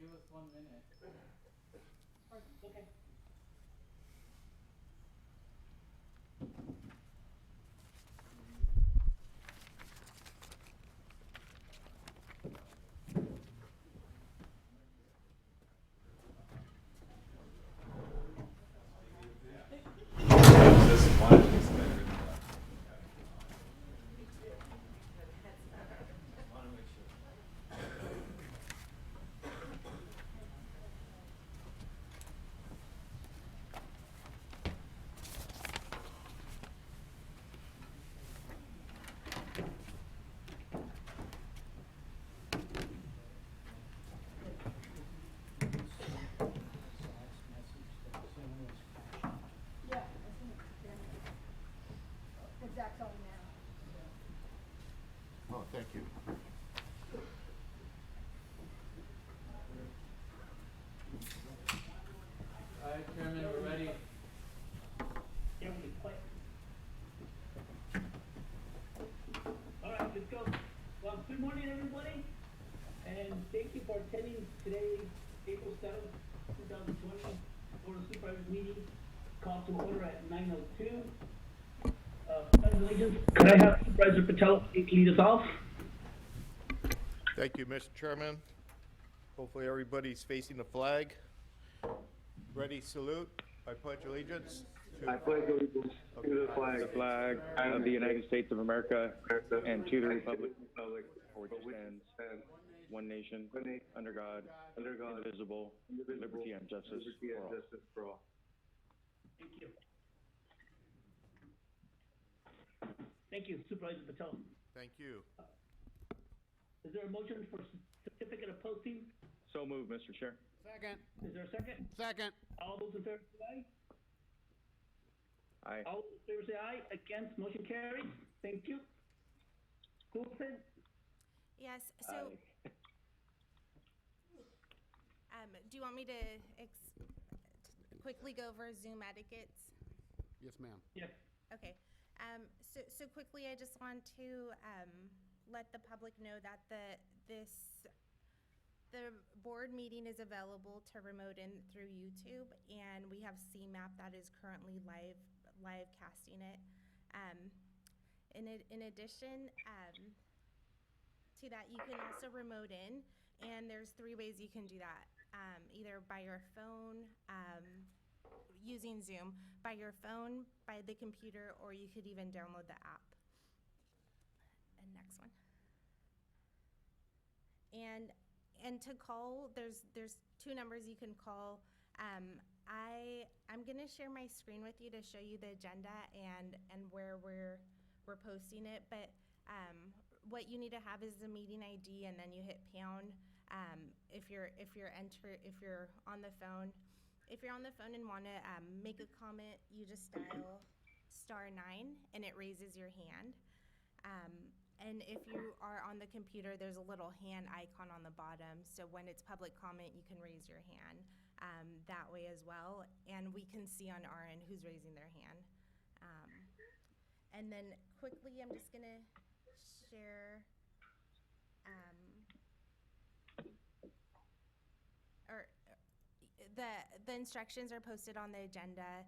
give us 1 minute. Okay. Zach's on now. Oh, thank you. All right, Chairman, we're ready. Everybody quiet. All right, let's go. Well, good morning, everybody, and thank you for attending today's April 7th, 2020 Board of Supervisors meeting, called to order at 9:02. Congratulations. Could I have Supervisor Patel lead us off? Thank you, Mr. Chairman. Hopefully everybody's facing the flag. Ready, salute. I pledge allegiance to... I pledge allegiance to the flag of the United States of America and to the republic for which it stands, one nation, under God, indivisible, liberty and justice for all. Thank you. Thank you, Supervisor Patel. Thank you. Is there a motion for certificate of posting? So moved, Mr. Chair. Second. Is there a second? Second. All those in favor say aye. Aye. All those in favor say aye. Against, motion carries. Thank you. Coulson? Yes, so, Aye. do you want me to quickly go over Zoom etiquettes? Yes, ma'am. Yes. Okay, so quickly, I just want to, let the public know that the board meeting is available to remote in through YouTube, and we have CMAP that is currently live casting it. In addition, to that, you can also remote in, and there's 3 ways you can do that. Either by your phone, using Zoom, by your phone, by the computer, or you could even download the app. And next one. And to call, there's 2 numbers you can call. I'm gonna share my screen with you to show you the agenda and where we're posting it, but what you need to have is the meeting ID, and then you hit pound. If you're on the phone. If you're on the phone and want to make a comment, you just dial *9 and it raises your hand. And if you are on the computer, there's a little hand icon on the bottom. So when it's public comment, you can raise your hand that way as well. And we can see on our end who's raising their hand. And then quickly, I'm just going to share the instructions are posted on the agenda,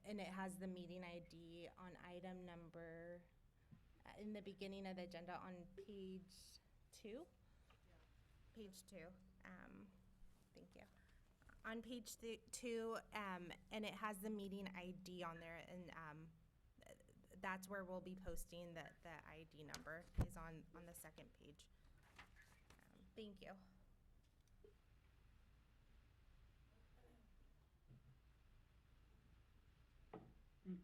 and it has the meeting ID on item number in the beginning of the agenda on page 2. Page 2. Thank you. On page 2, and it has the meeting ID on there, and that's where we'll be posting the ID number is on the second page. Thank you.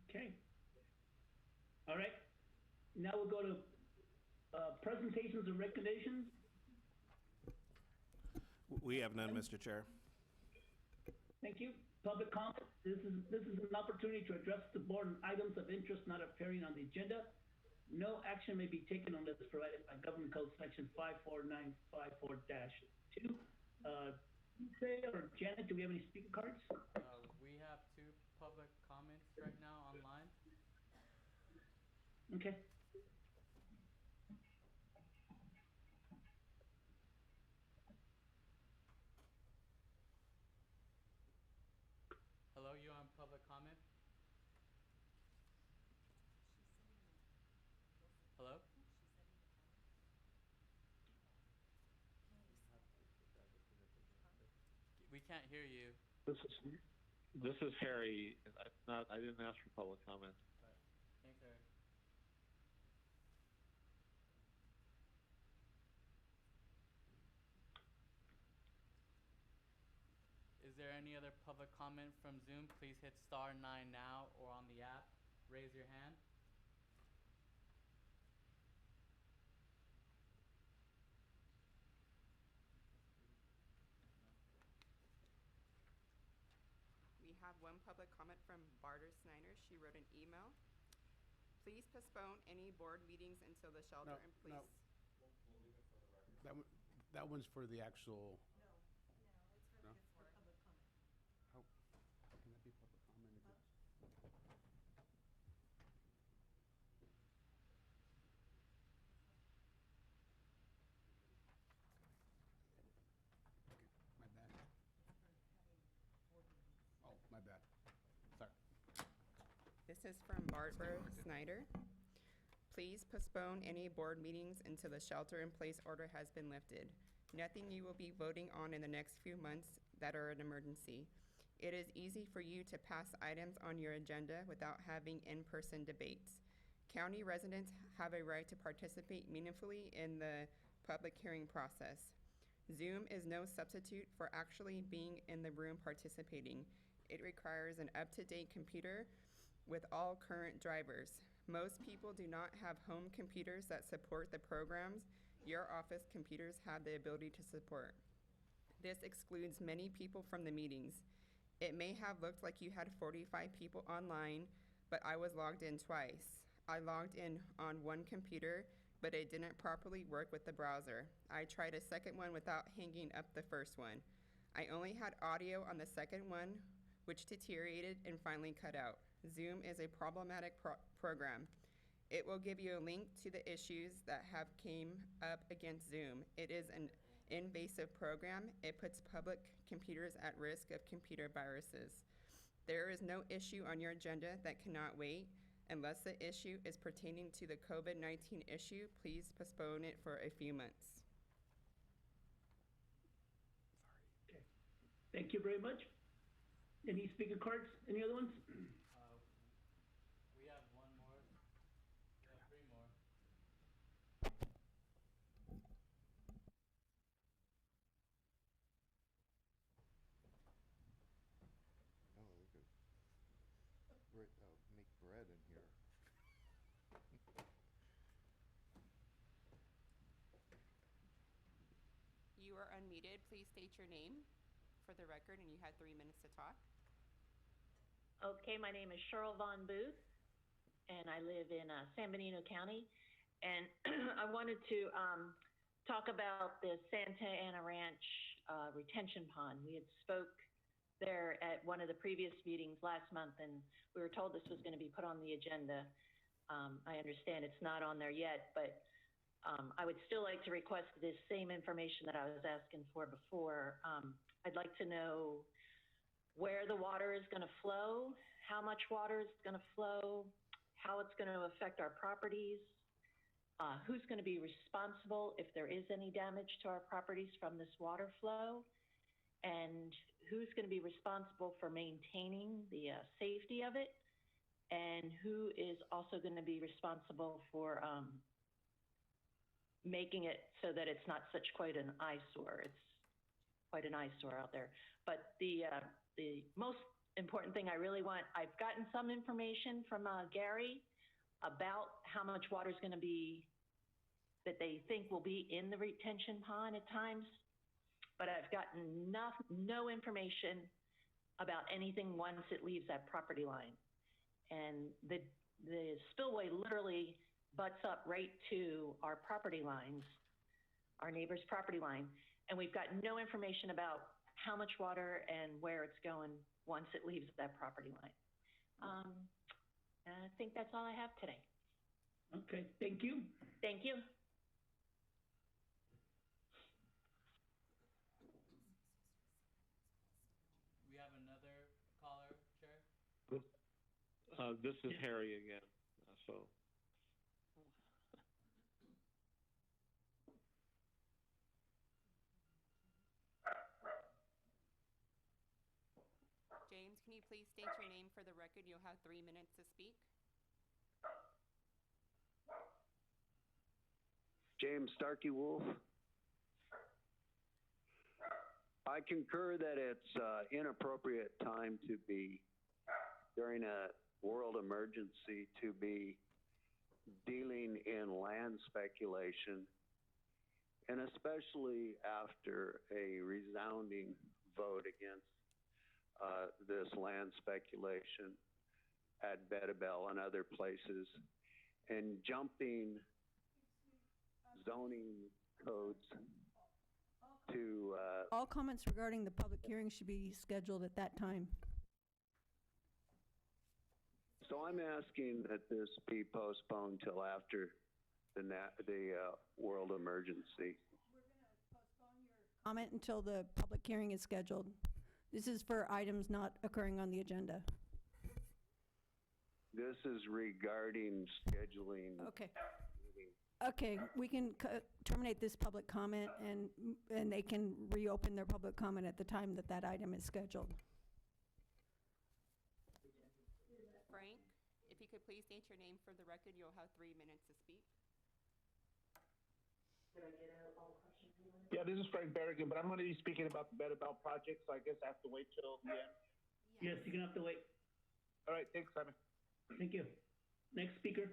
Okay. All right. Now we'll go to presentations and recommendations. We have none, Mr. Chair. Thank you. Public comment. This is an opportunity to address the board on items of interest not appearing on the agenda. No action may be taken unless provided by Government Code Section 54954-2. Tuesday or Janet, do we have any speaker cards? We have 2 public comments right now online. Okay. can't hear you. This is Harry. I didn't ask for public comment. Thanks, Harry. Is there any other public comment from Zoom? Please hit *9 now or on the app. Raise your hand. We have one public comment from Barter Snyder. She wrote an email. Please postpone any board meetings until the shelter in place. No. That one's for the actual. No, it's for public comment. How can that be public comment? My bad. Oh, my bad. Sorry. This is from Barbara Snyder. Please postpone any board meetings until the shelter-in-place order has been lifted. Nothing you will be voting on in the next few months that are an emergency. It is easy for you to pass items on your agenda without having in-person debates. County residents have a right to participate meaningfully in the public hearing process. Zoom is no substitute for actually being in the room participating. It requires an up-to-date computer with all current drivers. Most people do not have home computers that support the programs your office computers have the ability to support. This excludes many people from the meetings. It may have looked like you had 45 people online, but I was logged in twice. I logged in on one computer, but it didn't properly work with the browser. I tried a second one without hanging up the first one. I only had audio on the second one, which deteriorated and finally cut out. Zoom is a problematic program. It will give you a link to the issues that have came up against Zoom. It is an invasive program. It puts public computers at risk of computer viruses. There is no issue on your agenda that cannot wait. Unless the issue is pertaining to the COVID-19 issue, please postpone it for a few months. Okay. Thank you very much. Any speaker cards? Any other ones? We have one more. We have three more. Oh, they could make bread in here. You are unmuted. Please state your name for the record, and you had 3 minutes to talk. Okay, my name is Cheryl Von Booth, and I live in San Benito County. And I wanted to talk about the Santa Ana Ranch retention pond. We had spoke there at one of the previous meetings last month, and we were told this was going to be put on the agenda. I understand it's not on there yet, but I would still like to request this same information that I was asking for before. I'd like to know where the water is going to flow, how much water is going to flow, how it's going to affect our properties, who's going to be responsible if there is any damage to our properties from this water flow, and who's going to be responsible for maintaining the safety of it, and who is also going to be responsible for making it so that it's not such quite an eyesore. It's quite an eyesore out there. But the most important thing I really want, I've gotten some information from Gary about how much water is going to be, that they think will be in the retention pond at times, but I've gotten no information about anything once it leaves that property line. And the spillway literally butts up right to our property lines, our neighbor's property line, and we've got no information about how much water and where it's going once it leaves that property line. And I think that's all I have today. Okay, thank you. Thank you. We have another caller, Chair. This is Harry again. So. Can you please state your name for the record? You'll have 3 minutes to speak. James Starkey Wolf. I concur that it's inappropriate time to be, during a world emergency, to be dealing in land speculation, and especially after a resounding vote against this land speculation at Bedabel and other places, and jumping zoning codes to All comments regarding the public hearing should be scheduled at that time. so I'm asking that this be postponed till after the world emergency. Comment until the public hearing is scheduled. This is for items not occurring on the agenda. This is regarding scheduling. Okay. Okay, we can terminate this public comment, and they can reopen their public comment at the time that that item is scheduled. Frank, if you could please state your name for the record, you'll have 3 minutes to speak. Yeah, this is Frank Berrigan, but I'm going to be speaking about the Bedabel project, so I guess I have to wait till the end. Yes, you're gonna have to wait. All right, thanks, Simon. Thank you. Next speaker.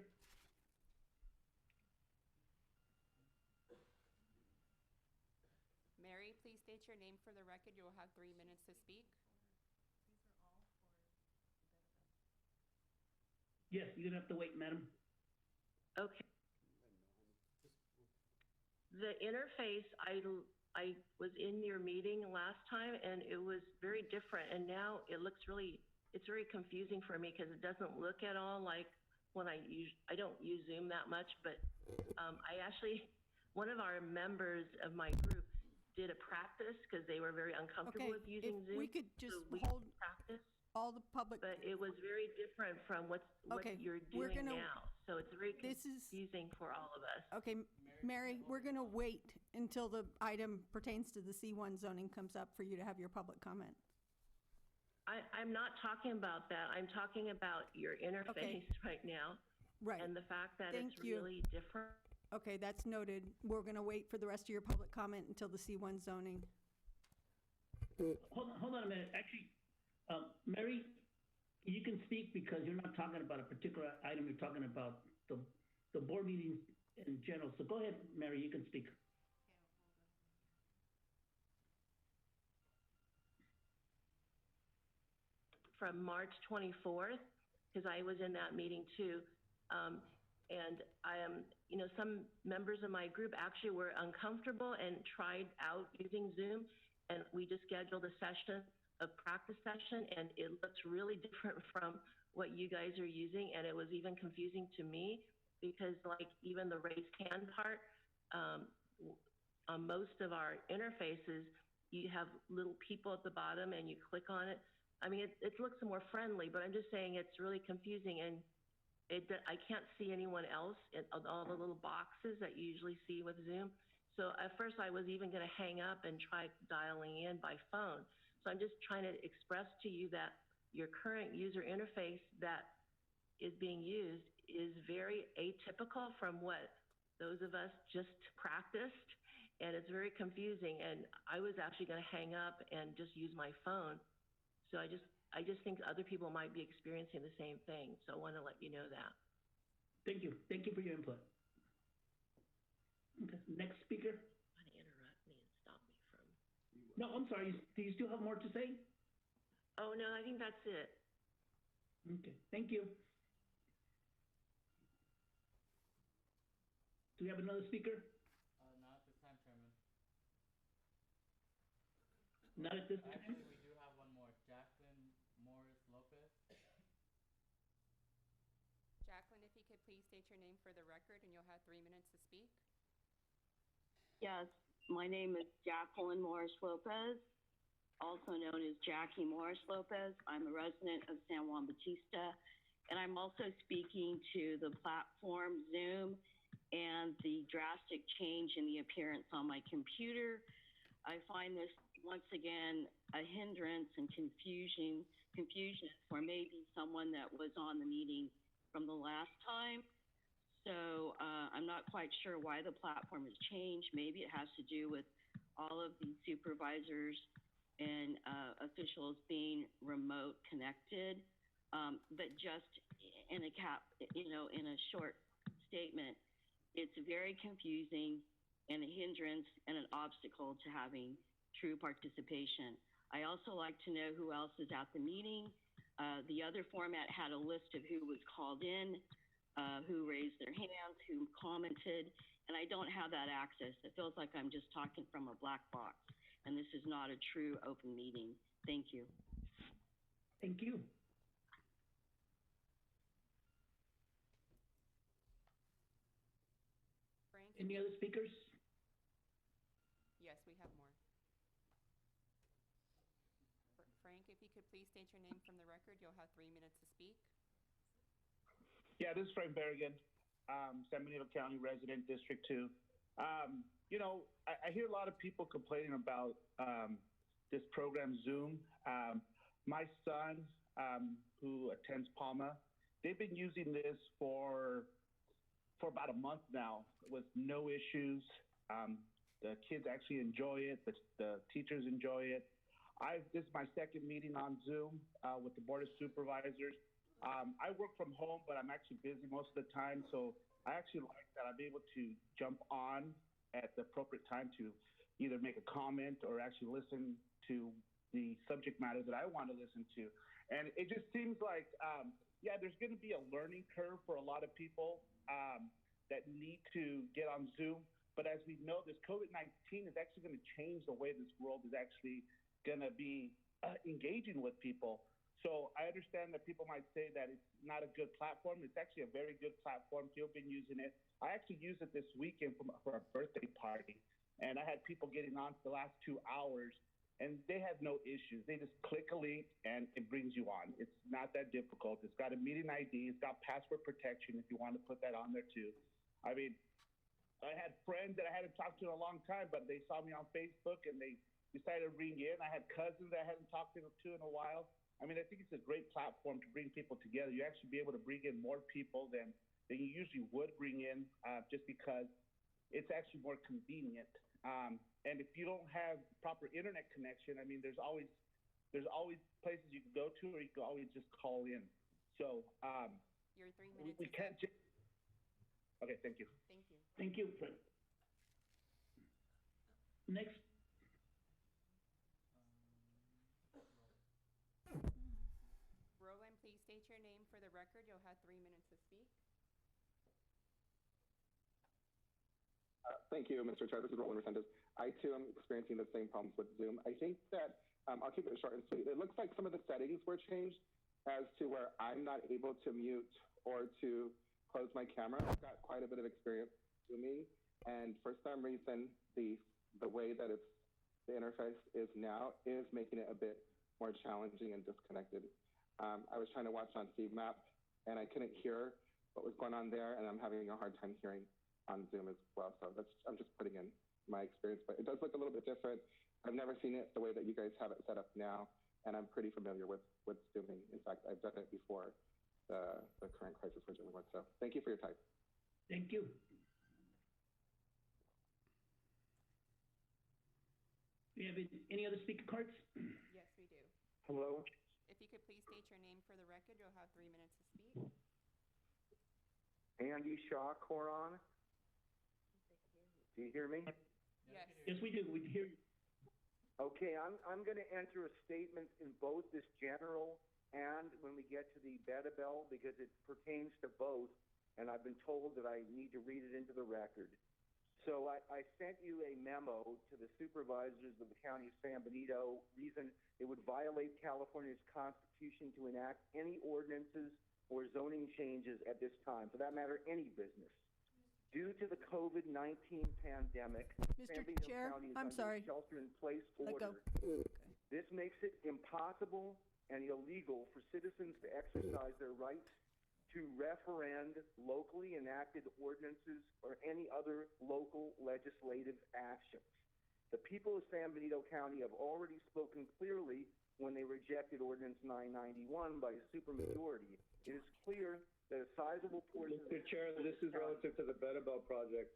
Mary, please state your name for the record. You'll have 3 minutes to speak. Yes, you're gonna have to wait, madam. Okay. The interface, I was in your meeting last time and it was very different, and now it looks it's very confusing for me because it doesn't look at all like when I don't use Zoom that much, but one of our members of my group did a practice because they were very uncomfortable with using Zoom. We could just so we hold practice. all the public. But it was very different from what you're doing now. So it's very confusing for all of us. Okay, Mary, we're going to wait until the item pertains to the C1 zoning comes up for you to have your public comment. I'm not talking about that. I'm talking about your interface right now. Right. And the fact that Thank it's you. really different. Okay, that's noted. We're going to wait for the rest of your public comment until the C1 zoning. Hold on a minute. Actually, Mary, you can speak because you're not talking about a particular item. You're talking about the board meetings in general. So go ahead, Mary, you can speak. From March 24th, because I was in that meeting too. And I am, some members of my group actually were uncomfortable and tried out using Zoom. And we just scheduled a practice session, and it looks really different from what you guys are using. And it was even confusing to me because like even the raise hand part, on most of our interfaces, you have little people at the bottom and you click on it. I mean, it looks more friendly, but I'm just saying it's really confusing, and I can't see anyone else in all the little boxes that you usually see with Zoom. So at first I was even going to hang up and try dialing in by phone. So I'm just trying to express to you that your current user interface that is being used is very atypical from what those of us just practiced, and it's very confusing. And I was actually going to hang up and just use my phone. So I just think other people might be experiencing the same thing. So I want to let you know that. Thank you. Thank you for your input. Okay, next speaker. Trying to interrupt me and stop me from. No, I'm sorry. Do you still have more to say? Oh, no, I think that's it. Okay, thank you. Do we have another speaker? Not at this time, Chairman. Not at this time? Actually, we do have one more. Jacqueline Morris Lopez. Jacqueline, if you could please state your name for the record, and you'll have 3 minutes to speak. Yes, my name is Jacqueline Morris Lopez, also known as Jackie Morris Lopez. I'm a resident of San Juan Bautista, and I'm also speaking to the platform Zoom and the drastic change in the appearance on my computer. I find this once again, a hindrance and confusion for maybe someone that was on the meeting from the last time. So I'm not quite sure why the platform has changed. Maybe it has to do with all of the supervisors and officials being remote connected. But just in a short statement, it's very confusing and a hindrance and an obstacle to having true participation. I also like to know who else is at the meeting. The other format had a list of who was called in, who raised their hands, who commented, and I don't have that access. It feels like I'm just talking from a black box, and this is not a true open meeting. Thank you. Thank you. Frank? Any other speakers? Yes, we have more. Frank, if you could please state your name from the record, you'll have 3 minutes to speak. Yeah, this is Frank Berrigan, San Benito County resident, District 2. I hear a lot of people complaining about this program, Zoom. My son, who attends Palma, they've been using this for about a month now with no issues. The kids actually enjoy it. The teachers enjoy it. This is my second meeting on Zoom with the Board of Supervisors. I work from home, but I'm actually busy most of the time, so I actually like that I'm able to jump on at the appropriate time to either make a comment or actually listen to the subject matter that I want to listen to. And it just seems like, there's going to be a learning curve for a lot of people that need to get on Zoom. But as we know, this COVID-19 is actually going to change the way this world is actually going to be engaging with people. So I understand that people might say that it's not a good platform. It's actually a very good platform. People have been using it. I actually used it this weekend for a birthday party. And I had people getting on for the last 2 hours, and they had no issues. They just click a link, and it brings you on. It's not that difficult. It's got a meeting ID. It's got password protection if you want to put that on there, too. I mean, I had friends that I hadn't talked to in a long time, but they saw me on Facebook, and they decided to ring in. I had cousins that I hadn't talked to in a while. I mean, I think it's a great platform to bring people together. You actually be able to bring in more people than you usually would bring in, just because it's actually more convenient. And if you don't have proper internet connection, I mean, there's always places you can go to, or you can always just call in. So Your 3 minutes we is can't up. just. Okay, thank you. Thank you. Thank you, Frank. Next. Roland, please state your name for the record. You'll have 3 minutes to speak. Thank you, Mr. Chair. This is Roland Resendez. I, too, am experiencing the same problems with Zoom. I think that I'll keep it short and sweet. It looks like some of the settings were changed as to where I'm not able to mute or to close my camera. I've got quite a bit of experience Zooming, and for some reason, the way that the interface is now is making it a bit more challenging and disconnected. I was trying to watch on CMAP, and I couldn't hear what was going on there, and I'm having a hard time hearing on Zoom as well. So I'm just putting in my experience, but it does look a little bit different. I've never seen it the way that you guys have it set up now, and I'm pretty familiar with Zooming. In fact, I've done it before the current crisis we're dealing with. So thank you for your time. Thank you. We have any other speaker cards? Yes, we do. Hello? If you could please state your name for the record, you'll have 3 minutes to speak. Andy Shaw, Coron. Do you hear me? Yes. Yes, we do. We can hear you. Okay, I'm going to enter a statement in both this general and when we get to the Beta-Bell, because it pertains to both, and I've been told that I need to read it into the record. So I sent you a memo to the supervisors of the County of San Benito, reason it would violate California's Constitution to enact any ordinances or zoning changes at this time, for that matter, any business. Due to the COVID-19 pandemic, Mr. San Benito Chair, County is I'm under sorry. shelter-in-place Let go. order. This makes it impossible and illegal for citizens to exercise their rights to referend locally enacted ordinances or any other local legislative actions. The people of San Benito County have already spoken clearly when they rejected Ordinance 991 by a supermajority. It is clear that a sizable portion Mr. Chair, this is relative to the Beta-Bell project.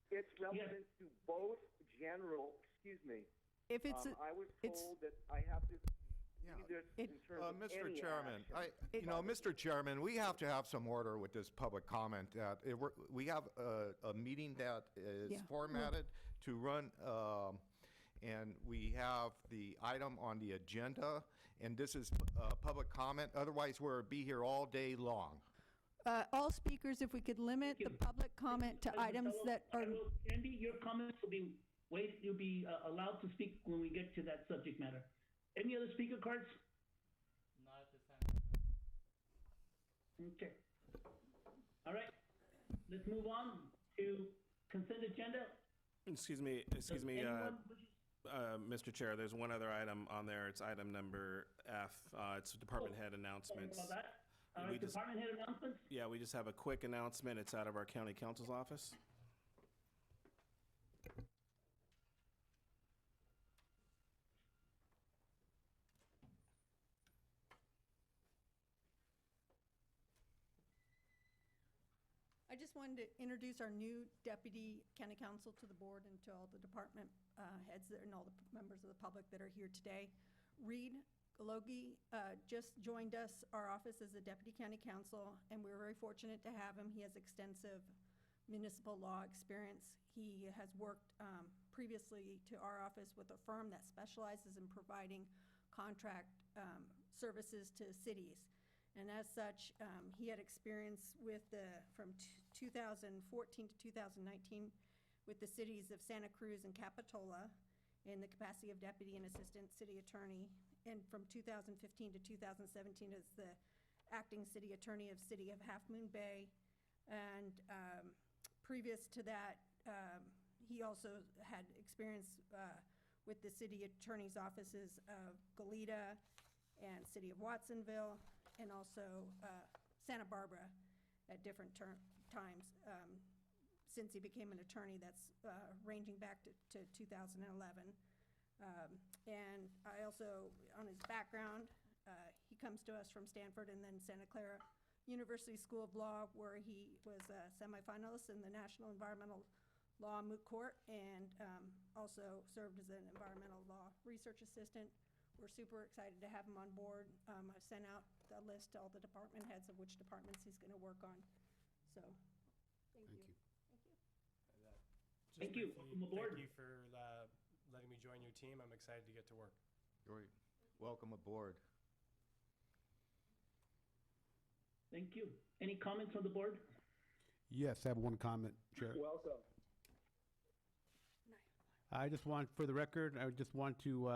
It's relevant to both general, excuse me. If it's, I was it's, told that I have to do this in terms of Mr. any Chairman, action. Mr. Chairman, we have to have some order with this public comment. We have a meeting that is Yeah. formatted to run, and we have the item on the agenda, and this is public comment. Otherwise, we'll be here all day long. all speakers, if we could limit the public comment to items that are, Andy, your comments will be you'll be allowed to speak when we get to that subject matter. Any other speaker cards? Not at this time. Okay. All right. Let's move on to consent agenda. Excuse me, Anyone Mr. Chair, there's one other item on there. It's item number F. It's department head announcements. Sorry about that. All We right, just- department head announcements. Yeah, we just have a quick announcement. It's out of our county counsel's office. I just wanted to introduce our new deputy county counsel to the board and to all the department heads and all the members of the public that are here today. Reed Galogi just joined us, our office, as a deputy county counsel, and we're very fortunate to have him. He has extensive municipal law experience. He has worked previously to our office with a firm that specializes in providing contract services to cities. And as such, he had experience with from 2014 to 2019 with the cities of Santa Cruz and Capitola in the capacity of deputy and assistant city attorney, and from 2015 to 2017 as the acting city attorney of city of Half Moon Bay. And previous to that, he also had experience with the city attorney's offices of Goleta and city of Watsonville, and also Santa Barbara at different times since he became an attorney. That's ranging back to 2011. And I also, on his background, he comes to us from Stanford and then Santa Clara University School of Law, where he was a semifinalist in the National Environmental Law Moot Court, and also served as an environmental law research assistant. We're super excited to have him on board. I've sent out the list to all the department heads of which departments he's going to work on. So, thank you. Thank you. Welcome aboard. Thank you for letting me join your team. I'm excited to get to work. Great. Welcome aboard. Thank you. Any comments on the board? Yes, I have one comment, Chair. Welcome. I just want, for the record, I just want to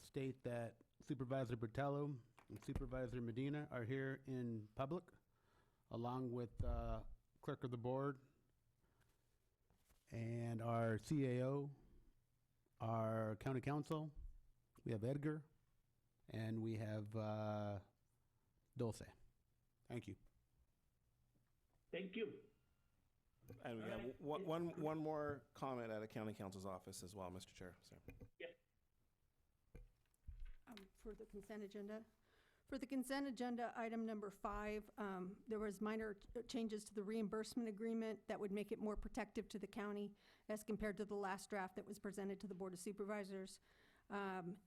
state that Supervisor Bertello and Supervisor Medina are here in public, along with Clerk of the Board and our CAO, our County Council. We have Edgar, and we have Dulce. Thank you. Thank you. And we have one more comment at a county counsel's office as well, Mr. Chair. So. Yes. For the consent agenda. For the consent agenda, item number 5, there was minor changes to the reimbursement agreement that would make it more protective to the county as compared to the last draft that was presented to the Board of Supervisors.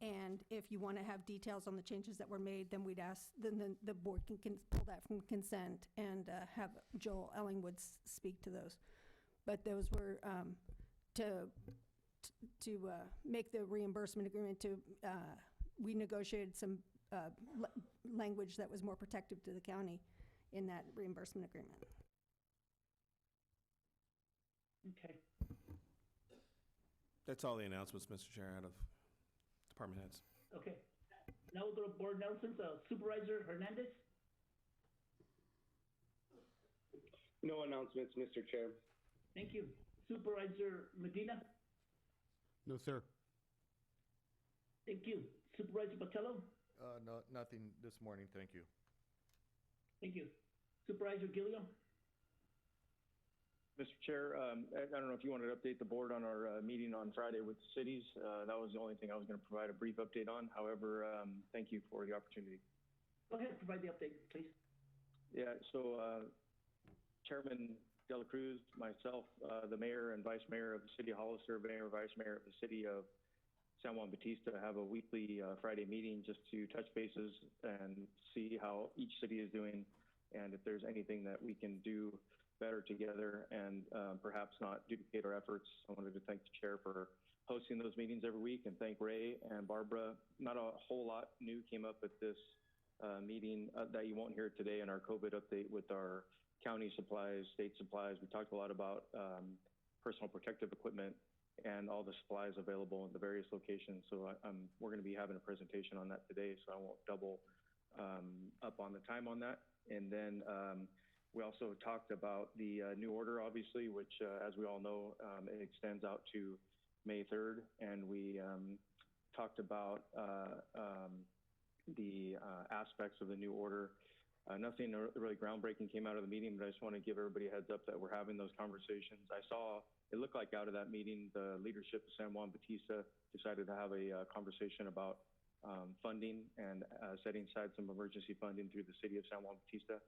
And if you want to have details on the changes that were made, then we'd ask, then the board can pull that from consent and have Joel Ellingwood speak to those. But those were to make the reimbursement agreement we negotiated some language that was more protective to the county in that reimbursement agreement. Okay. That's all the announcements, Mr. Chair, out of department heads. Okay. Now we'll go to board announcements. Supervisor Hernandez? No announcements, Mr. Chair. Thank you. Supervisor Medina? No, sir. Thank you. Supervisor Botello? No, nothing this morning, thank you. Thank you. Supervisor Gilliam? Mr. Chair, I don't know if you wanted to update the board on our meeting on Friday with the cities. That was the only thing I was going to provide a brief update on. However, thank you for the opportunity. Go ahead, provide the update, please. Yeah, so Chairman De La Cruz, myself, the mayor and vice mayor of the city of Hollister, mayor and vice mayor of the city of San Juan Bautista have a weekly Friday meeting just to touch bases and see how each city is doing and if there's anything that we can do better together and perhaps not duplicate our efforts. I wanted to thank the chair for hosting those meetings every week and thank Ray and Barbara. Not a whole lot new came up at this meeting that you won't hear today in our COVID update with our county supplies, state supplies. We talked a lot about personal protective equipment and all the supplies available in the various locations. So we're going to be having a presentation on that today, so I won't double up on the time on that. And then we also talked about the new order, obviously, which, as we all know, it extends out to May 3rd. And we talked about the aspects of the new order. Nothing really groundbreaking came out of the meeting, but I just want to give everybody a heads up that we're having those conversations. I saw, it looked like out of that meeting, the leadership of San Juan Bautista decided to have a conversation about funding and setting aside some emergency funding through the city of San Juan Bautista.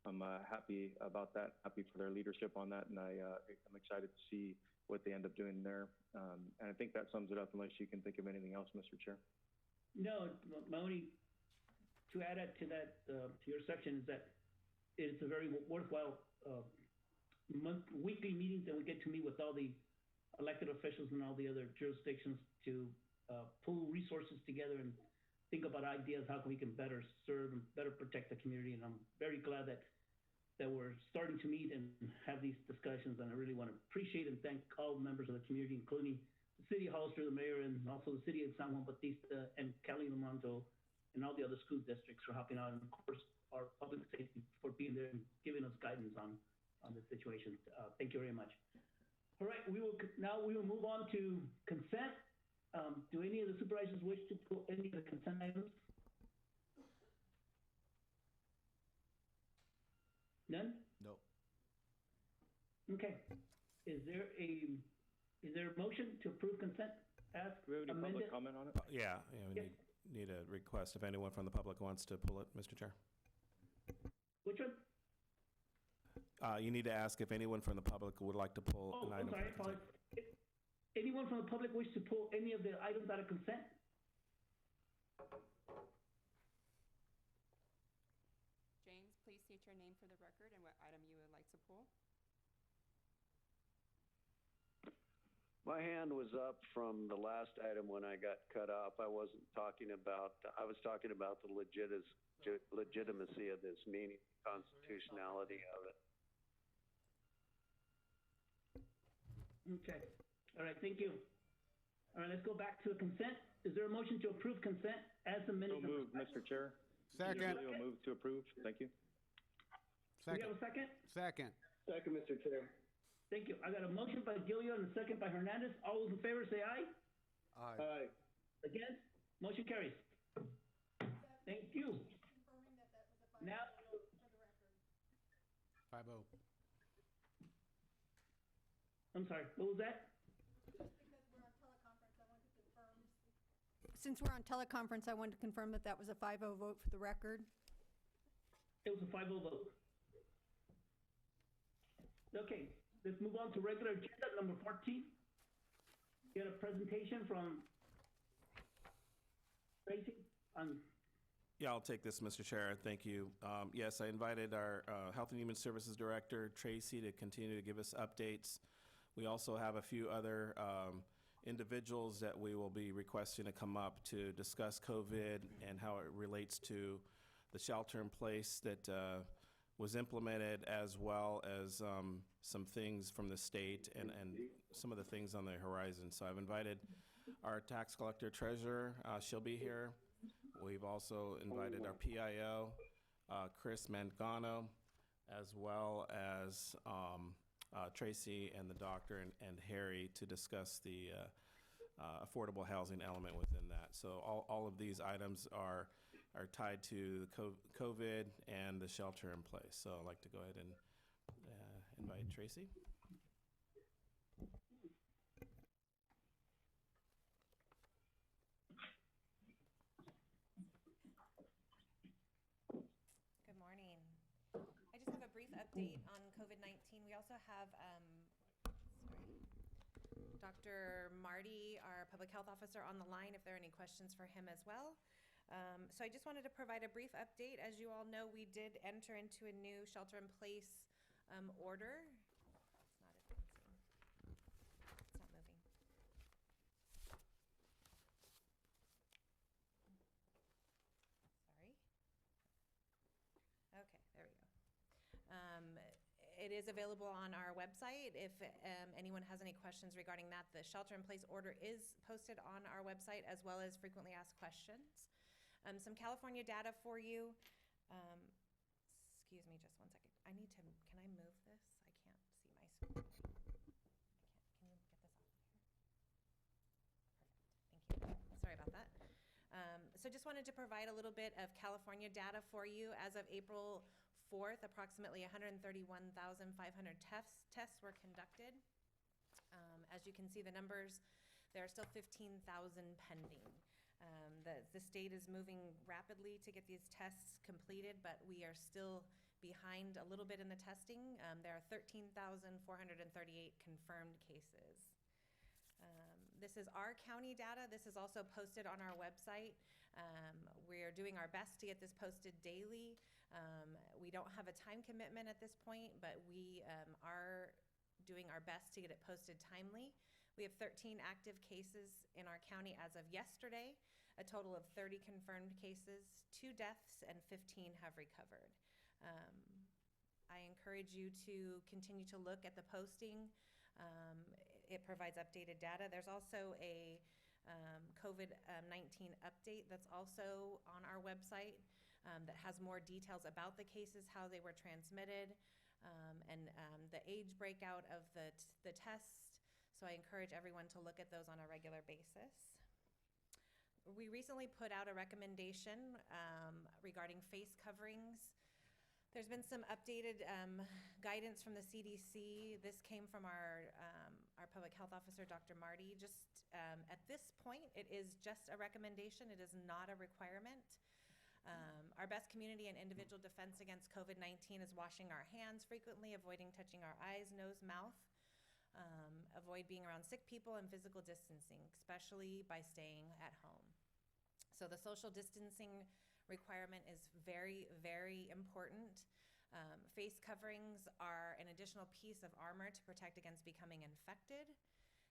I'm happy about that, happy for their leadership on that, and I'm excited to see what they end up doing there. And I think that sums it up, unless you can think of anything else, Mr. Chair. No, my only, to add to that, to your section, is that it's a very worthwhile weekly meetings that we get to meet with all the elected officials and all the other jurisdictions to pull resources together and think about ideas how we can better serve and better protect the community. And I'm very glad that we're starting to meet and have these discussions. And I really want to appreciate and thank all members of the community, including the city of Hollister, the mayor, and also the city of San Juan Bautista and Cali Lamont and all the other school districts for helping out. And of course, our public safety for being there and giving us guidance on the situation. Thank you very much. All right, we will move on to consent. Do any of the supervisors wish to pull any of the consent items? None? No. Okay. Is there a motion to approve consent as Do we have any amended? public comment on it? Yeah, we need a request if anyone from the public wants to pull it, Mr. Chair. Which one? You need to ask if anyone from the public would like to pull Oh, an I'm item. sorry. from consent. Anyone from the public wish to pull any of the items out of consent? James, please state your name for the record and what item you would like to pull. My hand was up from the last item when I got cut off. I was talking about the legitimacy of this meeting, constitutionality of it. Okay. All right, thank you. All right, let's go back to the consent. Is there a motion to approve consent as amended? So moved, Mr. Chair. Second. Gilio move to approve. Thank you. Do we have a second? Second. Second, Mr. Chair. Thank you. I got a motion by Gilio and a second by Hernandez. All those in favor say aye. Aye. Against? Motion carries. Thank you. Now, 5-0. I'm sorry, what was that? Since we're on teleconference, I wanted to confirm that that was a 5-0 vote for the record. It was a 5-0 vote. Okay, let's move on to regular agenda number 14. Get a presentation from Tracy on. Yeah, I'll take this, Mr. Chair. Thank you. Yes, I invited our Health and Human Services Director, Tracy, to continue to give us updates. We also have a few other individuals that we will be requesting to come up to discuss COVID and how it relates to the shelter in place that was implemented, as well as some things from the state and some of the things on the horizon. So I've invited our tax collector treasurer. She'll be here. We've also invited our PIO, Chris Mangano, as well as Tracy and the doctor and Harry to discuss the affordable housing element within that. So all of these items are tied to COVID and the shelter in place. So I'd like to go ahead and invite Tracy. update on COVID-19. We also have, Dr. Marty, our public health officer, on the line if there are any questions for him as well. So I just wanted to provide a brief update. As you all know, we did enter into a new shelter-in-place order. It's not advancing. It's not moving. Sorry. Okay, there we go. It is available on our website. If anyone has any questions regarding that, the shelter-in-place order is posted on our website, as well as frequently asked questions. Some California data for you. Excuse me just one second. Can I move this? I can't see my screen. Can you get this off of here? Perfect, thank you. Sorry about that. So just wanted to provide a little bit of California data for you. As of April 4th, approximately 131,500 tests were conducted. As you can see the numbers, there are still 15,000 pending. The state is moving rapidly to get these tests completed, but we are still behind a little bit in the testing. There are 13,438 confirmed cases. This is our county data. This is also posted on our website. We are doing our best to get this posted daily. We don't have a time commitment at this point, but we are doing our best to get it posted timely. We have 13 active cases in our county as of yesterday, a total of 30 confirmed cases, 2 deaths, and 15 have recovered. I encourage you to continue to look at the posting. It provides updated data. There's also a COVID-19 update that's also on our website that has more details about the cases, how they were transmitted, and the age breakout of the tests. So I encourage everyone to look at those on a regular basis. We recently put out a recommendation regarding face coverings. There's been some updated guidance from the CDC. This came from our public health officer, Dr. Marty. Just at this point, it is just a recommendation. It is not a requirement. Our best community and individual defense against COVID-19 is washing our hands frequently, avoiding touching our eyes, nose, mouth. Avoid being around sick people, and physical distancing, especially by staying at home. So the social distancing requirement is very, very important. Face coverings are an additional piece of armor to protect against becoming infected.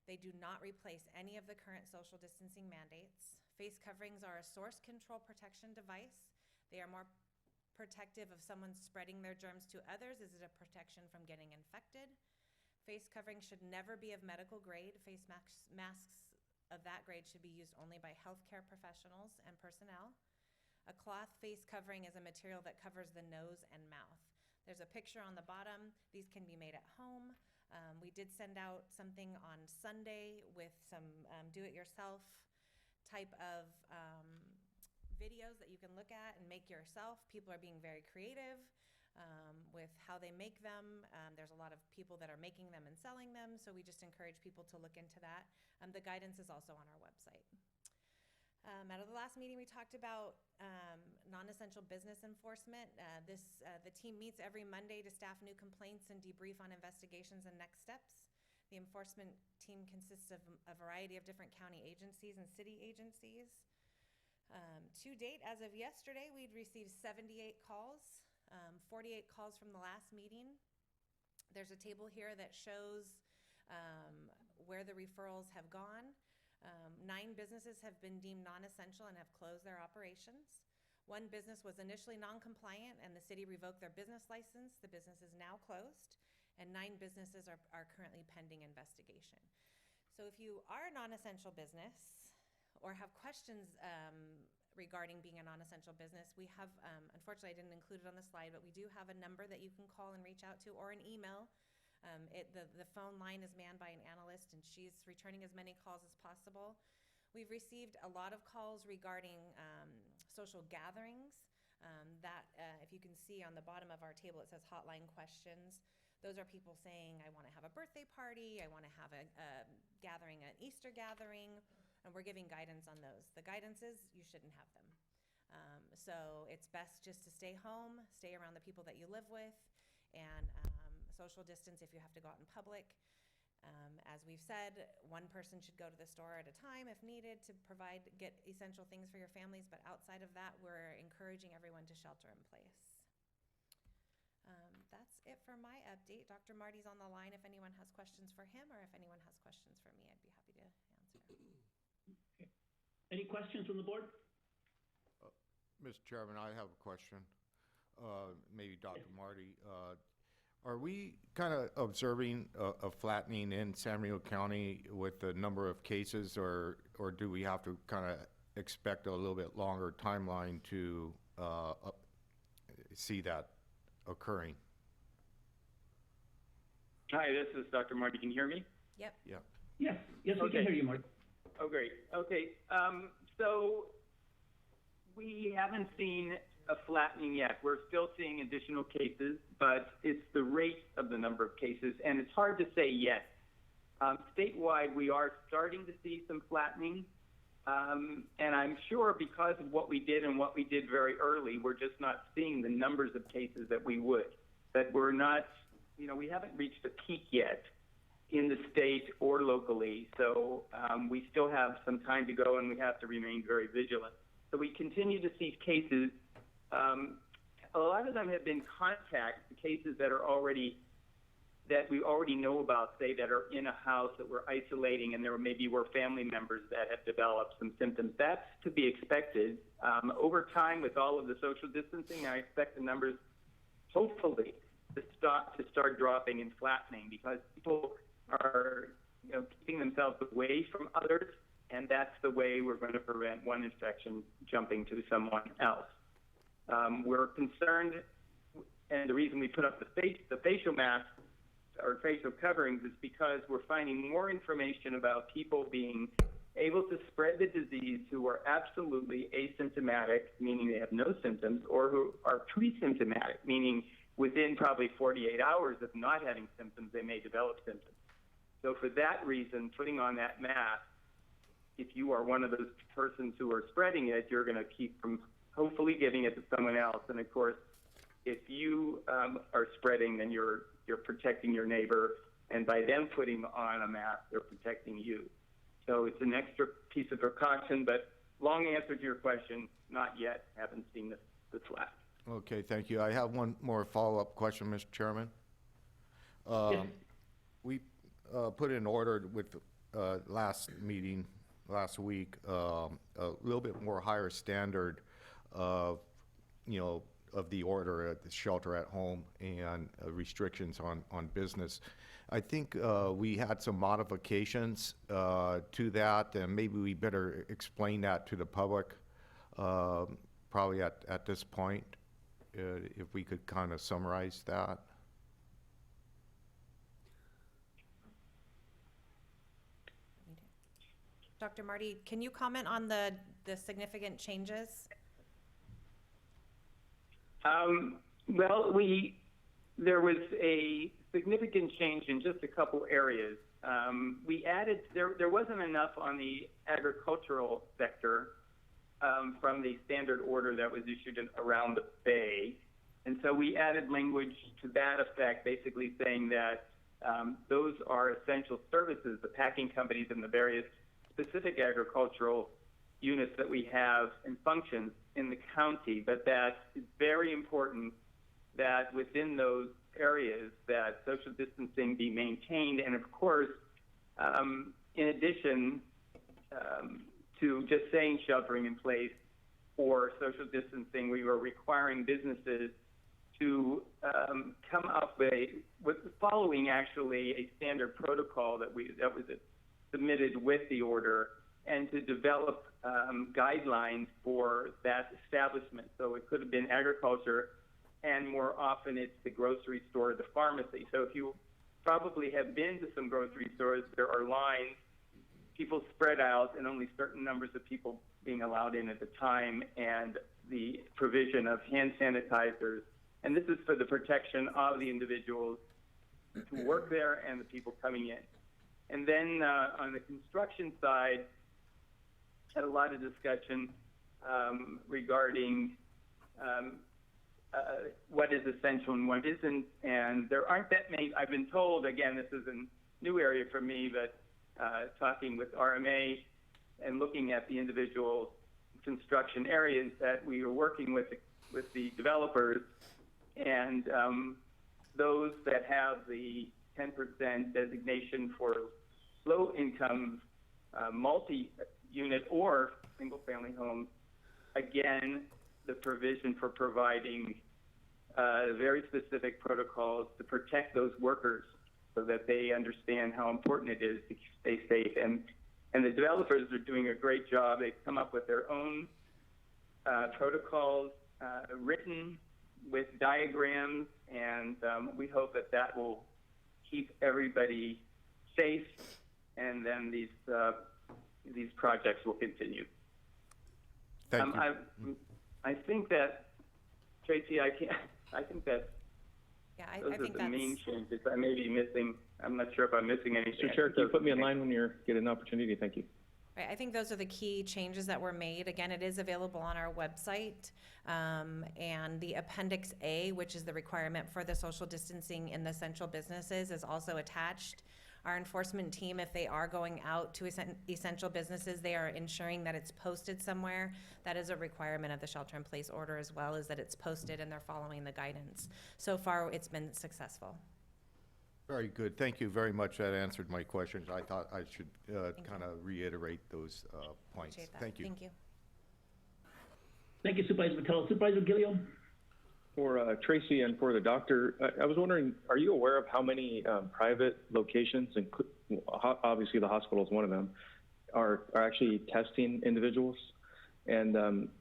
They do not replace any of the current social distancing mandates. Face coverings are a source control protection device. They are more protective of someone spreading their germs to others. Is it a protection from getting infected? Face coverings should never be of medical grade. Face masks of that grade should be used only by healthcare professionals and personnel. A cloth face covering is a material that covers the nose and mouth. There's a picture on the bottom. These can be made at home. We did send out something on Sunday with some do-it-yourself type of videos that you can look at and make yourself. People are being very creative with how they make them. There's a lot of people that are making them and selling them, so we just encourage people to look into that. The guidance is also on our website. Out of the last meeting, we talked about non-essential business enforcement. The team meets every Monday to staff new complaints and debrief on investigations and next steps. The enforcement team consists of a variety of different county agencies and city agencies. To date, as of yesterday, we'd received 78 calls, 48 calls from the last meeting. There's a table here that shows where the referrals have gone. 9 businesses have been deemed non-essential and have closed their operations. 1 business was initially non-compliant and the city revoked their business license. The business is now closed, and 9 businesses are currently pending investigation. So if you are a non-essential business or have questions regarding being a non-essential business, we have, unfortunately I didn't include it on the slide, but we do have a number that you can call and reach out to, or an email. The phone line is manned by an analyst, and she's returning as many calls as possible. We've received a lot of calls regarding social gatherings. If you can see on the bottom of our table, it says hotline questions. Those are people saying, I want to have a birthday party, I want to have a gathering, an Easter gathering, and we're giving guidance on those. The guidance is you shouldn't have them. So it's best just to stay home, stay around the people that you live with. and social distance if you have to go out in public. As we've said, one person should go to the store at a time if needed to get essential things for your families, but outside of that, we're encouraging everyone to shelter in place. That's it for my update. Dr. Marty's on the line if anyone has questions for him, or if anyone has questions for me, I'd be happy to answer. Any questions from the board? Mr. Chairman, I have a question. Maybe Dr. Marty. Are we kind of observing a flattening in San Benito County with the number of cases, or do we have to kind of expect a little bit longer timeline to see that occurring? Hi, this is Dr. Marty. Can you hear me? Yep. Yeah. Yes, we can hear you, Marty. Oh, great. Okay, so we haven't seen a flattening yet. We're still seeing additional cases, but it's the rate of the number of cases, and it's hard to say yet. Statewide, we are starting to see some flattening, and I'm sure because of what we did and what we did very early, we're just not seeing the numbers of cases that we would. That we're not, we haven't reached a peak yet in the state or locally, so we still have some time to go, and we have to remain very vigilant. So we continue to see cases. A lot of them have been contact cases that we already know about, say, that are in a house that we're isolating, and there maybe were family members that have developed some symptoms. That's to be expected. Over time, with all of the social distancing, I expect the numbers, hopefully, to start dropping and flattening, because people are keeping themselves away from others, and that's the way we're going to prevent one infection jumping to someone else. We're concerned, and the reason we put up the facial masks or facial coverings is because we're finding more information about people being able to spread the disease who are absolutely asymptomatic, meaning they have no symptoms, or who are pre-symptomatic, meaning within probably 48 hours of not having symptoms, they may develop symptoms. So for that reason, putting on that mask, if you are one of those persons who are spreading it, you're going to keep from hopefully giving it to someone else. And of course, if you are spreading, then you're protecting your neighbor, and by them putting on a mask, they're protecting you. So it's an extra piece of precaution, but long answer to your question, not yet. Haven't seen the flat. Okay, thank you. I have one more follow-up question, Mr. Chairman. Yes. We put in order with last week, a little bit more higher standard of the order at the shelter at home and restrictions on business. I think we had some modifications to that, and maybe we better explain that to the public probably at this point, if we could kind of summarize that. Dr. Marty, can you comment on the significant changes? Well, there was a significant change in just a couple areas. We added, there wasn't enough on the agricultural sector from the standard order that was issued around the Bay. And so we added language to that effect, basically saying that those are essential services, the packing companies and the various specific agricultural units that we have and functions in the county, but that it's very important that within those areas that social distancing be maintained. And of course, in addition to just saying sheltering in place or social distancing, we were requiring businesses to come up with following actually a standard protocol that was submitted with the order, and to develop guidelines for that establishment. So it could have been agriculture, and more often it's the grocery store, the pharmacy. So if you probably have been to some grocery stores, there are lines, people spread out, and only certain numbers of people being allowed in at a time, and the provision of hand sanitizers. And this is for the protection of the individuals who work there and the people coming in. And then on the construction side, had a lot of discussion regarding what is essential and what isn't. And there aren't that many. I've been told, again, this is a new area for me, but talking with RMA and looking at the individual construction areas, that we are working with the developers, and those that have the 10% designation for low-income multi-unit or single-family homes, again, the provision for providing very specific protocols to protect those workers so that they understand how important it is to stay safe. And the developers are doing a great job. They've come up with their own protocols written with diagrams, and we hope that that will keep everybody safe, and then these projects will continue. Thank you. I think that, Tracy, I think that Yeah, those I are think the that's, main changes. I may be missing, I'm not sure if I'm missing anything. Mr. Chair, can you put me in line when you get an opportunity? Thank you. right, I think those are the key changes that were made. Again, it is available on our website. And the Appendix A, which is the requirement for the social distancing in the essential businesses, is also attached. Our enforcement team, if they are going out to essential businesses, they are ensuring that it's posted somewhere. That is a requirement of the shelter-in-place order as well, is that it's posted and they're following the guidance. So far, it's been successful. Very good. Thank you very much. That answered my questions. I thought I should kind of reiterate those points. Appreciate that. Thank you. Thank you. Thank you, Supervisor Vitello. Supervisor Gilliam? For Tracy and for the doctor, I was wondering, are you aware of how many private locations, obviously the hospital is one of them, are actually testing individuals? And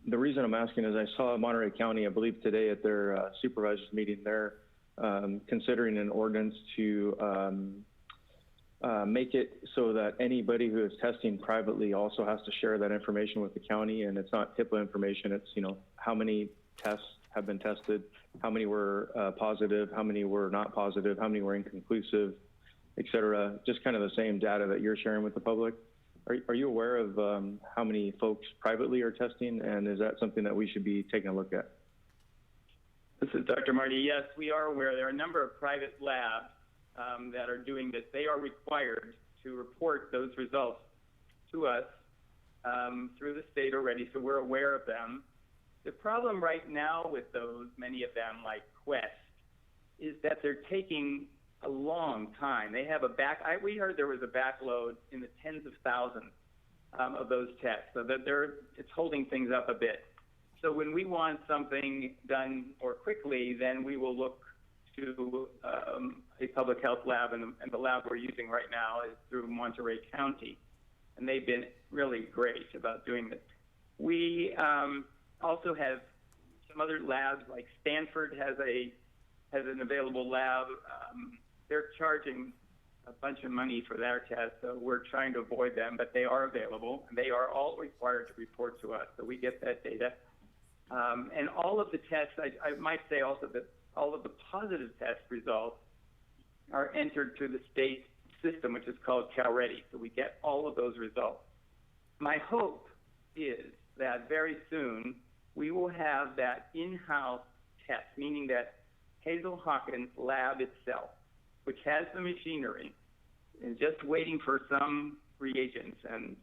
the reason I'm asking is I saw Monterey County, I believe today at their supervisors meeting, they're considering an ordinance to make it so that anybody who is testing privately also has to share that information with the county, and it's not HIPAA information, it's, you know, how many tests have been tested, how many were positive, how many were not positive, how many were inconclusive, et cetera. Just kind of the same data that you're sharing with the public. Are you aware of how many folks privately are testing, and is that something that we should be taking a look at? This is Dr. Marty. Yes, we are aware. There are a number of private labs that are doing this. They are required to report those results to us through the state already, so we're aware of them. The problem right now with those, many of them like Quest, is that they're taking a long time. They have we heard there was a backload in the tens of thousands of those tests, so that it's holding things up a bit. So when we want something done more quickly, then we will look to a public health lab, and the lab we're using right now is through Monterey County, and they've been really great about doing this. We also have some other labs, like Stanford has an available lab. They're charging a bunch of money for their tests, so we're trying to avoid them, but they are available, and they are all required to report to us, so we get that data. And all of the tests, I might say also that all of the positive test results are entered through the state system, which is called CalReady, so we get all of those results. My hope is that very soon we will have that in-house test, meaning that Hazel Hawkins lab itself, which has the machinery, and just waiting for some reagents, and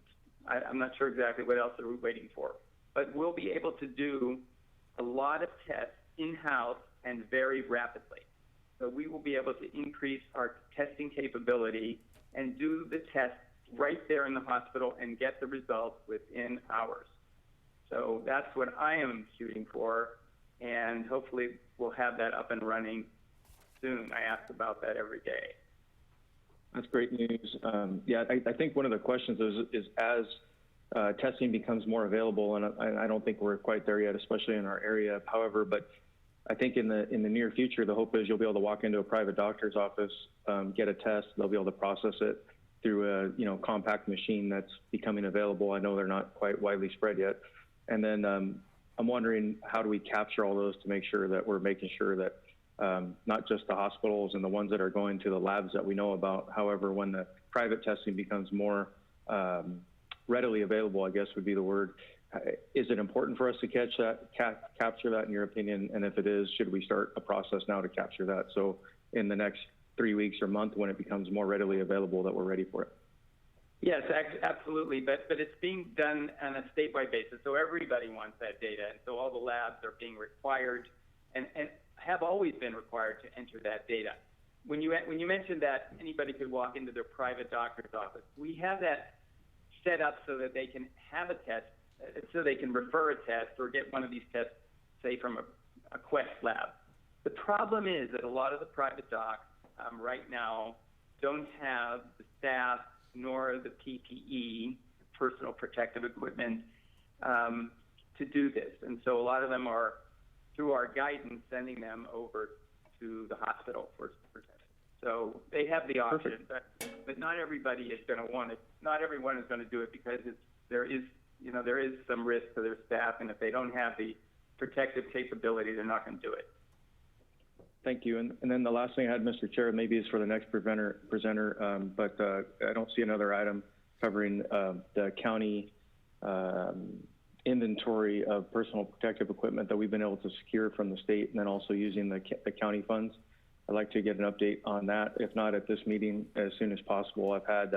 I'm not sure exactly what else they're waiting for, but we'll be able to do a lot of tests in-house and very rapidly. So we will be able to increase our testing capability and do the tests right there in the hospital and get the results within hours. So that's what I am shooting for, and hopefully we'll have that up and running soon. I ask about that every day. That's great news. Yeah, I think one of the questions is as testing becomes more available, and I don't think we're quite there yet, especially in our area. However, but I think in the near future, the hope is you'll be able to walk into a private doctor's office, get a test, they'll be able to process it through a compact machine that's becoming available. I know they're not quite widely spread yet. And then I'm wondering, how do we capture all those to make sure that we're making sure that not just the hospitals and the ones that are going to the labs that we know about, however, when the private testing becomes more readily available, I guess would be the word, Is it important for us to capture that in your opinion? And if it is, should we start a process now to capture that? So in the next 3 weeks or month, when it becomes more readily available, that we're ready for it. Yes, absolutely, but it's being done on a statewide basis, so everybody wants that data, and so all the labs are being required and have always been required to enter that data. When you mentioned that anybody could walk into their private doctor's office, we have that set up so that they can have a test, so they can refer a test or get one of these tests, say from a Quest lab. The problem is that a lot of the private docs right now don't have the staff nor the PPE, personal protective equipment, to do this. And so a lot of them are, through our guidance, sending them over to the hospital for testing. So they have the option, but not everybody is going to want it. Not everyone is going to do it because there is some risk to their staff, and if they don't have the protective capability, they're not going to do it. Thank you. And then the last thing I had, Mr. Chair, maybe is for the next presenter, but I don't see another item covering the county inventory of personal protective equipment that we've been able to secure from the state, and then also using the county funds. I'd like to get an update on that, if not at this meeting, as soon as possible. I've had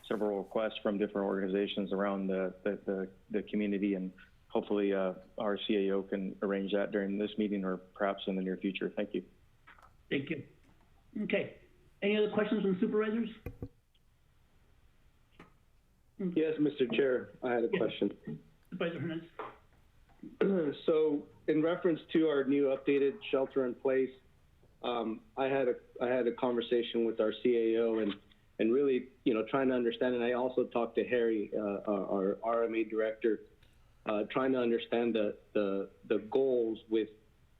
several requests from different organizations around the community, and hopefully our CAO can arrange that during this meeting or perhaps in the near future. Thank you. Thank you. Okay. Any other questions from supervisors? Yes, Mr. Chair, I had a question. Supervisor Hernandez. So, in reference to our new updated shelter in place, I had a conversation with our CAO and really, trying to understand. And I also talked to Harry, our RMA director, trying to understand the goals with,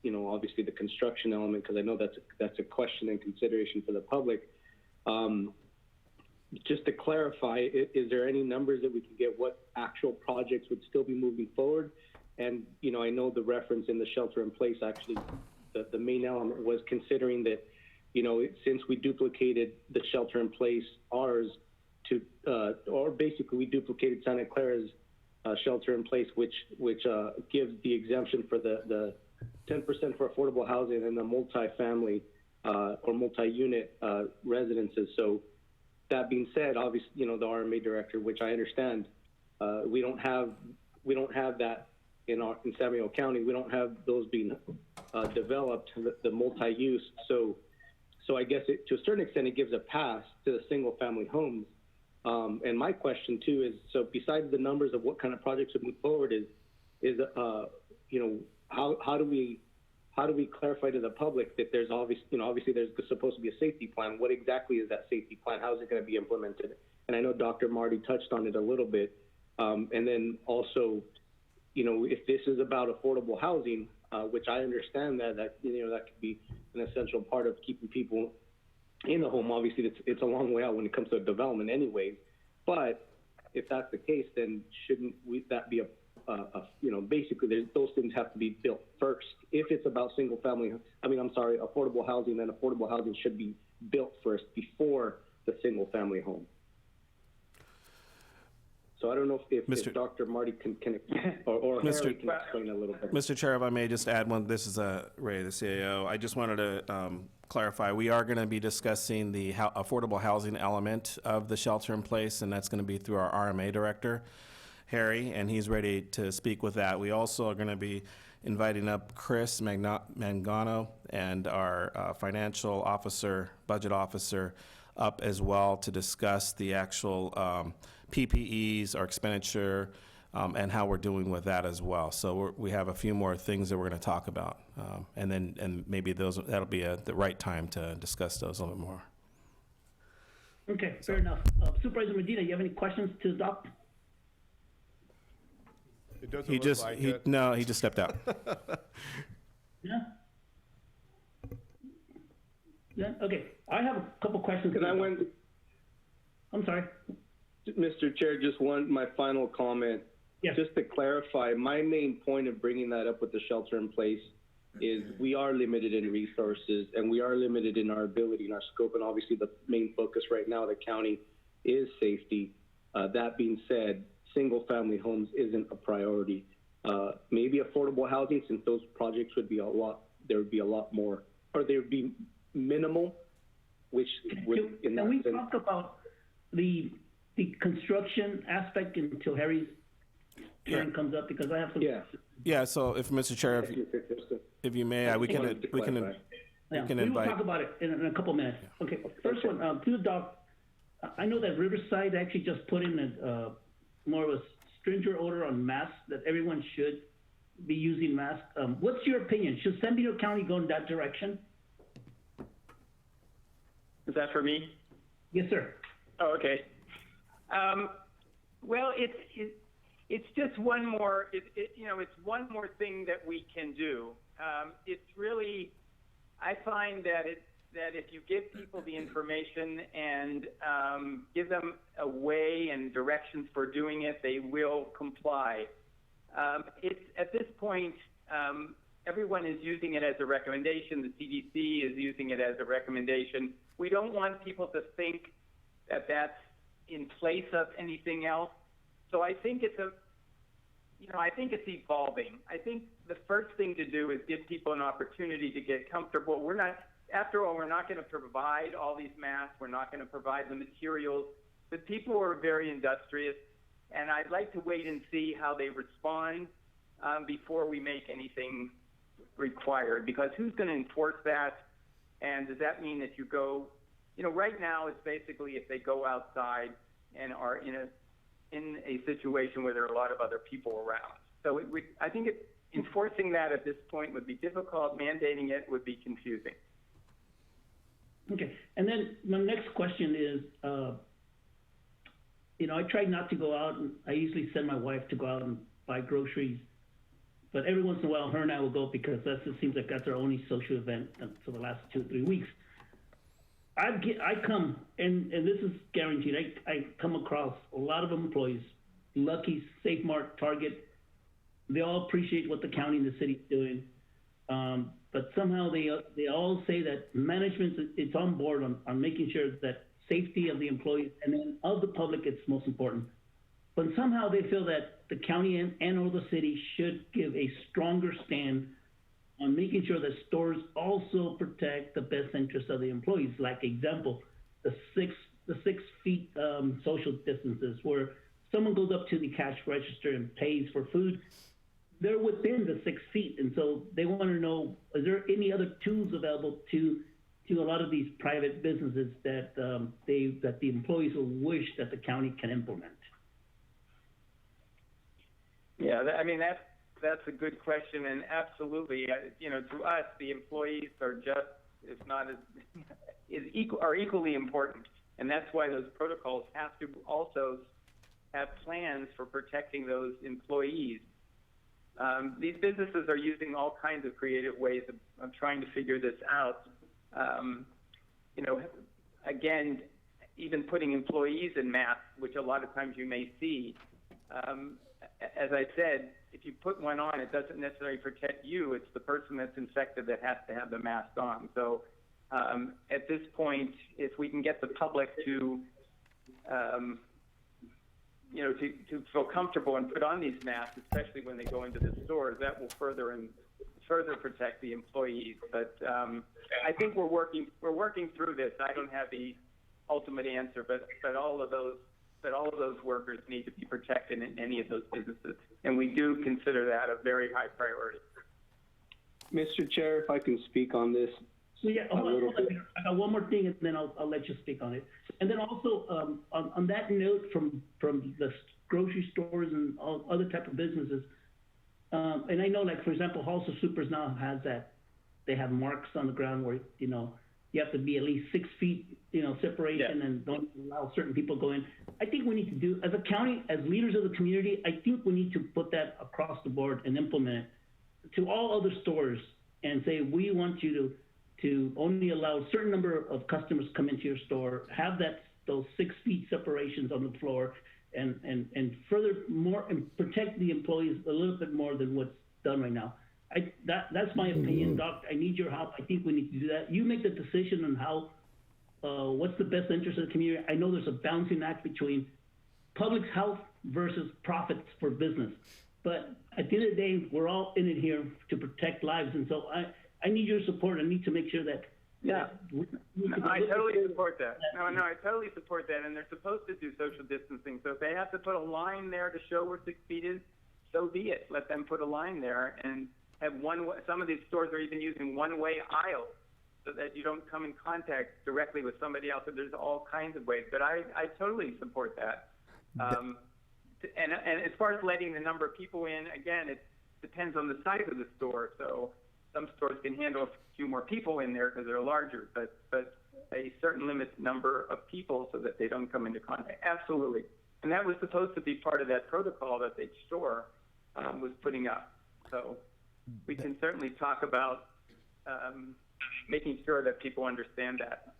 obviously the construction element, because I know that's a question and consideration for the public. Just to clarify, is there any numbers that we can get what actual projects would still be moving forward? And, I know the reference in the shelter in place, actually, the main element was considering that, since we duplicated the shelter in place, ours to, or basically we duplicated Santa Clara's shelter in place, which gives the exemption for the 10% for affordable housing and the multi-family or multi-unit residences. So that being said, obviously, the RMA director, which I understand, we don't have that in Samuel County. We don't have those being developed, the multi-use. So I guess to a certain extent, it gives a pass to the single-family homes. And my question too is, so besides the numbers of what kind of projects would move forward, is how do we clarify to the public that there's obviously there's supposed to be a safety plan? What exactly is that safety plan? How is it going to be implemented? And I know Dr. Marty touched on it a little bit. And then also, if this is about affordable housing, which I understand that could be an essential part of keeping people in the home. Obviously, it's a long way out when it comes to development anyways. But if that's the case, then shouldn't that be basically those things have to be built first. If it's about affordable housing, then affordable housing should be built first before the single family home. So I don't know if Dr. Marty can or Harry can explain a little bit. Mr. Chair, if I may just add one, this is Ray, the CAO. I just wanted to clarify, we are going to be discussing the affordable housing element of the shelter in place, and that's going to be through our RMA director, Harry, and he's ready to speak with that. We also are going to be inviting up Chris Mangano and our financial officer, budget officer, up as well to discuss the actual PPEs, our expenditure, and how we're doing with that as well. So we have a few more things that we're going to talk about, and maybe that'll be the right time to discuss those a little bit more. Okay, fair enough. Supervisor Medina, you have any questions to the doc? It doesn't he just stepped out. Yeah. Yeah. Okay, I have a couple questions. I'm sorry. Mr. Chair, my final comment. Yes. Just to clarify, my main point of bringing that up with the shelter in place is we are limited in resources and we are limited in our ability and our scope. And obviously the main focus right now of the county is safety. That being said, single-family homes isn't a priority. Maybe affordable housing, since those projects would be there would be a lot more, or they would be minimal, which would, in that Can we sense. talk about the construction aspect until Harry's turn comes up, because I have some. Yeah, so if, Mr. Chair, if you may, we can We'll invite. talk about it in a couple minutes. Okay, first one, to the doc, I know that Riverside actually just put in more of a stringent order on masks, that everyone should be using masks. What's your opinion? Should San Benito County go in that direction? Is that for me? Yes, sir. Oh, okay. Well, it's just one more, it's one more thing that we can do. It's really, I find that if you give people the information and give them a way and directions for doing it, they will comply. It's at this point, everyone is using it as a recommendation. The CDC is using it as a recommendation. We don't want people to think that that's in place of anything else. So I think it's evolving. I think the first thing to do is give people an opportunity to get comfortable. After all, we're not going to provide all these masks. We're not going to provide the materials. But people are very industrious, and I'd like to wait and see how they respond before we make anything required. Because who's going to enforce that? And does that mean if you go, right now it's basically if they go outside and are in a situation where there are a lot of other people around. So I think enforcing that at this point would be difficult. Mandating it would be confusing. Okay, and then my next question is, I try not to go out, and I usually send my wife to go out and buy groceries, but every once in a while, her and I will go because it seems like that's our only social event for the last 2 or 3 weeks. I come, and this is guaranteed, I come across a lot of employees, Lucky's, Safe Mart, Target. They all appreciate what the county and the city's doing. But somehow they all say that management is on board on making sure that safety of the employees and then of the public is most important. But somehow they feel that the county and or the city should give a stronger stand on making sure that stores also protect the best interests of the employees. Like example, the 6 feet social distances, where someone goes up to the cash register and pays for food, they're within the 6 feet, and so they want to know, is there any other tools available to a lot of these private businesses that the employees will wish that the county can implement? Yeah, that's a good question, and absolutely, to us, the employees are just, if not are equally important, and that's why those protocols have to also have plans for protecting those employees. These businesses are using all kinds of creative ways of trying to figure this out. Again, even putting employees in masks, which a lot of times you may see. As I said, if you put one on, it doesn't necessarily protect you. It's the person that's infected that has to have the mask on. So at this point, if we can get the public to feel comfortable and put on these masks, especially when they go into the stores, that will further protect the employees. But I think we're working through this. I don't have the ultimate answer, but all of those workers need to be protected in any of those businesses, and we do consider that a very high priority. Mr. Chair, if I can speak on this. So yeah, hold on. I got one more thing, and then I'll let you speak on it. And then also on that note, from the grocery stores and all other type of businesses, and I know, like for example, Halls of Supers now has that. They have marks on the ground where you have to be at least 6 feet separation, and don't allow certain people go in. I think we need to do, as a county, as leaders of the community, I think we need to put that across the board and implement it to all other stores and say, we want you to only allow a certain number of customers come into your store, have those 6 feet separations on the floor, and furthermore, and protect the employees a little bit more than what's done right now. That's my opinion, Doc. I need your help. I think we need to do that. You make the decision on how, what's the best interest of the community. I know there's a balancing act between public health versus profits for business. But at the end of the day, we're all in it here to protect lives, and so I need your support. I need to make sure that. Yeah. I totally support that. No, I totally support that, and they're supposed to do social distancing. So if they have to put a line there to show where 6 feet is, so be it. Let them put a line there and have some of these stores are even using one-way aisles so that you don't come in contact directly with somebody else. So there's all kinds of ways, but I totally support that. And as far as letting the number of people in, again, it depends on the size of the store. So some stores can handle a few more people in there because they're larger, but a certain limit number of people so that they don't come into contact. Absolutely. And that was supposed to be part of that protocol that the store was putting up. So we can certainly talk about making sure that people understand that.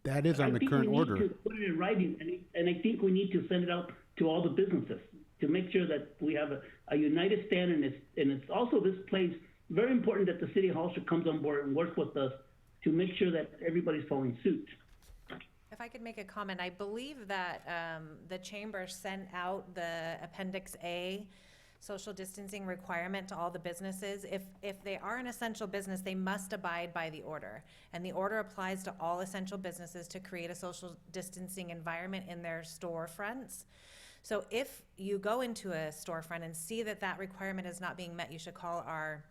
That is on the current order. I think we need to put it in writing, and I think we need to send it out to all the businesses to make sure that we have a united stand, and it's also this place very important that the city hall should comes on board and work with us to make sure that everybody's following suit. If I could make a comment, I believe that the chamber sent out the Appendix A social distancing requirement to all the businesses. If they are an essential business, they must abide by the order. And the order applies to all essential businesses to create a social distancing environment in their storefronts. So if you go into a storefront and see that that requirement is not being met, you should call our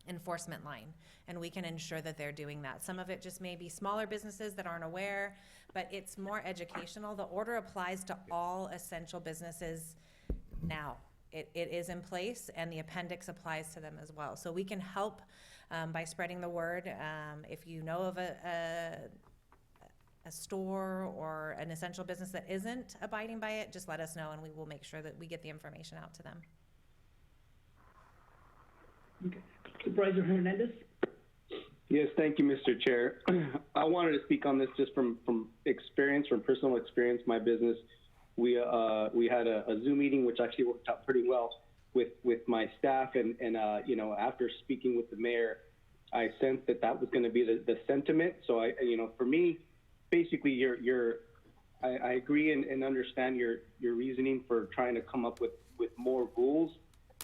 enforcement line, and we can ensure that they're doing that. Some of it just may be smaller businesses that aren't aware, but it's more educational. The order applies to all essential businesses now. It is in place, and the appendix applies to them as well. So we can help by spreading the word. If you know of a store or an essential business that isn't abiding by it, just let us know, and we will make sure that we get the information out to them. Okay. Supervisor Hernandez? Yes, thank you, Mr. Chair. I wanted to speak on this just from experience, from personal experience. My business, we had a Zoom meeting, which actually worked out pretty well with my staff, and you know, after speaking with the mayor, I sensed that was going to be the sentiment. So for me, basically, I agree and understand your reasoning for trying to come up with more rules.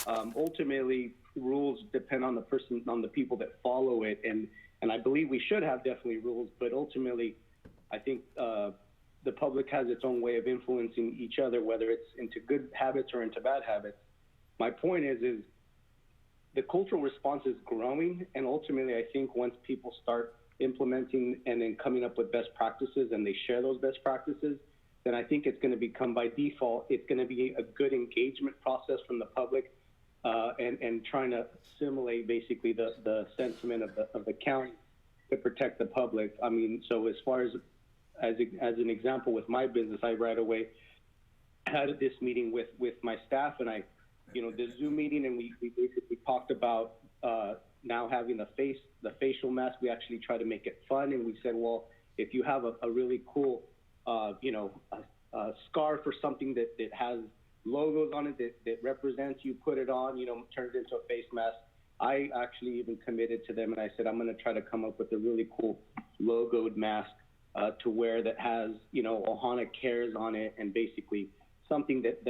Ultimately, rules depend on the person, on the people that follow it, and I believe we should have definitely rules, but ultimately, I think the public has its own way of influencing each other, whether it's into good habits or into bad habits. My point is the cultural response is growing, and ultimately, I think once people start implementing and then coming up with best practices and they share those best practices, then I think it's going to become by default, it's going to be a good engagement process from the public, and trying to simulate basically the sentiment of the county to protect the public. I mean, so as far as an example with my business, I right away had this meeting with my staff, and the Zoom meeting, and we basically talked about now having the facial mask. We actually try to make it fun, and we said, well, if you have a really cool, a scarf or something that has logos on it that represents you, put it on, turn it into a face mask. I actually even committed to them, and I said, I'm going to try to come up with a really cool logoed mask to wear that has, Ohana Cares on it, and basically something that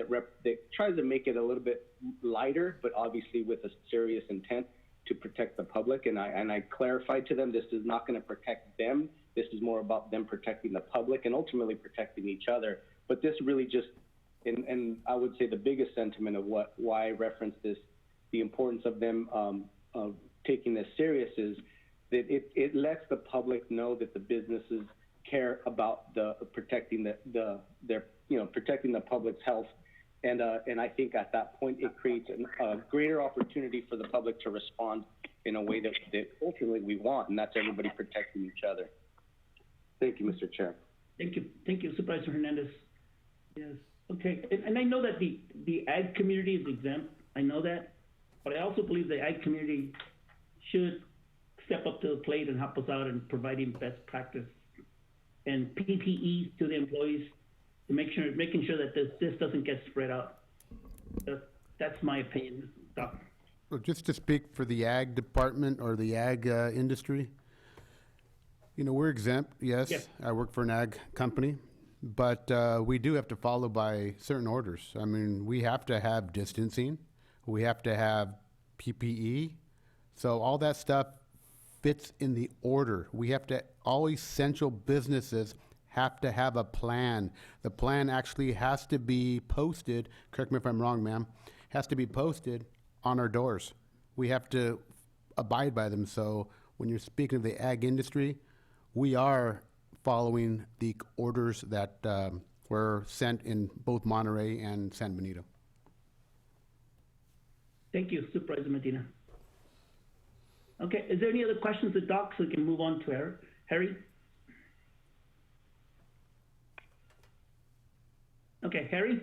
tries to make it a little bit lighter, but obviously with a serious intent to protect the public. And I clarified to them, this is not going to protect them. This is more about them protecting the public and ultimately protecting each other. But this really just, and I would say the biggest sentiment of why I referenced this, the importance of them of taking this serious, is that it lets the public know that the businesses care about protecting protecting the public's health, and I think at that point it creates a greater opportunity for the public to respond in a way that ultimately we want, and that's everybody protecting each other. Thank you, Mr. Chair. Thank you, Supervisor Hernandez. Yes. Okay, and I know that the ag community is exempt. I know that, but I also believe the ag community should step up to the plate and help us out in providing best practice and PPE to the employees to making sure that this doesn't get spread out. That's my opinion. Well, just to speak for the ag department or the ag industry, we're exempt. Yes, I work for an ag company. but we do have to follow by certain orders. I mean, we have to have distancing, we have to have PPE, so all that stuff fits in the order. We have to, all essential businesses have to have a plan. The plan actually has to be posted, correct me if I'm wrong, ma'am, has to be posted on our doors. We have to abide by them. So when you're speaking of the ag industry, we are following the orders that were sent in both Monterey and San Benito. Thank you, Supervisor Medina. Okay, is there any other questions of Doc so we can move on to Harry? Okay, Harry?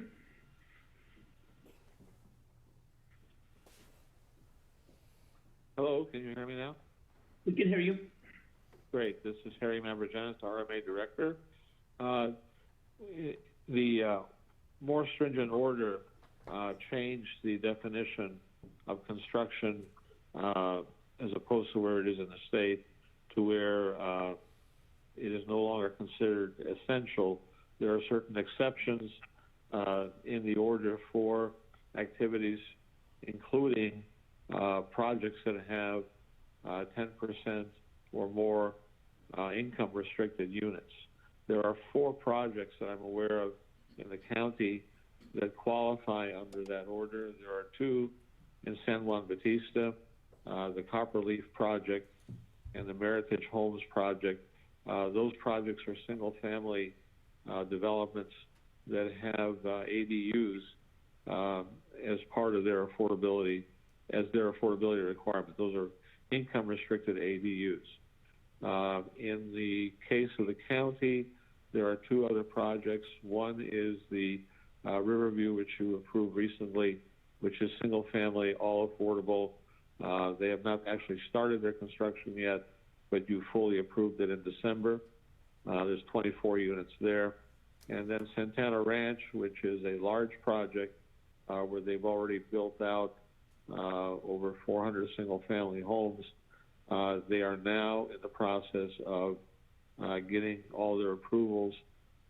Hello, can you hear me now? We can hear you. Great. This is Harry Mambergenis, RMA Director. The more stringent order changed the definition of construction as opposed to where it is in the state, to where it is no longer considered essential. There are certain exceptions in the order for activities, including projects that have 10% or more income restricted units. There are 4 projects that I'm aware of in the county that qualify under that order. There are 2 in San Juan Bautista, the Copperleaf Project and the Meritage Homes Project. Those projects are single family developments that have ADUs as part of their affordability, as their affordability requirement. Those are income restricted ADUs. In the case of the county, there are 2 other projects. One is the Riverview, which you approved recently, which is single family, all affordable. They have not actually started their construction yet, but you fully approved it in December. There's 24 units there. And then Santana Ranch, which is a large project where they've already built out over 400 single family homes. They are now in the process of getting all their approvals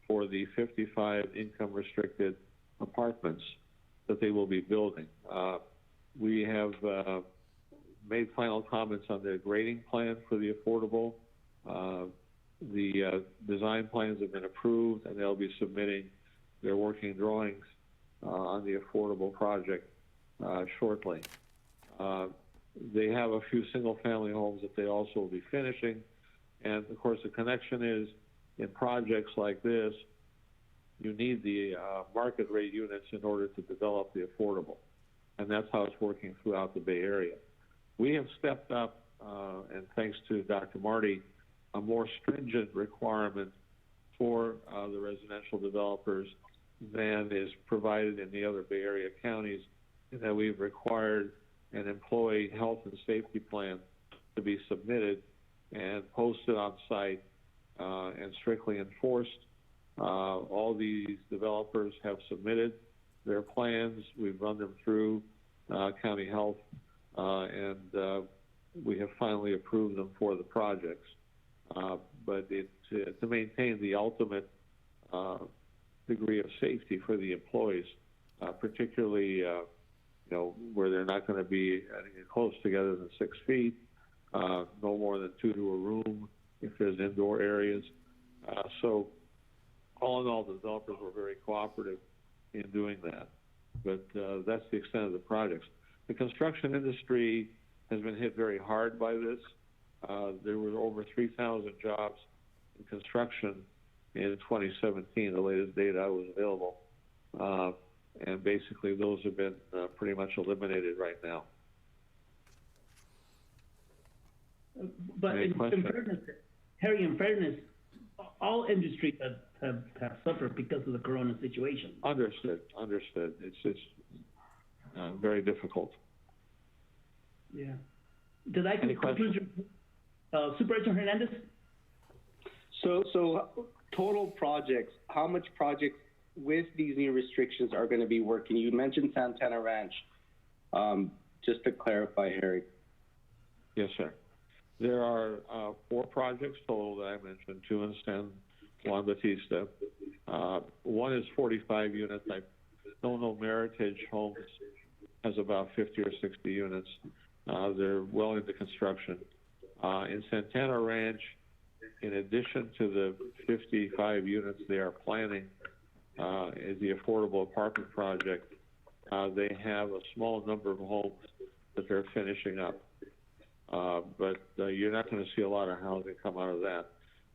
for the 55 income restricted apartments that they will be building. We have made final comments on their grading plan for the affordable. The design plans have been approved, and they'll be submitting their working drawings on the affordable project shortly. They have a few single-family homes that they also will be finishing. And, of course, the connection is in projects like this, you need the market rate units in order to develop the affordable. And that's how it's working throughout the Bay Area. We have stepped up, and thanks to Dr. Marty, a more stringent requirement for the residential developers than is provided in the other Bay Area counties, in that we've required an employee health and safety plan to be submitted and posted on site and strictly enforced. All these developers have submitted their plans. We've run them through county health, and we have finally approved them for the projects. But it's to maintain the ultimate degree of safety for the employees, particularly where they're not going to be close together than 6 feet, no more than 2 to a room if there's indoor areas. So all in all, the developers were very cooperative in doing that. But that's the extent of the projects. The construction industry has been hit very hard by this. There were over 3,000 jobs in construction in 2017, the latest data was available. And basically those have been pretty much eliminated right now. But in fairness, Harry, in fairness, all industries have suffered because of the corona situation. Understood. It's very difficult. Yeah. Did I conclude Supervisor Hernandez? So total projects, how much projects with these new restrictions are going to be working? You mentioned Santana Ranch. Just to clarify, Harry. Yes, sir. There are 4 projects total that I mentioned, 2 in San Juan Batista. One is 45 units. I don't know Meritage Homes has about 50 or 60 units. They're well into construction. In Santana Ranch, in addition to the 55 units they are planning, is the affordable apartment project. They have a small number of homes that they're finishing up. But you're not going to see a lot of housing come out of that.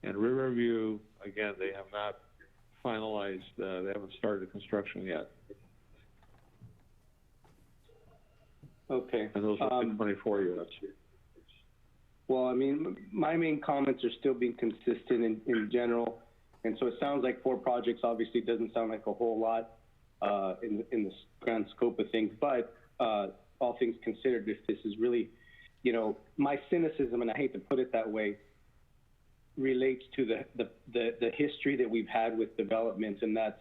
And Riverview, again, they have not finalized, they haven't started construction yet. Okay. And those are 24 units. Well, I mean, my main comments are still being consistent in general. And so it sounds like 4 projects obviously doesn't sound like a whole lot in the grand scope of things. But all things considered, if this is really, you know, my cynicism, and I hate to put it that way, relates to the history that we've had with developments, and that's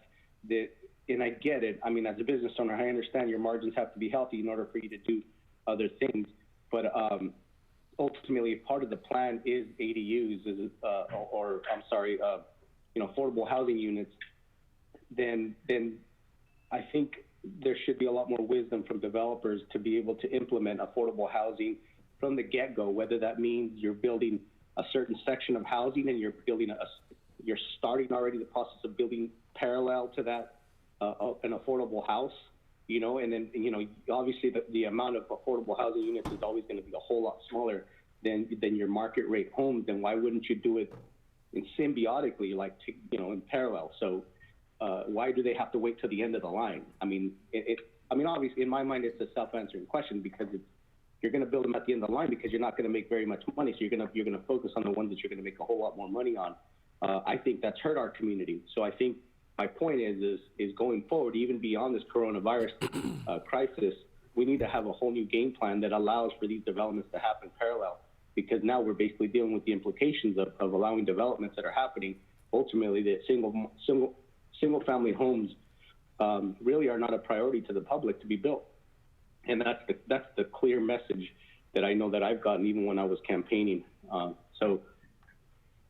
that. And I get it. I mean, as a business owner, I understand your margins have to be healthy in order for you to do other things. But ultimately, part of the plan is ADUs, affordable housing units. Then I think there should be a lot more wisdom from developers to be able to implement affordable housing from the get-go. Whether that means you're building a certain section of housing and you're starting already the process of building parallel to that an affordable house, you know, and then, you know, obviously the amount of affordable housing units is always going to be a whole lot smaller than your market rate homes. Then why wouldn't you do it in symbiotically, like, in parallel? So why do they have to wait till the end of the line? I mean, obviously in my mind, it's a self-answering question, because you're going to build them at the end of the line because you're not going to make very much money. So you're going to focus on the ones that you're going to make a whole lot more money on. I think that's hurt our community. So I think my point is going forward, even beyond this coronavirus crisis, we need to have a whole new game plan that allows for these developments to happen parallel. Because now we're basically dealing with the implications of allowing developments that are happening. Ultimately, that single family homes really are not a priority to the public to be built. And that's the clear message that I know that I've gotten even when I was campaigning.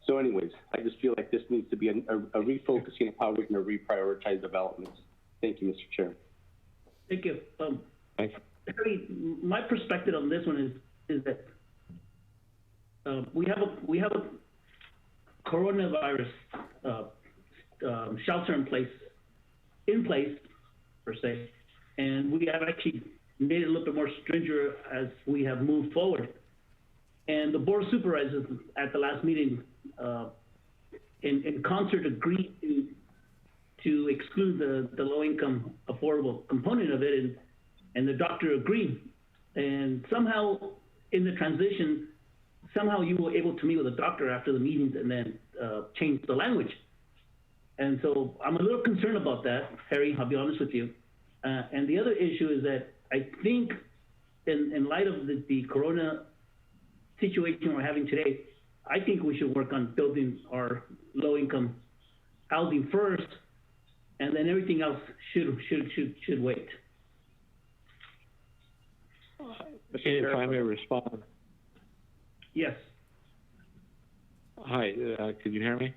So anyways, I just feel like this needs to be a refocusing of how we're going to reprioritize developments. Thank you, Mr. Chair. Thank you. Thanks. Harry, my perspective on this one is that we have a coronavirus shelter in place per se, and we have actually made it a little bit more stringent as we have moved forward. And the Board of Supervisors at the last meeting, in concert, agreed to exclude the low-income affordable component of it, and the doctor agreed. And somehow in the transition, you were able to meet with the doctor after the meetings and then change the language. And so I'm a little concerned about that, Harry, I'll be honest with you. And the other issue is that I think in light of the corona situation we're having today, I think we should work on building our low-income housing first, and then everything else should wait. If I may respond. Yes. Hi, can you hear me?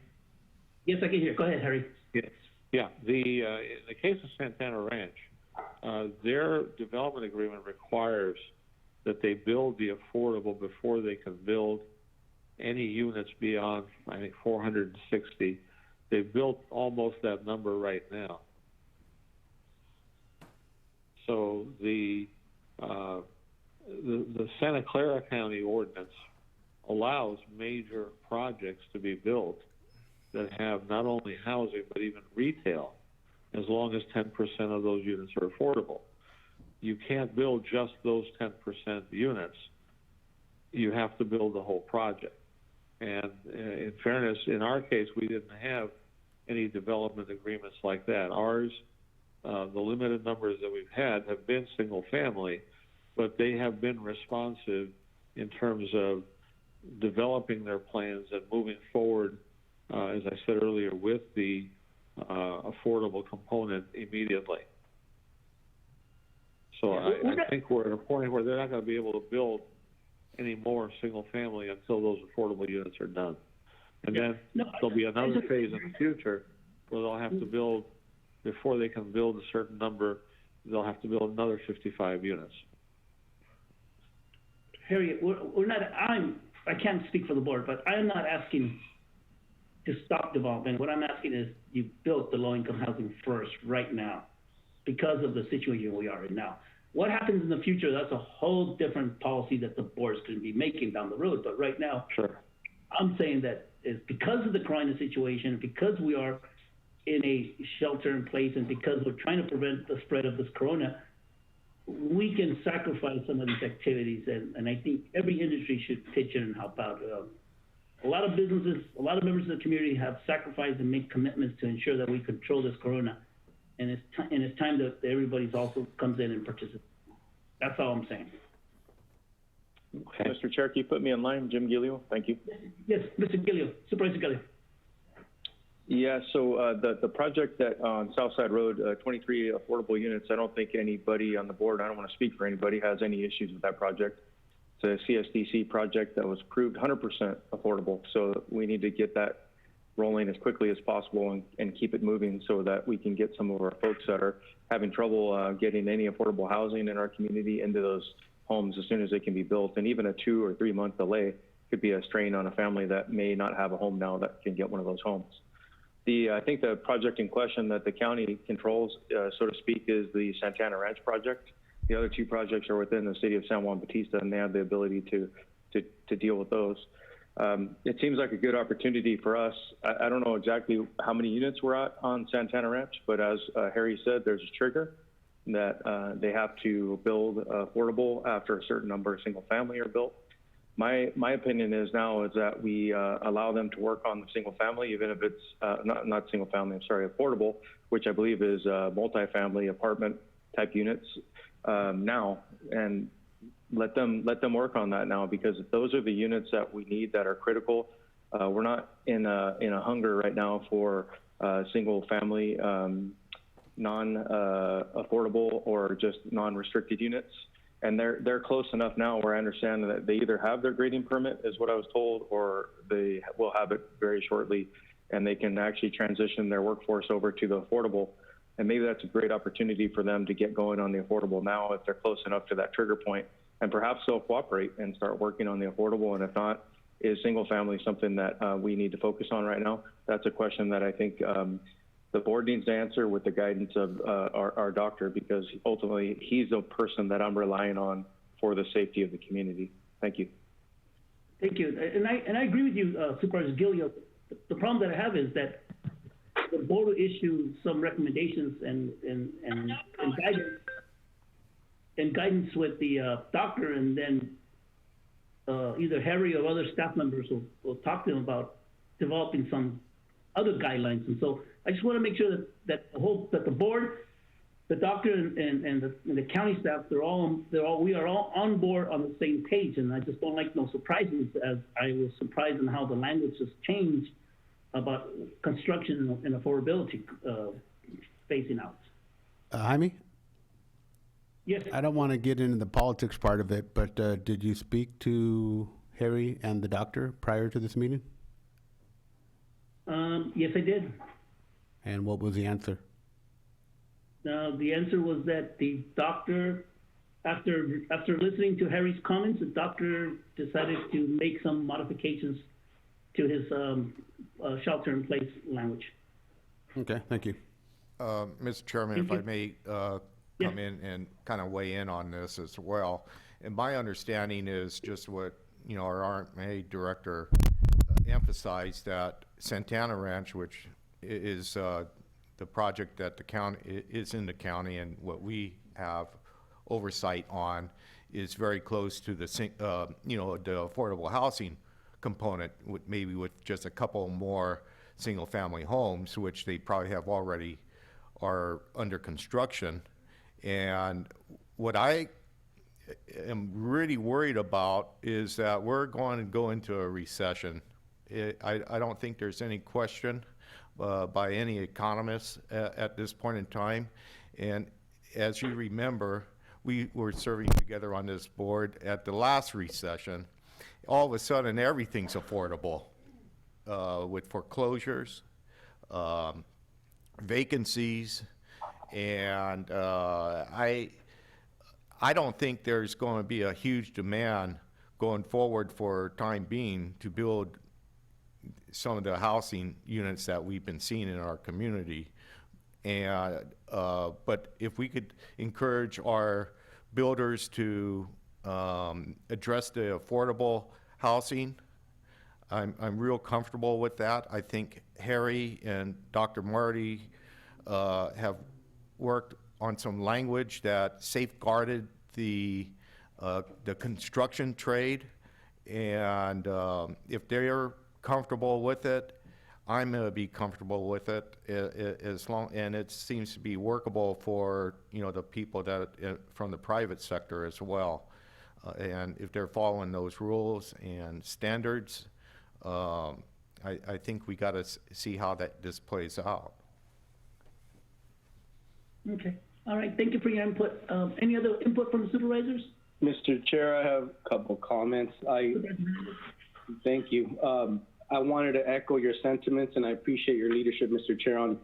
Yes, I can hear. Go ahead, Harry. Yes. Yeah, in the case of Santana Ranch, their development agreement requires that they build the affordable before they can build any units beyond, I think, 460. They've built almost that number right now. So the Santa Clara County ordinance allows major projects to be built that have not only housing but even retail, as long as 10% of those units are affordable. You can't build just those 10% units. You have to build the whole project. And in fairness, in our case, we didn't have any development agreements like that. Ours, the limited numbers that we've had have been single family, but they have been responsive in terms of developing their plans and moving forward, as I said earlier, with the affordable component immediately. So I think we're at a point where they're not going to be able to build any more single family until those affordable units are done. And then there'll be another phase in the future where they'll have to build, before they can build a certain number, they'll have to build another 55 units. Harry, we're not, I can't speak for the board, but I'm not asking to stop development. What I'm asking is you build the low-income housing first right now because of the situation we are in now. What happens in the future, that's a whole different policy that the board's going to be making down the road. But right now, sure, I'm saying that is because of the corona situation, because we are in a shelter in place, and because we're trying to prevent the spread of this corona, we can sacrifice some of these activities, and I think every industry should pitch in and help out. A lot of businesses, a lot of members of the community have sacrificed and made commitments to ensure that we control this corona, and it's time that everybody's also comes in and participates. That's all I'm saying. Okay. Mr. Chair, can you put me in line? Jim Gilio, thank you. Yes, Mr. Gilio, Supervisor Gilio. Yeah, so the project that on Southside Road, 23 affordable units, I don't think anybody on the board, I don't want to speak for anybody, has any issues with that project. It's a CSDC project that was approved 100% affordable, so we need to get that rolling as quickly as possible and keep it moving so that we can get some of our folks that are having trouble getting any affordable housing in our community into those homes as soon as they can be built. And even a 2 or 3 month delay could be a strain on a family that may not have a home now that can get one of those homes. I think the project in question that the county controls, so to speak, is the Santana Ranch project. The other two projects are within the city of San Juan Bautista, and they have the ability to deal with those. It seems like a good opportunity for us. I don't know exactly how many units we're at on Santana Ranch, but as Harry said, there's a trigger that they have to build affordable after a certain number of single family are built. My opinion is now is that we allow them to work on the single family, even if it's not single family, I'm sorry, affordable, which I believe is multifamily apartment type units now, and let them work on that now, because those are the units that we need that are critical. We're not in a hunger right now for single family non-affordable or just non-restricted units. And they're close enough now where I understand that they either have their grading permit, is what I was told, or they will have it very shortly, and they can actually transition their workforce over to the affordable. And maybe that's a great opportunity for them to get going on the affordable now if they're close enough to that trigger point. And perhaps they'll cooperate and start working on the affordable. And if not, is single family something that we need to focus on right now? That's a question that I think the board needs to answer with the guidance of our doctor, because ultimately he's the person that I'm relying on for the safety of the community. Thank you. Thank you. And I agree with you, Supervisor Gilio. The problem that I have is that the board will issue some recommendations and guidance with the doctor, and then either Harry or other staff members will talk to them about developing some other guidelines. And so I just want to make sure that the board, the doctor, and the county staff, we are all on board on the same page. And I just don't like no surprises, as I was surprised in how the language has changed about construction and affordability phasing out. Jaime? Yes. I don't want to get into the politics part of it, but did you speak to Harry and the doctor prior to this meeting? Yes, I did. And what was the answer? The answer was that the doctor, after listening to Harry's comments, the doctor decided to make some modifications to his shelter-in-place language. Okay, thank you. Mr. Chairman, if I may come in and kind of weigh in on this as well. And my understanding is just what our RMA director emphasized, that Santana Ranch, which is the project that the county is in the county, and what we have oversight on, is very close to the the affordable housing component, maybe with just a couple more single family homes, which they probably have already are under construction. And what I am really worried about is that we're going to go into a recession. I don't think there's any question by any economists at this point in time. And as you remember, we were serving together on this board at the last recession. All of a sudden, everything's affordable. with foreclosures, vacancies, and I don't think there's going to be a huge demand going forward for time being to build some of the housing units that we've been seeing in our community. And but if we could encourage our builders to address the affordable housing, I'm real comfortable with that. I think Harry and Dr. Marty have worked on some language that safeguarded the construction trade, and if they're comfortable with it, I'm going to be comfortable with it, as long, and it seems to be workable for, you know, the people that from the private sector as well. And if they're following those rules and standards, I think we got to see how this plays out. Okay. All right. Thank you for your input. Any other input from the supervisors? Mr. Chair, I have a couple comments. Thank you. I wanted to echo your sentiments, and I appreciate your leadership, Mr. Chair, on,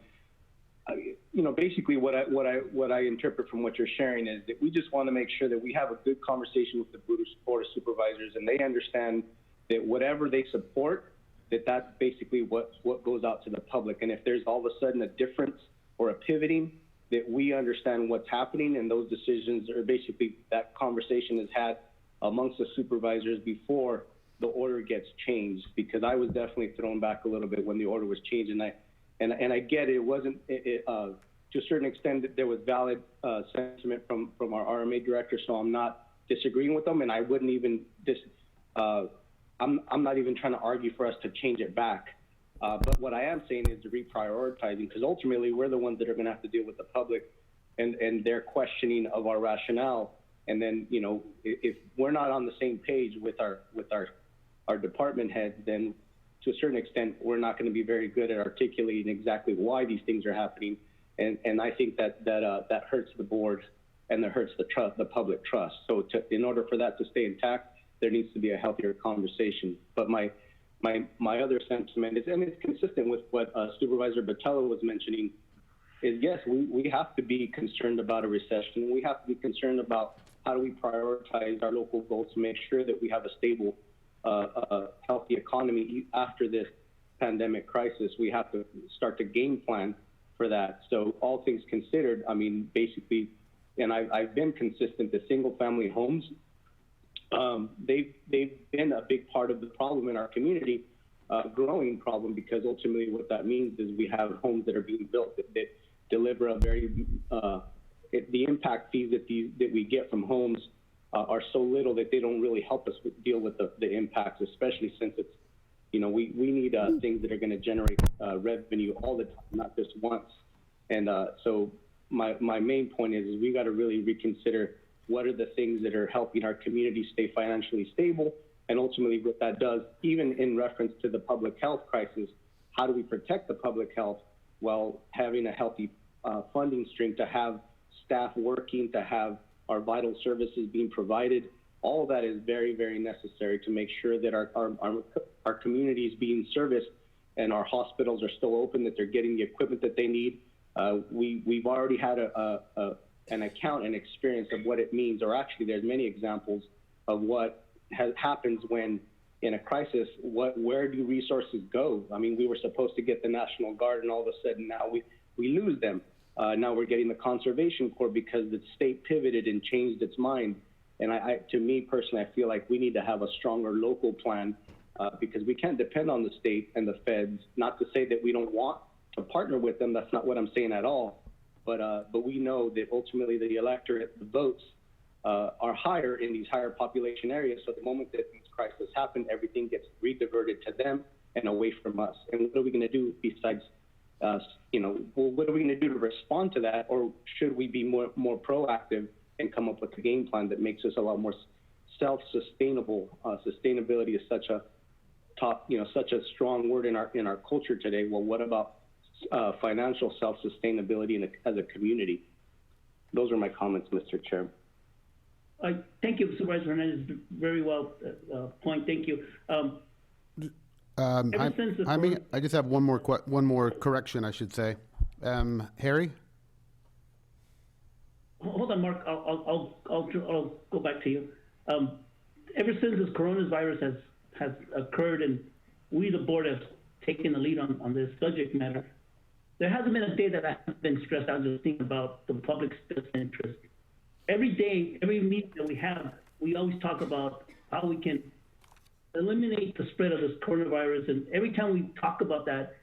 you know, basically what I interpret from what you're sharing is that we just want to make sure that we have a good conversation with the Board of Supervisors, and they understand that whatever they support, that's basically what goes out to the public. And if there's all of a sudden a difference or a pivoting, that we understand what's happening, and those decisions are basically, that conversation is had amongst the supervisors before the order gets changed, because I was definitely thrown back a little bit when the order was changed, and I get it. It wasn't to a certain extent that there was valid sentiment from our RMA director, so I'm not disagreeing with them, and I wouldn't even I'm not even trying to argue for us to change it back. But what I am saying is to reprioritizing, because ultimately we're the ones that are going to have to deal with the public and their questioning of our rationale. And then, you know, if we're not on the same page with our department heads, then to a certain extent, we're not going to be very good at articulating exactly why these things are happening. And I think that hurts the board, and that hurts the public trust. So in order for that to stay intact, there needs to be a healthier conversation. But my other sentiment is, and it's consistent with what Supervisor Botello was mentioning, is yes, we have to be concerned about a recession. We have to be concerned about how do we prioritize our local goals to make sure that we have a stable, healthy economy after this pandemic crisis. We have to start to game plan for that. So all things considered, I mean, basically, and I've been consistent, the single family homes, they've been a big part of the problem in our community, growing problem, because ultimately what that means is we have homes that are being built that deliver a very, the impact fees that we get from homes are so little that they don't really help us deal with the impacts, especially since it's, you know, we need things that are going to generate revenue all the time, not just once. And so my main point is we got to really reconsider what are the things that are helping our community stay financially stable, and ultimately what that does, even in reference to the public health crisis, how do we protect the public health while having a healthy funding stream to have staff working, to have our vital services being provided. All of that is very, very necessary to make sure that our community is being serviced and our hospitals are still open, that they're getting the equipment that they need. We've already had an account and experience of what it means, or actually there's many examples of what happens when in a crisis, where do resources go? I mean, we were supposed to get the National Guard, and all of a sudden now we lose them. Now we're getting the Conservation Corps because the state pivoted and changed its mind. And to me personally, I feel like we need to have a stronger local plan because we can't depend on the state and the feds. Not to say that we don't want to partner with them. That's not what I'm saying at all. But we know that ultimately the electorate, the votes, are higher in these higher population areas. So the moment that these crises happen, everything gets rediverted to them and away from us. And what are we going to do besides, what are we going to do to respond to that? Or should we be more proactive and come up with a game plan that makes us a lot more self-sustainable? Sustainability is such a strong word in our culture today. Well, what about financial self-sustainability as a community? Those are my comments, Mr. Chair. Thank you, Supervisor Hernandez. Very well point. Thank you. Ever since the I just have one more correction, I should say. Harry? Hold on, Mark. I'll go back to you. Ever since this coronavirus has occurred and we, the board, have taken the lead on this subject matter, there hasn't been a day that I haven't been stressed out just thinking about the public's best interest. Every day, every meeting that we have, we always talk about how we can eliminate the spread of this coronavirus. And every time we talk about that,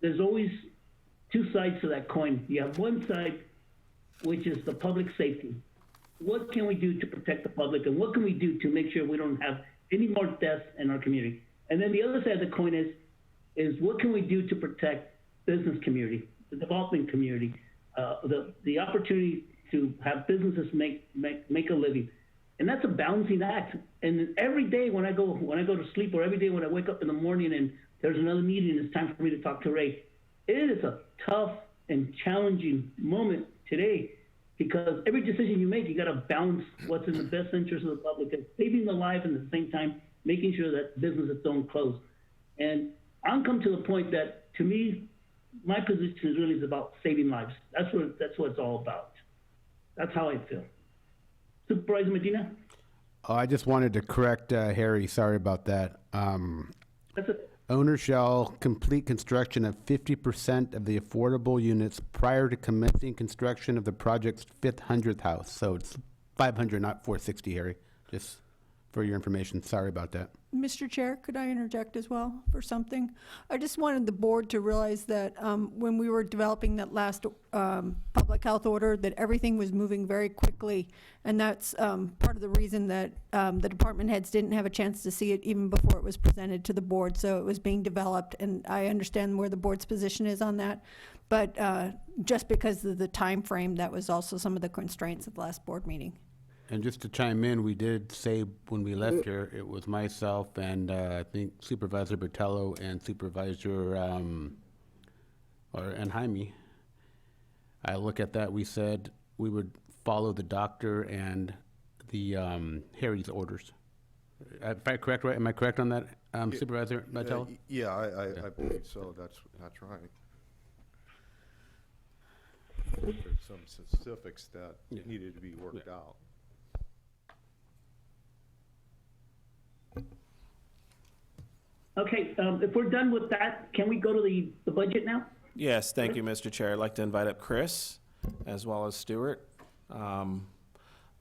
there's always two sides to that coin. You have one side, which is the public safety. What can we do to protect the public, and what can we do to make sure we don't have any more deaths in our community? And then the other side of the coin is what can we do to protect business community, the development community, the opportunity to have businesses make a living. And that's a balancing act. And every day when I go to sleep, or every day when I wake up in the morning and there's another meeting, it's time for me to talk to Ray. It is a tough and challenging moment today, because every decision you make, you got to balance what's in the best interest of the public and saving the life, and at the same time making sure that businesses don't close. And I'm come to the point that, to me, my position is really about saving lives. That's what it's all about. That's how I feel. Supervisor Medina? Oh, I just wanted to correct Harry. Sorry about that. That's it. Owner shall complete construction of 50% of the affordable units prior to commencing construction of the project's 500th house. So it's 500, not 460, Harry. Just for your information. Sorry about that. Mr. Chair, could I interject as well for something? I just wanted the board to realize that when we were developing that last public health order, that everything was moving very quickly. And that's part of the reason that the department heads didn't have a chance to see it even before it was presented to the board. So it was being developed, and I understand where the board's position is on that. But just because of the time frame, that was also some of the constraints of the last board meeting. And just to chime in, we did say when we left here, it was myself and I think Supervisor Bertello and Supervisor and Jaime. I look at that, we said we would follow the doctor and the Harry's orders. If I correct, right? Am I correct on that, Supervisor Bertello? Yeah, I believe so. That's right. There's some specifics that needed to be worked out. Okay, if we're done with that, can we go to the budget now? Yes, thank you, Mr. Chair. I'd like to invite up Chris as well as Stuart. They're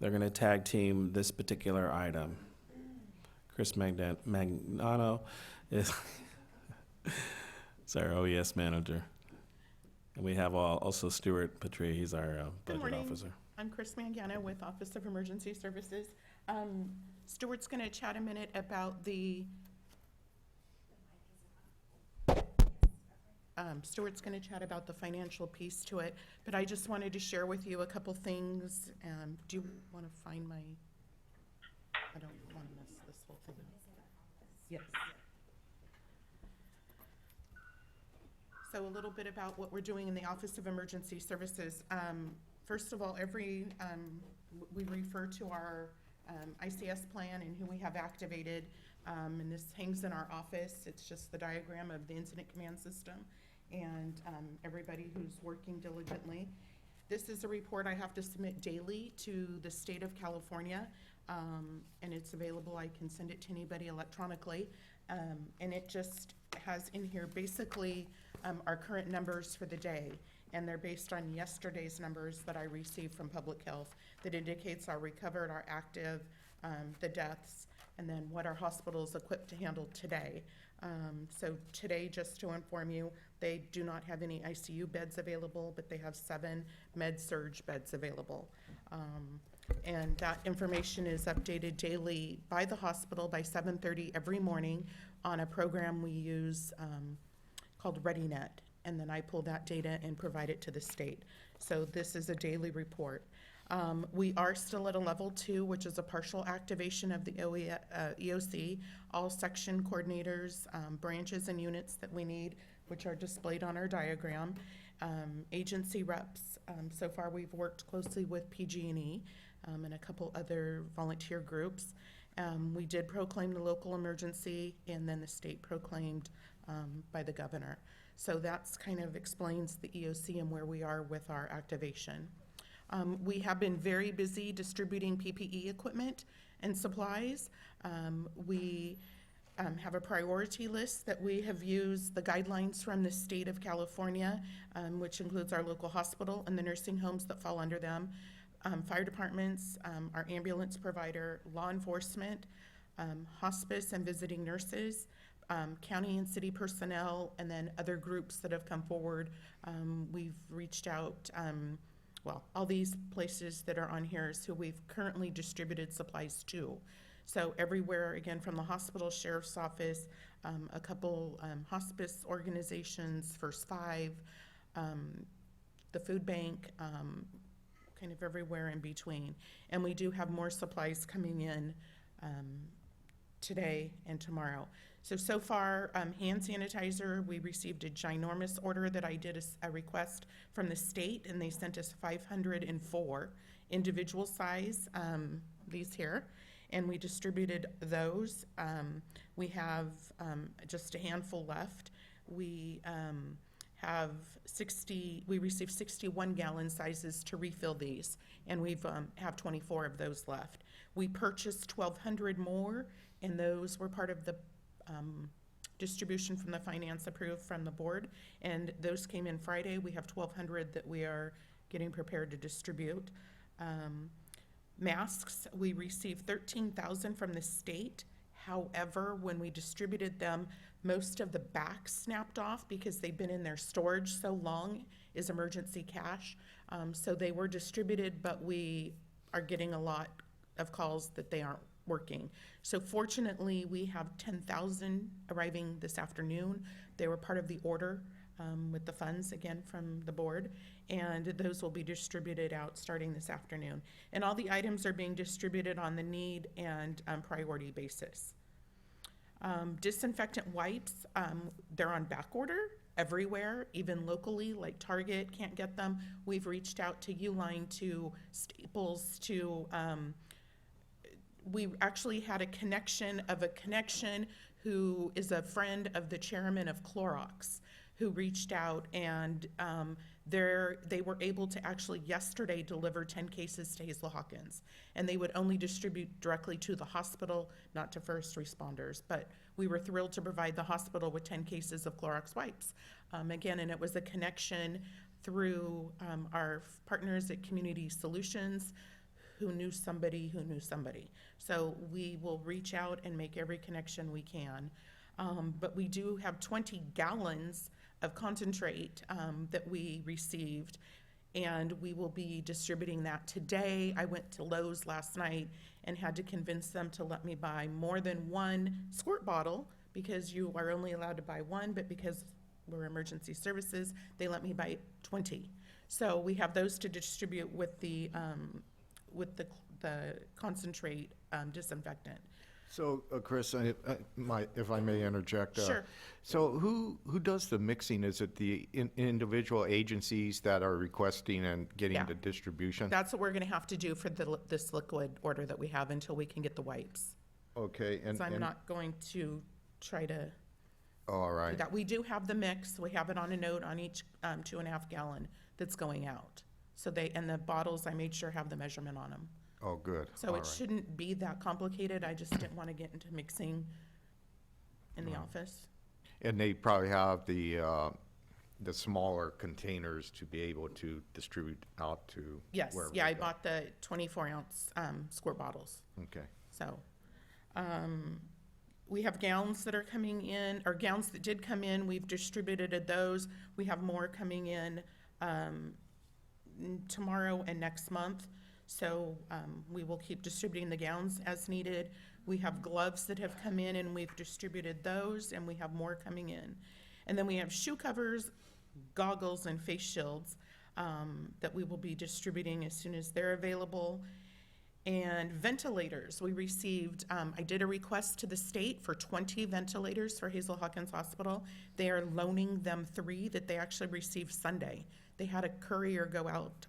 going to tag team this particular item. Chris Magnano is our OES manager. And we have also Stuart Patry. He's our budget officer. I'm Chris Mangano with Office of Emergency Services. Stuart's going to chat a minute about the financial piece to it, but I just wanted to share with you a couple things. Do you want to find my, I don't want to mess this whole thing up. Yes. So a little bit about what we're doing in the Office of Emergency Services. First of all, we refer to our ICS plan and who we have activated, and this hangs in our office. It's just the diagram of the incident command system and everybody who's working diligently. This is a report I have to submit daily to the state of California, and it's available. I can send it to anybody electronically, and it just has in here basically our current numbers for the day, and they're based on yesterday's numbers that I received from Public Health that indicates our recovered, our active, the deaths, and then what our hospital is equipped to handle today. So today, just to inform you, they do not have any ICU beds available, but they have 7 med-surg beds available. And that information is updated daily by the hospital by 7:30 every morning on a program we use called ReadyNet. And then I pull that data and provide it to the state. So this is a daily report. We are still at a level 2, which is a partial activation of the EOC. All section coordinators, branches and units that we need, which are displayed on our diagram. Agency reps, so far we've worked closely with PG&E and a couple other volunteer groups. We did proclaim the local emergency, and then the state proclaimed by the governor. So that's kind of explains the EOC and where we are with our activation. We have been very busy distributing PPE equipment and supplies. We have a priority list that we have used the guidelines from the state of California, which includes our local hospital and the nursing homes that fall under them, fire departments, our ambulance provider, law enforcement, hospice and visiting nurses, county and city personnel, and then other groups that have come forward. We've reached out, well, all these places that are on here is who we've currently distributed supplies to. So everywhere, again, from the hospital, sheriff's office, a couple hospice organizations, First Five, the food bank, kind of everywhere in between. And we do have more supplies coming in today and tomorrow. So far, hand sanitizer, we received a ginormous order that I did a request from the state, and they sent us 504 individual size, these here, and we distributed those. We have just a handful left. We we received 61 gallon sizes to refill these, and we've have 24 of those left. We purchased 1,200 more, and those were part of the distribution from the finance approved from the board, and those came in Friday. We have 1,200 that we are getting prepared to distribute. Masks, we received 13,000 from the state. However, when we distributed them, most of the backs snapped off because they've been in their storage so long as emergency cash. So they were distributed, but we are getting a lot of calls that they aren't working. So fortunately, we have 10,000 arriving this afternoon. They were part of the order with the funds, again, from the board, and those will be distributed out starting this afternoon. And all the items are being distributed on the need and priority basis. Disinfectant wipes, they're on back order everywhere, even locally, like Target can't get them. We've reached out to Uline, to Staples, to, we actually had a connection who is a friend of the chairman of Clorox, who reached out, and they were able to actually yesterday deliver 10 cases to Hazel Hawkins, and they would only distribute directly to the hospital, not to first responders. But we were thrilled to provide the hospital with 10 cases of Clorox wipes. Again, and it was a connection through our partners at Community Solutions who knew somebody who knew somebody. So we will reach out and make every connection we can. But we do have 20 gallons of concentrate that we received, and we will be distributing that today. I went to Lowe's last night and had to convince them to let me buy more than one squirt bottle, because you are only allowed to buy one, but because we're emergency services, they let me buy 20. So we have those to distribute with the concentrate disinfectant. So, Chris, if I may interject. Sure. So who does the mixing? Is it the individual agencies that are requesting and getting the distribution? That's what we're going to have to do for this liquid order that we have until we can get the wipes. Okay. So I'm not going to try to all right. do that. We do have the mix. We have it on a note on each 2.5 gallon that's going out. So and the bottles, I made sure have the measurement on them. Oh, good. So it shouldn't be that complicated. I just didn't want to get into mixing in the office. And they probably have the smaller containers to be able to distribute out to. Yes, wherever yeah, we I go. bought the 24-ounce squirt bottles. Okay. So we have gowns that are coming in, or gowns that did come in. We've distributed those. We have more coming in tomorrow and next month. So we will keep distributing the gowns as needed. We have gloves that have come in, and we've distributed those, and we have more coming in. And then we have shoe covers, goggles, and face shields that we will be distributing as soon as they're available. And ventilators, we received, I did a request to the state for 20 ventilators for Hazel Hawkins Hospital. They are loaning them 3 that they actually received Sunday. They had a courier go out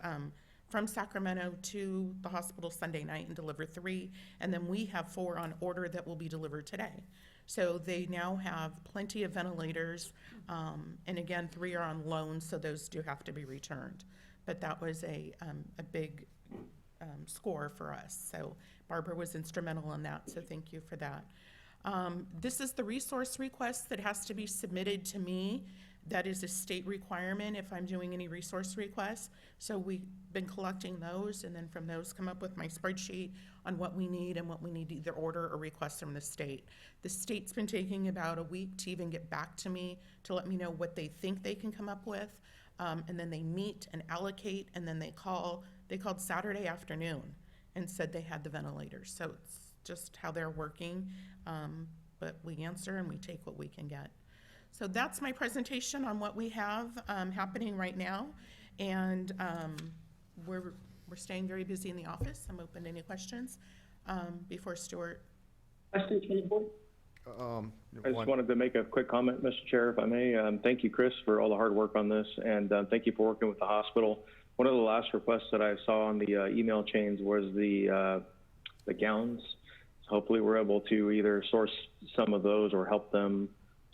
from Sacramento to the hospital Sunday night and deliver 3, and then we have 4 on order that will be delivered today. So they now have plenty of ventilators, and again, 3 are on loan, so those do have to be returned. But that was a big score for us. So Barbara was instrumental in that, so thank you for that. This is the resource request that has to be submitted to me. That is a state requirement if I'm doing any resource requests. So we've been collecting those, and then from those come up with my spreadsheet on what we need and what we need to either order or request from the state. The state's been taking about a week to even get back to me to let me know what they think they can come up with. And then they meet and allocate, and then they called Saturday afternoon and said they had the ventilators. So it's just how they're working. But we answer and we take what we can get. So that's my presentation on what we have happening right now. And we're staying very busy in the office. I'm open to any questions before Stuart. Questions from the board? I just wanted to make a quick comment, Mr. Chair, if I may. Thank you, Chris, for all the hard work on this, and thank you for working with the hospital. One of the last requests that I saw on the email chains was the gowns. So hopefully we're able to either source some of those or help them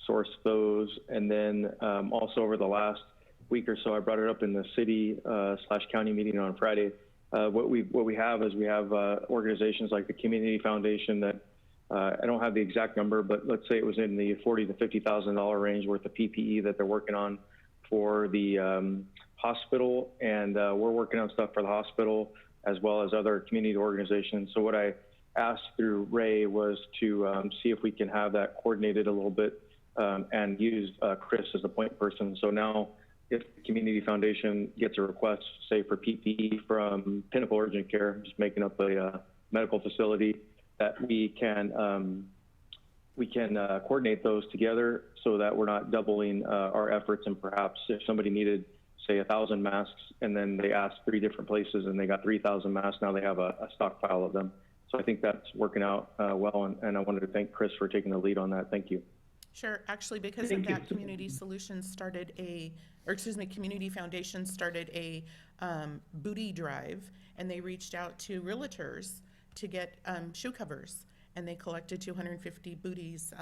source those. And then also over the last week or so, I brought it up in the city/county meeting on Friday. What we have is we have organizations like the Community Foundation that I don't have the exact number, but let's say it was in the $40,000 to $50,000 range worth of PPE that they're working on for the hospital, and we're working on stuff for the hospital as well as other community organizations. So what I asked through Ray was to see if we can have that coordinated a little bit and use Chris as a point person. So now if the Community Foundation gets a request, say for PPE from Pinnacle Urgent Care, just making up a medical facility, that we can coordinate those together so that we're not doubling our efforts. And perhaps if somebody needed, say, 1,000 masks, and then they asked 3 different places and they got 3,000 masks, now they have a stockpile of them. So I think that's working out well, and I wanted to thank Chris for taking the lead on that. Thank you. Sure. Actually, because of that, Community Foundation started a booty drive, and they reached out to realtors to get shoe covers, and they collected 250 booties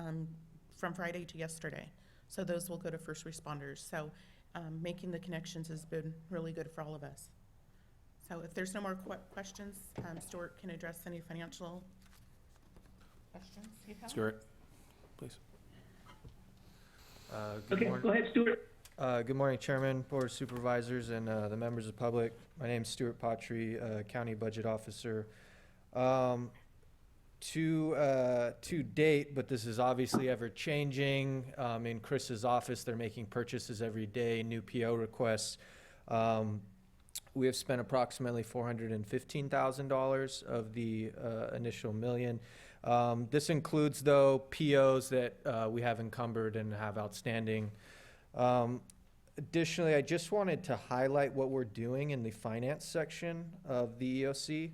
from Friday to yesterday. So those will go to first responders. So making the connections has been really good for all of us. So if there's no more questions, Stuart can address any financial questions you have. Stuart, please. Okay, go ahead, Stuart. Good morning, Chairman, Board of Supervisors, and the members of the public. My name is Stuart Patry, County Budget Officer. To date, but this is obviously ever changing. In Chris's office, they're making purchases every day, new PO requests. We have spent approximately $415,000 of the initial $1 million. This includes, though, POs that we have encumbered and have outstanding. Additionally, I just wanted to highlight what we're doing in the finance section of the EOC.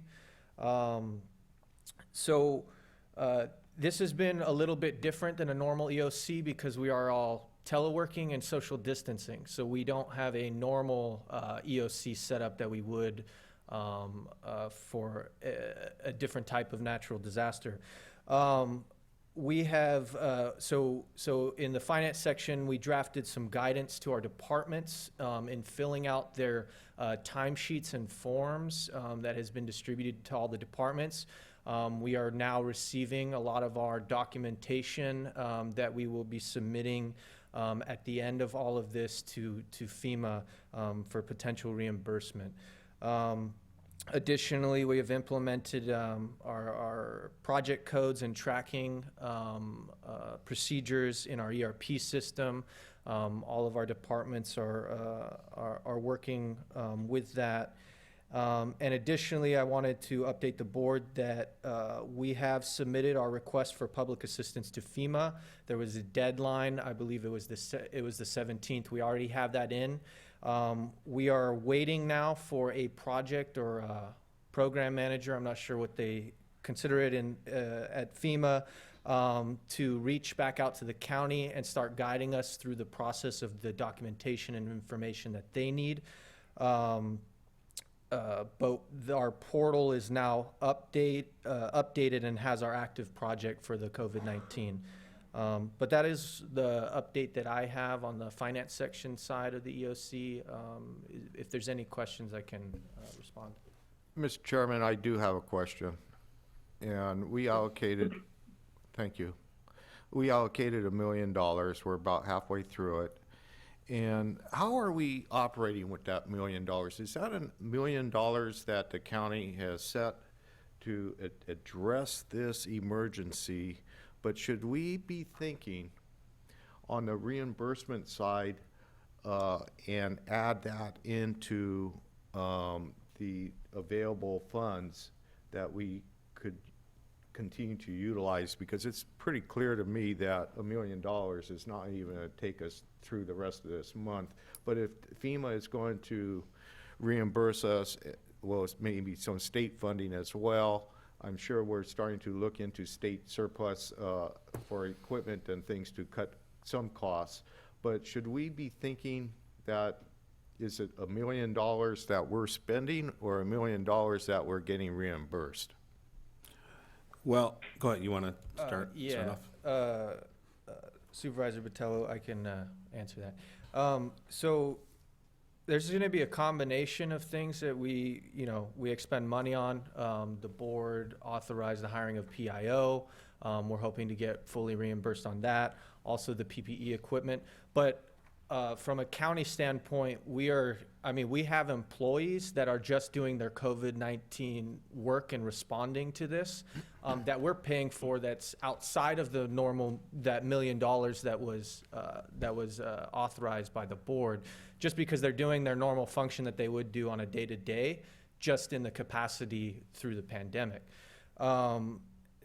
This has been a little bit different than a normal EOC because we are all teleworking and social distancing. So we don't have a normal EOC setup that we would for a different type of natural disaster. We have, so in the finance section, we drafted some guidance to our departments in filling out their timesheets and forms that has been distributed to all the departments. We are now receiving a lot of our documentation that we will be submitting at the end of all of this to FEMA for potential reimbursement. Additionally, we have implemented our project codes and tracking procedures in our ERP system. All of our departments are working with that. And additionally, I wanted to update the board that we have submitted our request for public assistance to FEMA. There was a deadline, I believe it was the 17th. We already have that in. We are waiting now for a project or a program manager, I'm not sure what they consider it at FEMA, to reach back out to the county and start guiding us through the process of the documentation and information that they need. but our portal is now updated and has our active project for the COVID-19. But that is the update that I have on the finance section side of the EOC. If there's any questions, I can respond. Mr. Chairman, I do have a question. And we allocated, thank you. We allocated $1 million. We're about halfway through it. And how are we operating with that $1 million? Is that $1 million that the county has set to address this emergency? But should we be thinking on the reimbursement side and add that into the available funds that we could continue to utilize? Because it's pretty clear to me that $1 million is not even going to take us through the rest of this month. But if FEMA is going to reimburse us, well, it's maybe some state funding as well. I'm sure we're starting to look into state surplus for equipment and things to cut some costs. But should we be thinking that, is it $1 million that we're spending or $1 million that we're getting reimbursed? Well, go ahead. You want to start? Yeah. Start off? Supervisor Botello, I can answer that. So there's going to be a combination of things that we expend money on. The board authorized the hiring of PIO. We're hoping to get fully reimbursed on that. Also the PPE equipment. But from a county standpoint, we have employees that are just doing their COVID-19 work and responding to this that we're paying for, that's outside of the normal, that $1 million that was authorized by the board, just because they're doing their normal function that they would do on a day-to-day, just in the capacity through the pandemic.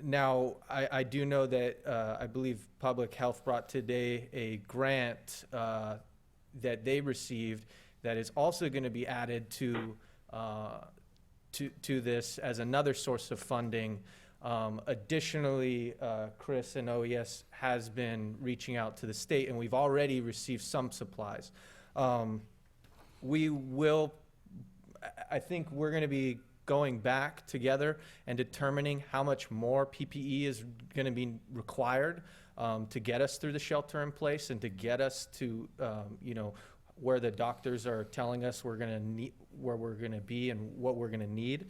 Now, I do know that I believe Public Health brought today a grant that they received that is also going to be added to this as another source of funding. Additionally, Chris and OES has been reaching out to the state, and we've already received some supplies. I think we're going to be going back together and determining how much more PPE is going to be required to get us through the shelter in place and to get us to, where the doctors are telling us we're going to need, where we're going to be and what we're going to need.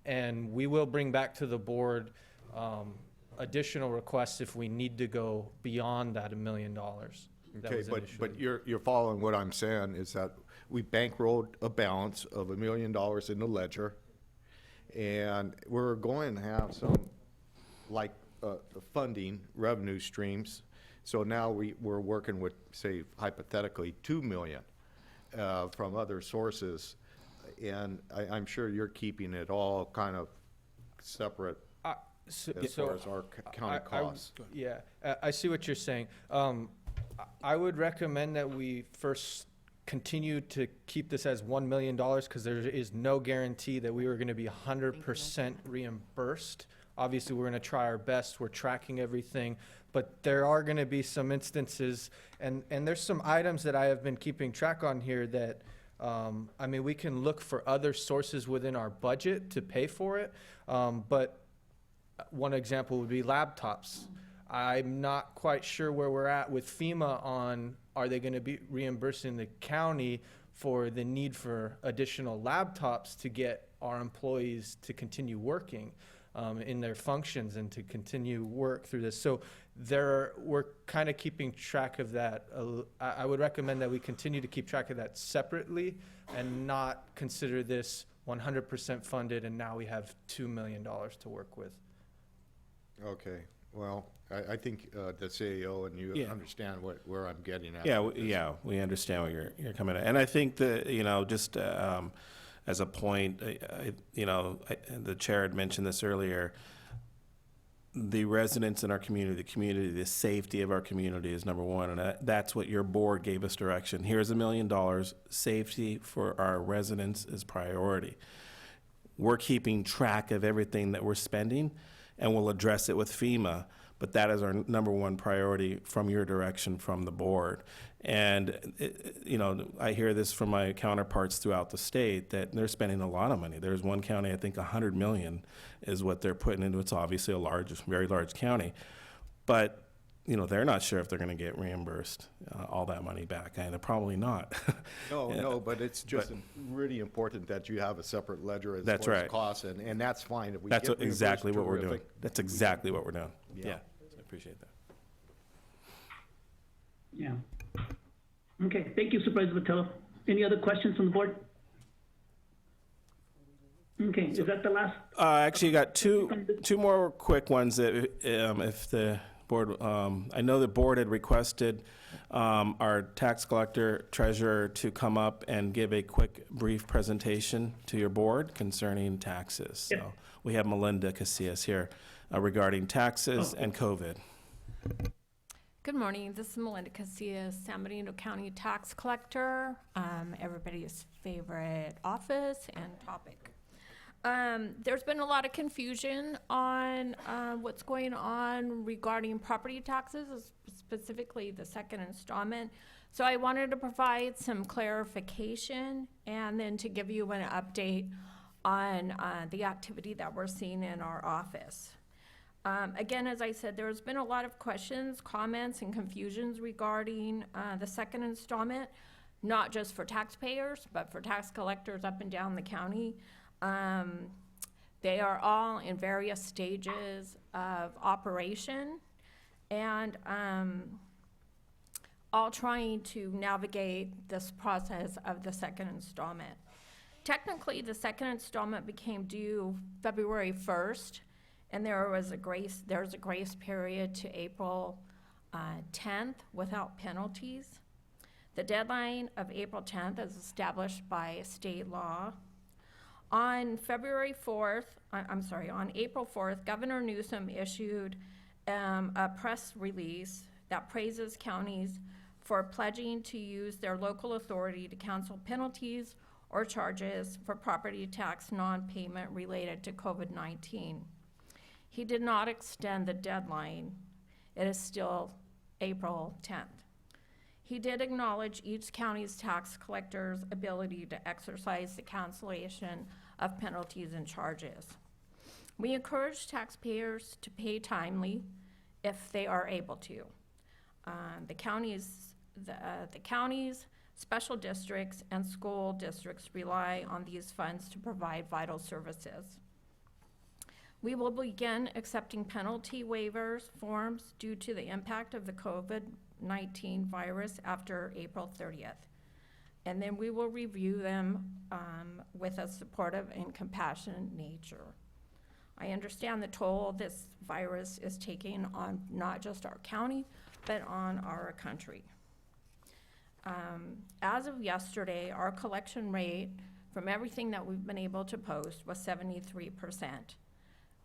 And we will bring back to the board additional requests if we need to go beyond that $1 million. Okay, but you're following what I'm saying, is that we bankrolled a balance of $1 million in the ledger, and we're going to have some, like, funding revenue streams. So now we're working with, say, hypothetically, $2 million from other sources, and I'm sure you're keeping it all kind of separate as far as our county costs. I see what you're saying. I would recommend that we first continue to keep this as $1 million, because there is no guarantee that we are going to be 100% reimbursed. Obviously, we're going to try our best. We're tracking everything. But there are going to be some instances, and there's some items that I have been keeping track on here that, we can look for other sources within our budget to pay for it. But one example would be laptops. I'm not quite sure where we're at with FEMA on, are they going to be reimbursing the county for the need for additional laptops to get our employees to continue working in their functions and to continue work through this. So we're kind of keeping track of that. I would recommend that we continue to keep track of that separately and not consider this 100% funded and now we have $2 million to work with. Okay, well, I think the CEO and you understand where I'm getting at. We understand where you're coming at. And I think that, just as a point, the chair had mentioned this earlier, the residents in our community, the safety of our community is number one. And that's what your board gave us direction. Here's $1 million. Safety for our residents is priority. We're keeping track of everything that we're spending, and we'll address it with FEMA. but that is our number one priority from your direction from the board. And, I hear this from my counterparts throughout the state that they're spending a lot of money. There's one county, I think $100 million is what they're putting into. It's obviously a very large county. But, they're not sure if they're going to get reimbursed all that money back. And they're probably not. No, but it's just really important that you have a separate ledger as That's far as right. costs, and that's fine. If we That's get exactly what reimbursed, we're doing. terrific. That's exactly what we're doing. Yeah. Yeah, I appreciate that. Yeah. Okay, thank you, Supervisor Botello. Any other questions from the board? Okay, is that the last? I actually got two more quick ones that, if the board, I know the board had requested our tax collector treasurer to come up and give a quick, brief presentation to your board concerning taxes. Yeah. So we have Melinda Casillas here regarding taxes and COVID. Good morning. This is Melinda Casillas, San Benito County Tax Collector, everybody's favorite office and topic. There's been a lot of confusion on what's going on regarding property taxes, specifically the second installment. So I wanted to provide some clarification and then to give you an update on the activity that we're seeing in our office. Again, as I said, there's been a lot of questions, comments, and confusions regarding the second installment, not just for taxpayers, but for tax collectors up and down the county. They are all in various stages of operation and all trying to navigate this process of the second installment. Technically, the second installment became due February 1st, and there's a grace period to April 10th without penalties. The deadline of April 10th is established by state law. On April 4th, Governor Newsom issued a press release that praises counties for pledging to use their local authority to cancel penalties or charges for property tax non-payment related to COVID-19. He did not extend the deadline. It is still April 10th. He did acknowledge each county's tax collector's ability to exercise the cancellation of penalties and charges. We encourage taxpayers to pay timely if they are able to. The counties, special districts, and school districts rely on these funds to provide vital services. We will begin accepting penalty waivers forms due to the impact of the COVID-19 virus after April 30th. And then we will review them with a supportive and compassionate nature. I understand the toll this virus is taking on not just our county, but on our country. As of yesterday, our collection rate from everything that we've been able to post was 73%.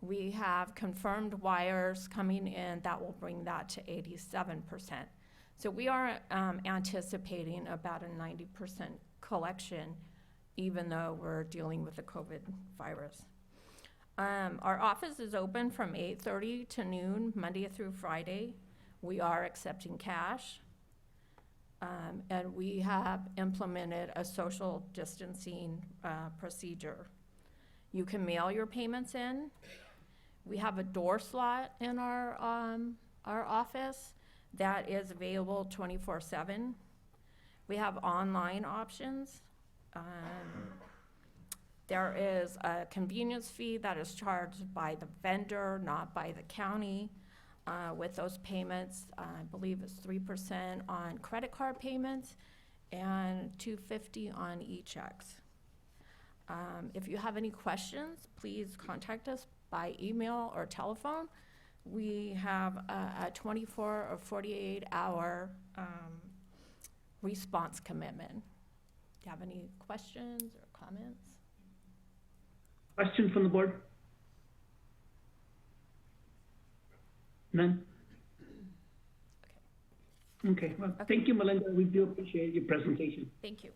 We have confirmed wires coming in that will bring that to 87%. So we are anticipating about a 90% collection, even though we're dealing with the COVID virus. Our office is open from 8:30 to noon, Monday through Friday. We are accepting cash. And we have implemented a social distancing procedure. You can mail your payments in. We have a door slot in our office that is available 24/7. We have online options. There is a convenience fee that is charged by the vendor, not by the county. With those payments, I believe it's 3% on credit card payments and $2.50 on e-checks. If you have any questions, please contact us by email or telephone. We have a 24 or 48-hour response commitment. Do you have any questions or comments? Question from the board? None? Okay, well, thank you, Melinda. We do appreciate your presentation. Thank you.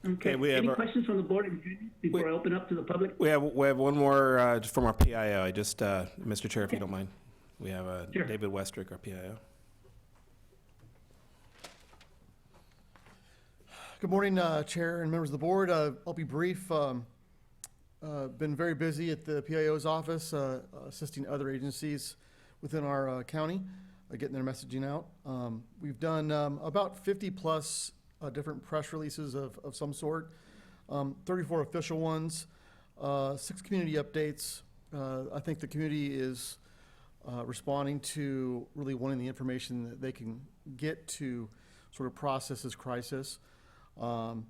Okay, we have any our- questions from the board before I open up to the public? We have one more from our PIO. Mr. Chair, if you don't mind. We have Sure. David Westrick, our PIO. Good morning, Chair and members of the board. I'll be brief. Been very busy at the PIO's office, assisting other agencies within our county, getting their messaging out. We've done about 50 plus different press releases of some sort, 34 official ones, 6 community updates. I think the community is responding to really wanting the information that they can get to sort of process this crisis. Some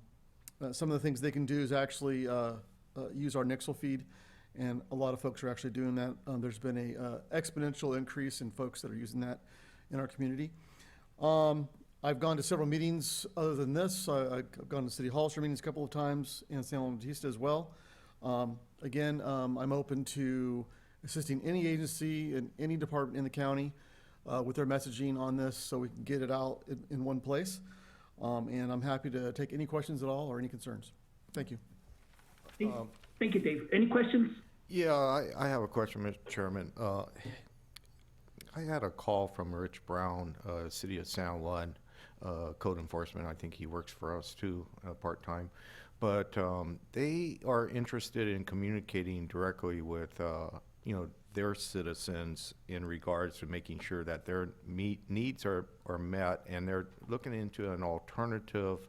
of the things they can do is actually use our Nixle feed, and a lot of folks are actually doing that. There's been a exponential increase in folks that are using that in our community. I've gone to several meetings other than this. I've gone to City Hall meetings a couple of times, and San Juan Bautista as well. Again, I'm open to assisting any agency and any department in the county with their messaging on this so we can get it out in one place. And I'm happy to take any questions at all or any concerns. Thank you. Thank you, Dave. Any questions? Yeah, I have a question, Mr. Chairman. I had a call from Rich Brown, City of San Juan, code enforcement. I think he works for us too, part-time. But they are interested in communicating directly with, their citizens in regards to making sure that their needs are met, and they're looking into an alternative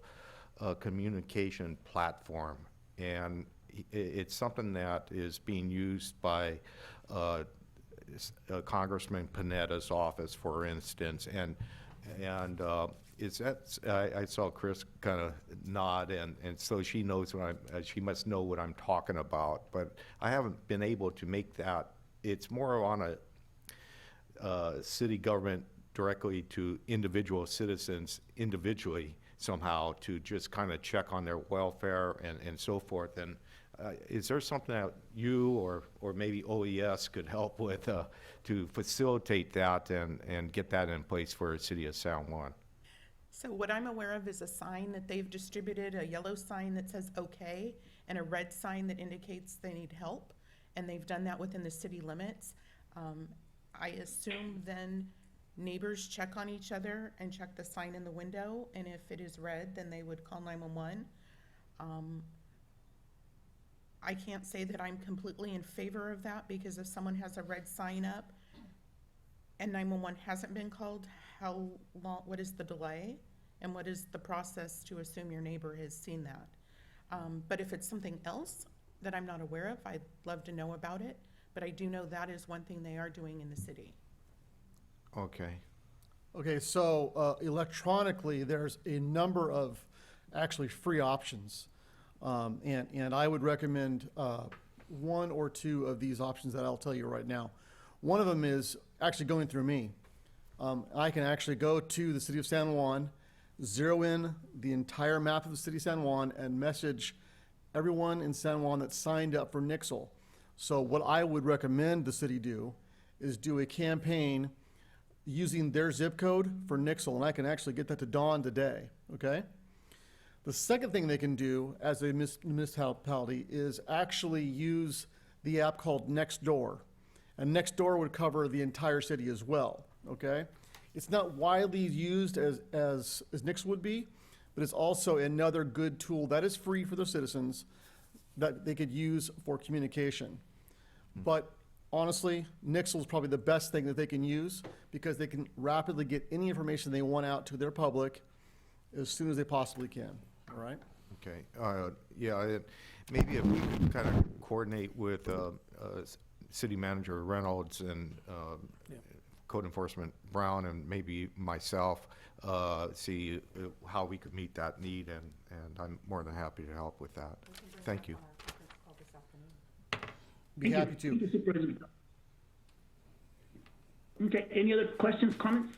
communication platform. And it's something that is being used by Congressman Panetta's office, for instance, and is that, I saw Chris kind of nod, and so she knows what she must know what I'm talking about, but I haven't been able to make that. It's more on a city government directly to individual citizens individually somehow to just kind of check on their welfare and so forth. And is there something that you or maybe OES could help with to facilitate that and get that in place for the City of San Juan? So what I'm aware of is a sign that they've distributed, a yellow sign that says okay, and a red sign that indicates they need help, and they've done that within the city limits. I assume then neighbors check on each other and check the sign in the window, and if it is red, then they would call 911. I can't say that I'm completely in favor of that, because if someone has a red sign up and 911 hasn't been called, how long, what is the delay? And what is the process to assume your neighbor has seen that? But if it's something else that I'm not aware of, I'd love to know about it. But I do know that is one thing they are doing in the city. Okay. Okay, so electronically, there's a number of actually free options. And I would recommend one or two of these options that I'll tell you right now. One of them is actually going through me. I can actually go to the City of San Juan, zero in the entire map of the City of San Juan, and message everyone in San Juan that signed up for Nixle. So what I would recommend the city do is do a campaign using their zip code for Nixle, and I can actually get that to Dawn today, okay? The second thing they can do as a municipality is actually use the app called Nextdoor. And Nextdoor would cover the entire city as well, okay? It's not widely used as Nixle would be, but it's also another good tool that is free for their citizens that they could use for communication. But honestly, Nixle is probably the best thing that they can use because they can rapidly get any information they want out to their public as soon as they possibly can, all right? Okay, yeah, maybe if we could kind of coordinate with City Manager Reynolds and Code Enforcement Brown and maybe myself, see how we could meet that need, and I'm more than happy to help with that. Thank you. Be happy to. Thank you, Supervisor. Okay, any other questions, comments?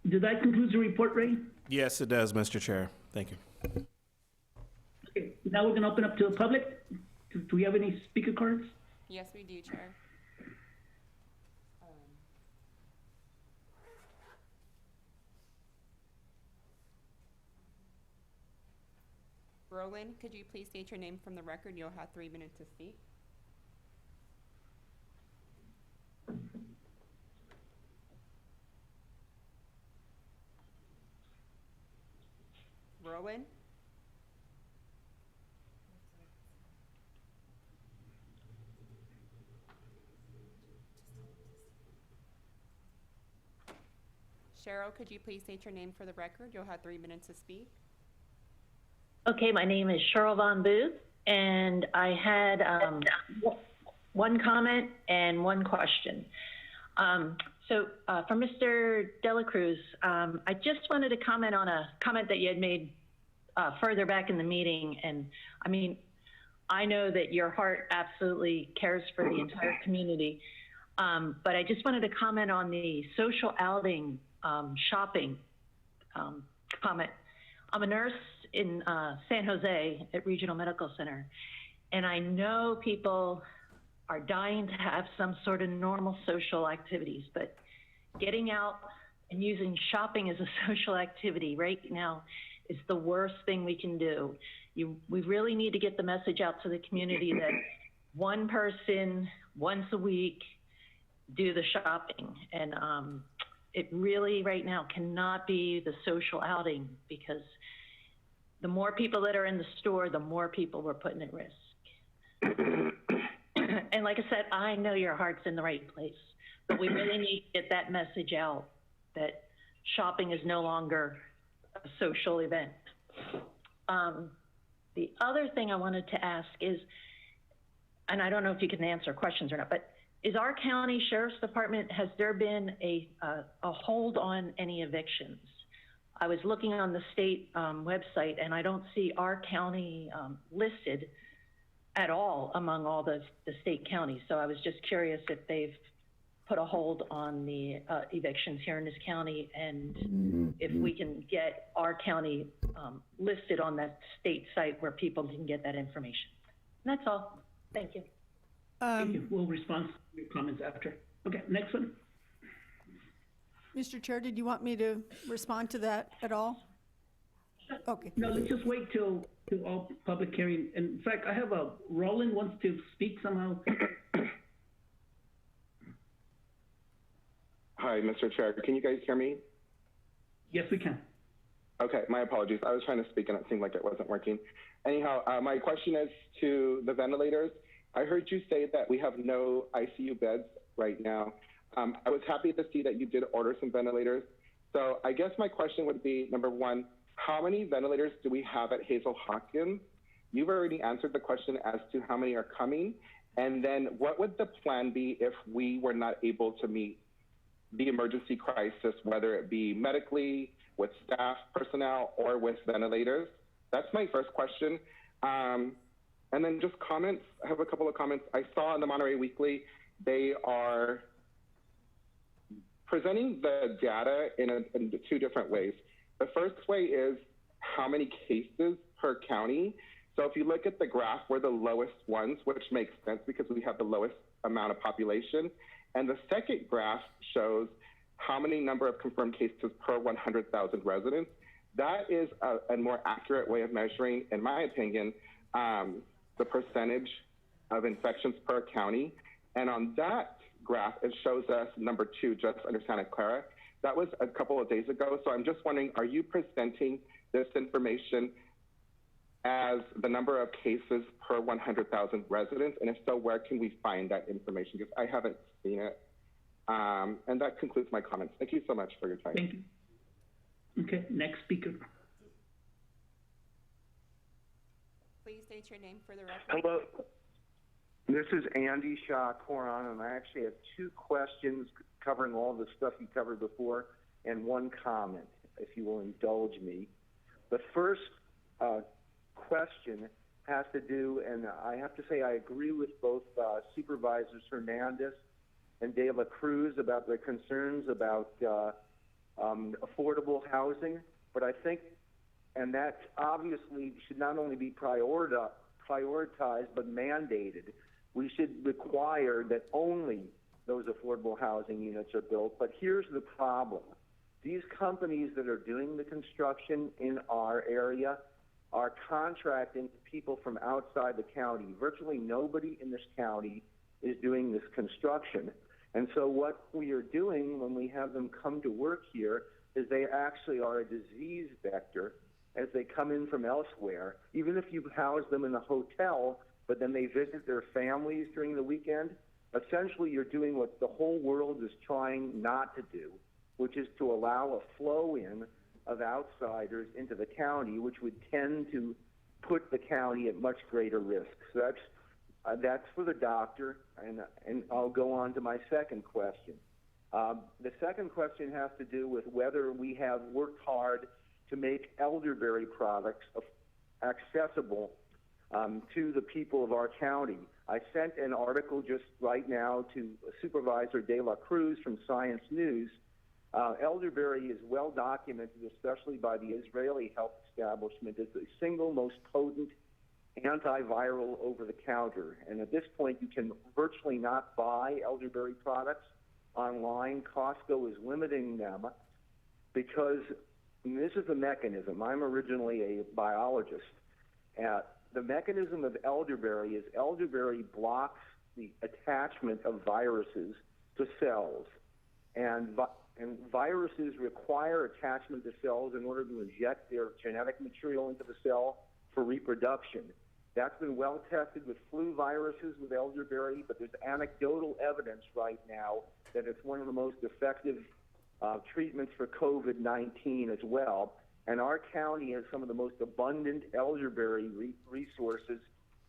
Did that conclude the report, Ray? Yes, it does, Mr. Chair. Thank you. Okay, now we're going to open up to the public. Do we have any speaker cards? Yes, we do, Chair. Roland, could you please state your name from the record? You'll have 3 minutes to speak. Rowan? Cheryl, could you please state your name for the record? You'll have 3 minutes to speak. Okay, my name is Cheryl Von Booth, and I had one comment and one question. For Mr. Dela Cruz, I just wanted to comment on a comment that you had made further back in the meeting. And I mean, I know that your heart absolutely cares for the entire community, but I just wanted to comment on the social outing shopping comment. I'm a nurse in San Jose at Regional Medical Center, and I know people are dying to have some sort of normal social activities, but getting out and using shopping as a social activity right now is the worst thing we can do. We really need to get the message out to the community that one person once a week do the shopping. And it really right now cannot be the social outing, because the more people that are in the store, the more people we're putting at risk. And like I said, I know your heart's in the right place, but we really need to get that message out that shopping is no longer a social event. The other thing I wanted to ask is, and I don't know if you can answer questions or not, but is our county sheriff's department, has there been a hold on any evictions? I was looking on the state website, and I don't see our county listed at all among all the state counties. So I was just curious if they've put a hold on the evictions here in this county, and if we can get our county listed on that state site where people can get that information. And that's all. Thank you. Thank you. We'll respond to your comments after. Okay, next one. Mr. Chair, did you want me to respond to that at all? Okay. No, let's just wait till all public hearing. In fact, I have Roland wants to speak somehow. Hi, Mr. Chair. Can you guys hear me? Yes, we can. Okay, my apologies. I was trying to speak and it seemed like it wasn't working. Anyhow, my question is to the ventilators. I heard you say that we have no ICU beds right now. I was happy to see that you did order some ventilators. So I guess my question would be, number one, how many ventilators do we have at Hazel Hawkins? You've already answered the question as to how many are coming. And then what would the plan be if we were not able to meet the emergency crisis, whether it be medically, with staff, personnel, or with ventilators? That's my first question. And then just comments. I have a couple of comments. I saw in the Monterey Weekly, they are presenting the data in 2 different ways. The first way is how many cases per county. So if you look at the graph, we're the lowest ones, which makes sense because we have the lowest amount of population. And the second graph shows how many number of confirmed cases per 100,000 residents. That is a more accurate way of measuring, in my opinion, the percentage of infections per county. And on that graph, it shows us number 2, just under Santa Clara. That was a couple of days ago. So I'm just wondering, are you presenting this information as the number of cases per 100,000 residents? And if so, where can we find that information? Because I haven't seen it. And that concludes my comments. Thank you so much for your time. Thank you. Okay, next speaker. Please state your name for the record. Hello. This is Andy Shaw Coron, and I actually have 2 questions covering all the stuff you covered before, and 1 comment, if you will indulge me. The first question has to do, and I have to say I agree with both Supervisors Hernandez and De La Cruz about their concerns about affordable housing, but I think, and that obviously should not only be prioritized but mandated. We should require that only those affordable housing units are built. But here's the problem. These companies that are doing the construction in our area are contracting people from outside the county. Virtually nobody in this county is doing this construction. And so what we are doing when we have them come to work here is they actually are a disease vector as they come in from elsewhere, even if you house them in a hotel, but then they visit their families during the weekend, essentially you're doing what the whole world is trying not to do, which is to allow a flow in of outsiders into the county, which would tend to put the county at much greater risk. So that's for the doctor, and I'll go on to my second question. The second question has to do with whether we have worked hard to make elderberry products accessible to the people of our county. I sent an article just right now to Supervisor De La Cruz from Science News. Elderberry is well documented, especially by the Israeli health establishment, as the single most potent antiviral over the counter. And at this point, you can virtually not buy elderberry products online. Costco is limiting them because, and this is the mechanism. I'm originally a biologist. The mechanism of elderberry is elderberry blocks the attachment of viruses to cells. And viruses require attachment to cells in order to inject their genetic material into the cell for reproduction. That's been well tested with flu viruses with elderberry, but there's anecdotal evidence right now that it's one of the most effective treatments for COVID-19 as well. And our county has some of the most abundant elderberry resources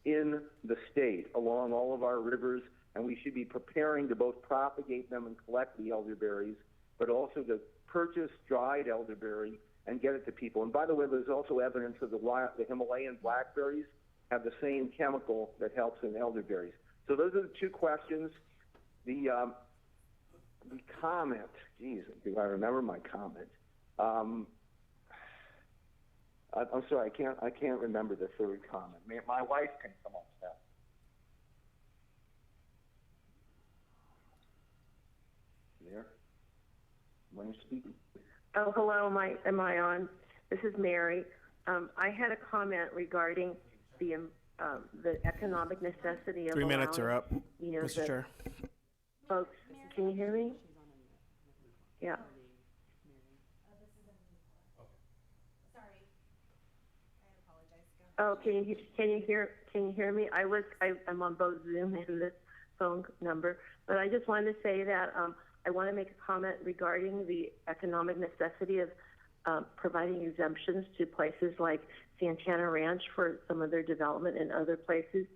in the state along all of our rivers, and we should be preparing to both propagate them and collect the elderberries, but also to purchase dried elderberry and get it to people. And by the way, there's also evidence that the Himalayan blackberries have the same chemical that helps in elderberries. So those are the two questions. The comment, geez, do I remember my comment? I'm sorry, I can't remember the third comment. My wife can come up with that. There? When you speaking? Oh, hello, am I on? This is Mary. I had a comment regarding the economic necessity of 3 minutes are up, Mr. Chair. Folks, can you hear me? Yeah. Oh, can you hear me? I'm on both Zoom and this phone number, but I just wanted to say that I want to make a comment regarding the economic necessity of providing exemptions to places like Santana Ranch for some of their development and other places.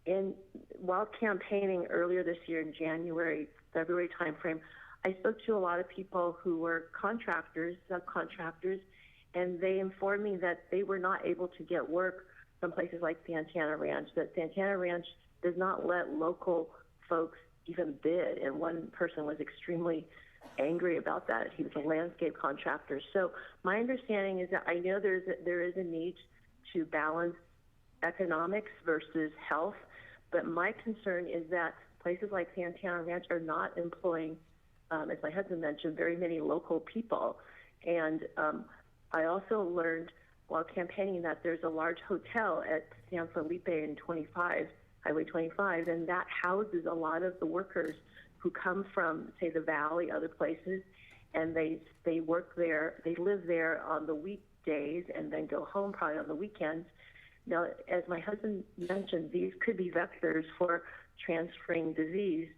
And while campaigning earlier this year in January, February timeframe, I spoke to a lot of people who were contractors, subcontractors, and they informed me that they were not able to get work from places like Santana Ranch, that Santana Ranch does not let local folks even bid. And one person was extremely angry about that. He was a landscape contractor. So my understanding is that I know there is a need to balance economics versus health, but my concern is that places like Santana Ranch are not employing, as my husband mentioned, very many local people. And I also learned while campaigning that there's a large hotel at San Felipe in Highway 25, and that houses a lot of the workers who come from, say, the Valley, other places, and they work there, they live there on the weekdays and then go home probably on the weekends. Now, as my husband mentioned, these could be vectors for transferring disease.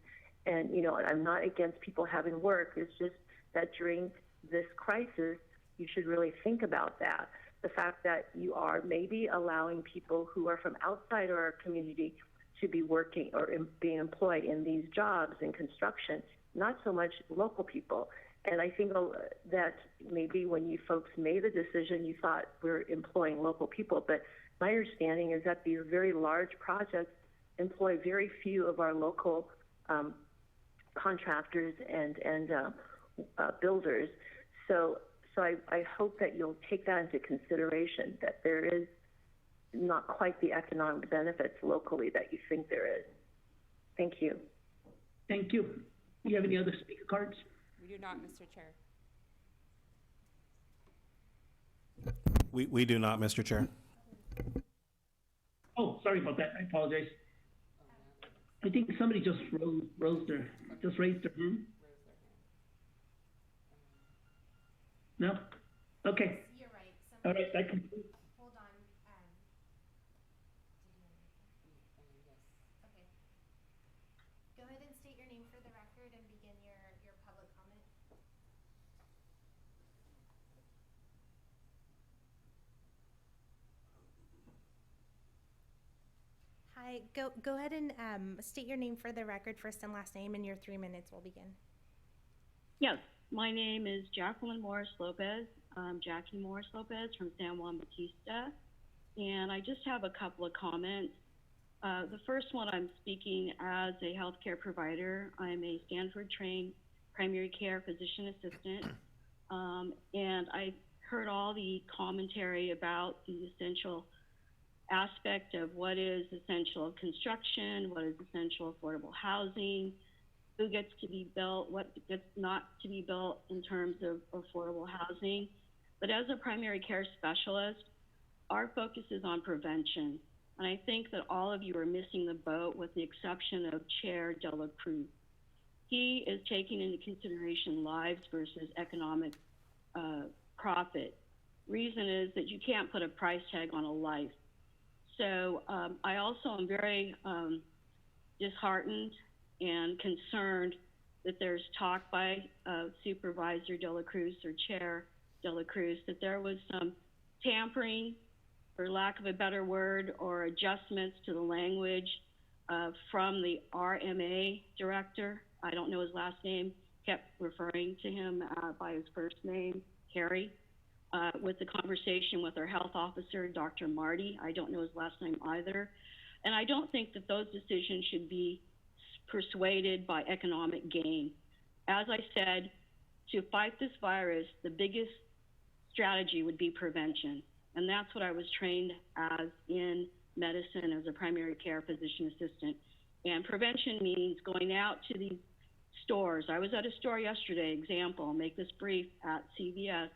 And, I'm not against people having work. It's just that during this crisis, you should really think about that. The fact that you are maybe allowing people who are from outside our community to be working or being employed in these jobs in construction, not so much local people. And I think that maybe when you folks made the decision, you thought we're employing local people. But my understanding is that these very large projects employ very few of our local contractors and builders. So I hope that you'll take that into consideration, that there is not quite the economic benefits locally that you think there is. Thank you. Thank you. Do you have any other speaker cards? We do not, Mr. Chair. We do not, Mr. Chair. Oh, sorry about that. I apologize. I think somebody just raised their hand. No? Okay. You're right. All right, that concludes. Hold on, okay. Go ahead and state your name for the record and begin your public comment. Hi, go ahead and state your name for the record, first and last name, and your 3 minutes will begin. Yes, my name is Jacqueline Morris Lopez. Jackie Morris Lopez from San Juan Bautista. And I just have a couple of comments. The first one, I'm speaking as a healthcare provider. I'm a Stanford trained primary care physician assistant. And I heard all the commentary about the essential aspect of what is essential construction, what is essential affordable housing, who gets to be built, what gets not to be built in terms of affordable housing. But as a primary care specialist, our focus is on prevention. And I think that all of you are missing the boat with the exception of Chair De La Cruz. He is taking into consideration lives versus economic profit. Reason is that you can't put a price tag on a life. So I also am very disheartened and concerned that there's talk by Supervisor De La Cruz or Chair De La Cruz that there was some tampering, for lack of a better word, or adjustments to the language from the RMA director. I don't know his last name, kept referring to him by his first name, Harry. With the conversation with our health officer, Dr. Marty. I don't know his last name either. And I don't think that those decisions should be persuaded by economic gain. As I said, to fight this virus, the biggest strategy would be prevention. And that's what I was trained as in medicine as a primary care physician assistant. And prevention means going out to these stores. I was at a store yesterday, example, make this brief, at CVS,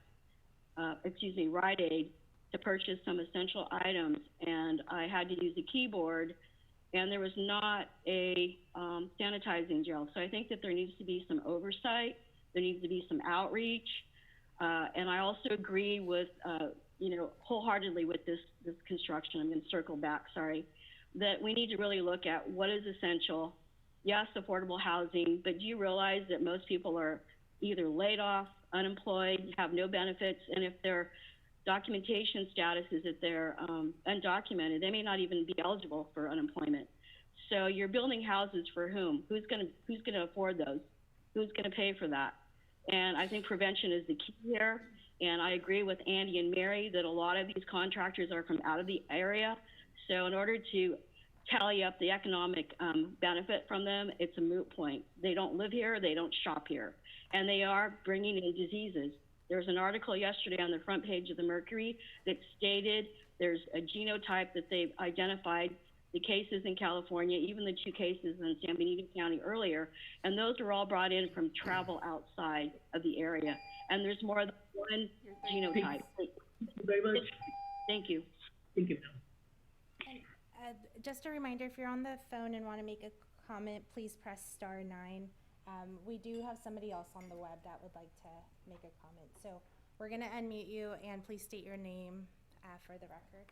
Rite Aid, to purchase some essential items, and I had to use a keyboard, and there was not a sanitizing gel. So I think that there needs to be some oversight, there needs to be some outreach, and I also agree with, wholeheartedly with this construction. I'm going to circle back, sorry, that we need to really look at what is essential. Yes, affordable housing, but do you realize that most people are either laid off, unemployed, have no benefits, and if their documentation status is that they're undocumented, they may not even be eligible for unemployment. So you're building houses for whom? Who's gonna afford those? Who's gonna pay for that? And I think prevention is the key here. And I agree with Andy and Mary that a lot of these contractors are from out of the area. So in order to tally up the economic benefit from them, it's a moot point. They don't live here, they don't shop here. And they are bringing in diseases. There was an article yesterday on the front page of the Mercury that stated there's a genotype that they've identified, the cases in California, even the 2 cases in San Benito County earlier, and those are all brought in from travel outside of the area. And there's more than one genotype. Thank you very much. Thank you. Thank you. And just a reminder, if you're on the phone and want to make a comment, please press *9. We do have somebody else on the web that would like to make a comment. So we're going to unmute you, and please state your name for the record.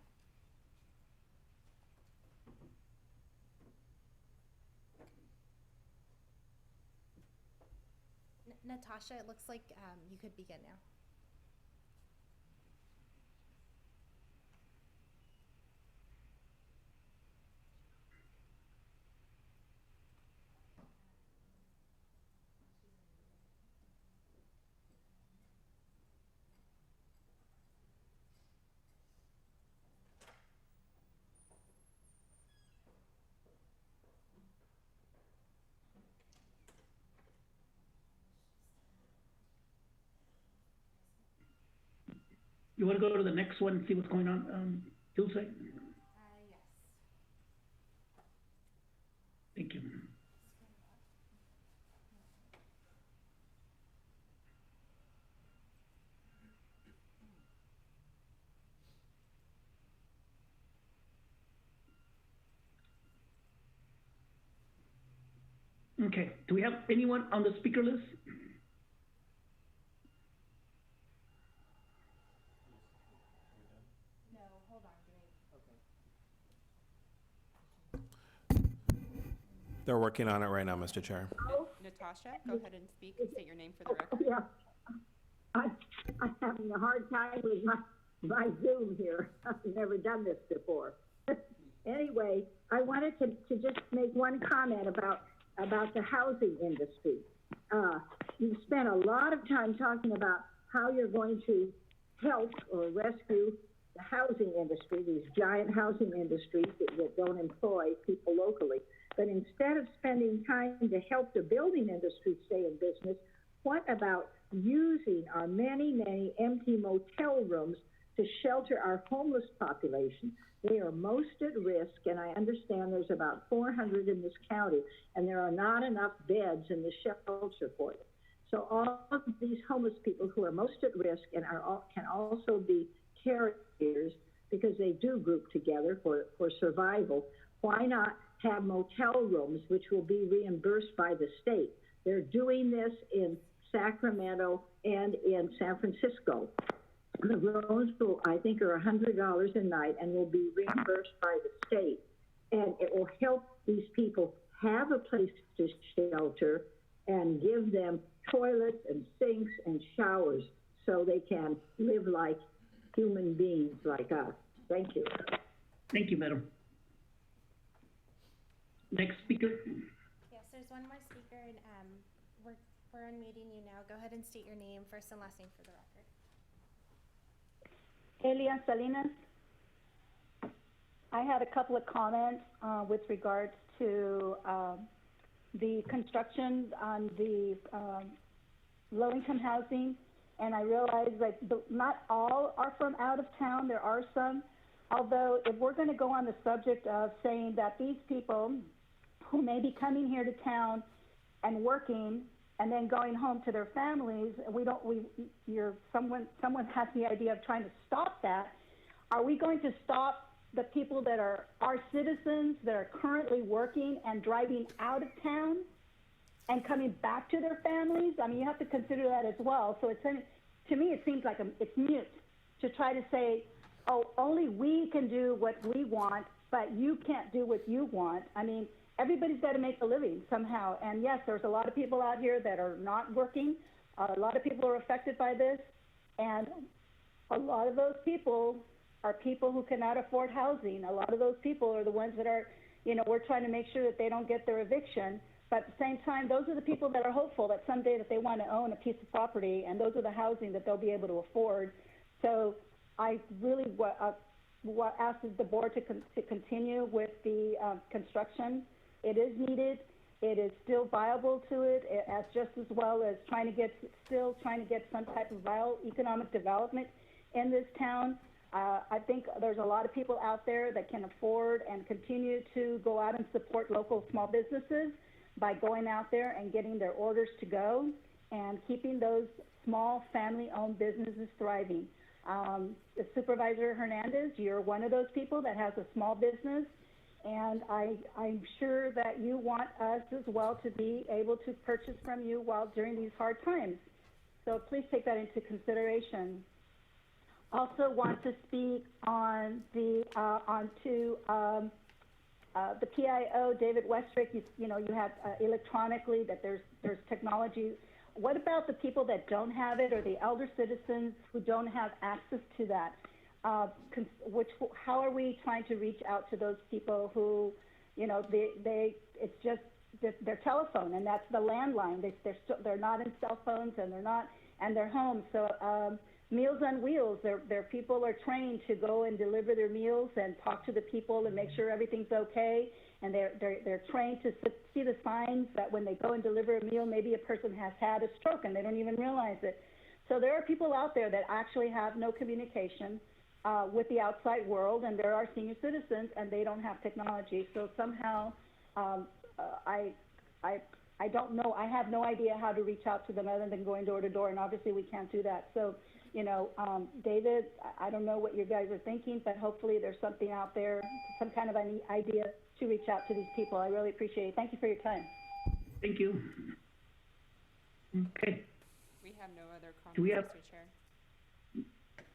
Natasha, it looks like you could begin now. You want to go to the next one and see what's going on, Dulce? Yes. Thank you. Okay, do we have anyone on the speaker list? They're working on it right now, Mr. Chair. Natasha, go ahead and speak and state your name for the record. Yeah, I'm having a hard time with my Zoom here. I've never done this before. Anyway, I wanted to just make one comment about the housing industry. You've spent a lot of time talking about how you're going to help or rescue the housing industry, these giant housing industries that don't employ people locally. But instead of spending time to help the building industry stay in business, what about using our many, many empty motel rooms to shelter our homeless population? They are most at risk, and I understand there's about 400 in this county, and there are not enough beds in the shelter for them. So all of these homeless people who are most at risk and can also be carriers because they do group together for survival, why not have motel rooms which will be reimbursed by the state? They're doing this in Sacramento and in San Francisco. The rooms will, I think, are $100 a night and will be reimbursed by the state. And it will help these people have a place to shelter and give them toilets and sinks and showers so they can live like human beings like us. Thank you. Thank you, madam. Next speaker. Yes, there's one more speaker, and we're unmuting you now. Go ahead and state your name, first and last name for the record. Elia Salinas. I had a couple of comments with regards to the construction on the low-income housing, and I realize that not all are from out of town. There are some. Although, if we're going to go on the subject of saying that these people who may be coming here to town and working and then going home to their families, someone has the idea of trying to stop that. Are we going to stop the people that are our citizens that are currently working and driving out of town and coming back to their families? I mean, you have to consider that as well. So to me, it seems like it's mute to try to say, oh, only we can do what we want, but you can't do what you want. I mean, everybody's got to make a living somehow. And yes, there's a lot of people out here that are not working. A lot of people are affected by this. And a lot of those people are people who cannot afford housing. A lot of those people are the ones that are, we're trying to make sure that they don't get their eviction. But at the same time, those are the people that are hopeful that someday that they want to own a piece of property, and those are the housing that they'll be able to afford. So I really ask the board to continue with the construction. It is needed. It is still viable to it, as just as well as trying to get some type of viable economic development in this town. I think there's a lot of people out there that can afford and continue to go out and support local small businesses by going out there and getting their orders to go and keeping those small family-owned businesses thriving. The Supervisor Hernandez, you're one of those people that has a small business, and I'm sure that you want us as well to be able to purchase from you during these hard times. So please take that into consideration. Also want to speak on the PIO, David Westrick. You have electronically that there's technology. What about the people that don't have it, or the elder citizens who don't have access to that? How are we trying to reach out to those people who, it's just their telephone, and that's the landline. They're not in cell phones, and they're home. So Meals on Wheels, their people are trained to go and deliver their meals and talk to the people and make sure everything's okay. And they're trained to see the signs that when they go and deliver a meal, maybe a person has had a stroke and they don't even realize it. So there are people out there that actually have no communication with the outside world, and there are senior citizens and they don't have technology. So somehow, I don't know. I have no idea how to reach out to them other than going door to door, and obviously we can't do that. So, David, I don't know what you guys are thinking, but hopefully there's something out there, some kind of an idea to reach out to these people. I really appreciate it. Thank you for your time. Thank you. Okay. We have no other comments, Do we have? Mr. Chair.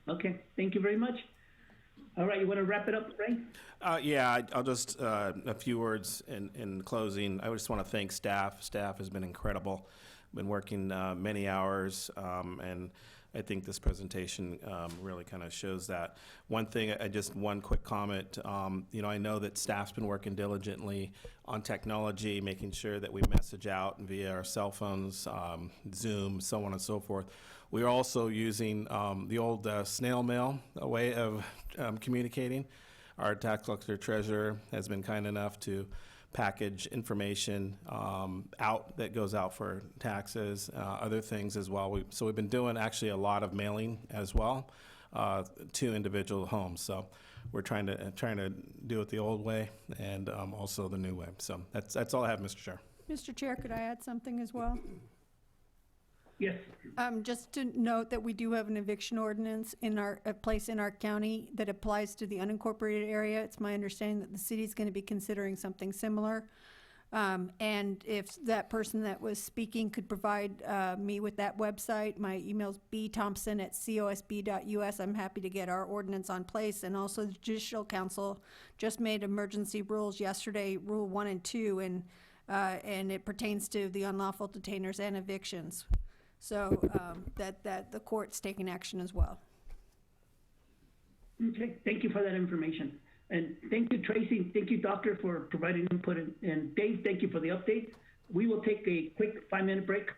Okay. Thank you very much. All right, you want to wrap it up, Ray? Yeah, I'll just, a few words in closing. I just want to thank staff. Staff has been incredible, been working many hours, and I think this presentation really kind of shows that. One thing, one quick comment, I know that staff's been working diligently on technology, making sure that we message out via our cell phones, Zoom, so on and so forth. We're also using the old snail mail, a way of communicating. Our tax collector treasurer has been kind enough to package information out that goes out for taxes, other things as well. So we've been doing actually a lot of mailing as well to individual homes. So we're trying to do it the old way and also the new way. So that's all I have, Mr. Chair. Mr. Chair, could I add something as well? Yes. Just to note that we do have an eviction ordinance in a place in our county that applies to the unincorporated area. It's my understanding that the city's going to be considering something similar. And if that person that was speaking could provide me with that website, my email's bthompson@cosb.us. I'm happy to get our ordinance on place. And also the Judicial Council just made emergency rules yesterday, Rule 1 and 2, and it pertains to the unlawful detainers and evictions. So that the court's taking action as well. Okay, thank you for that information. And thank you, Tracy. Thank you, Doctor, for providing input. And Dave, thank you for the update. We will take a quick 5-minute break.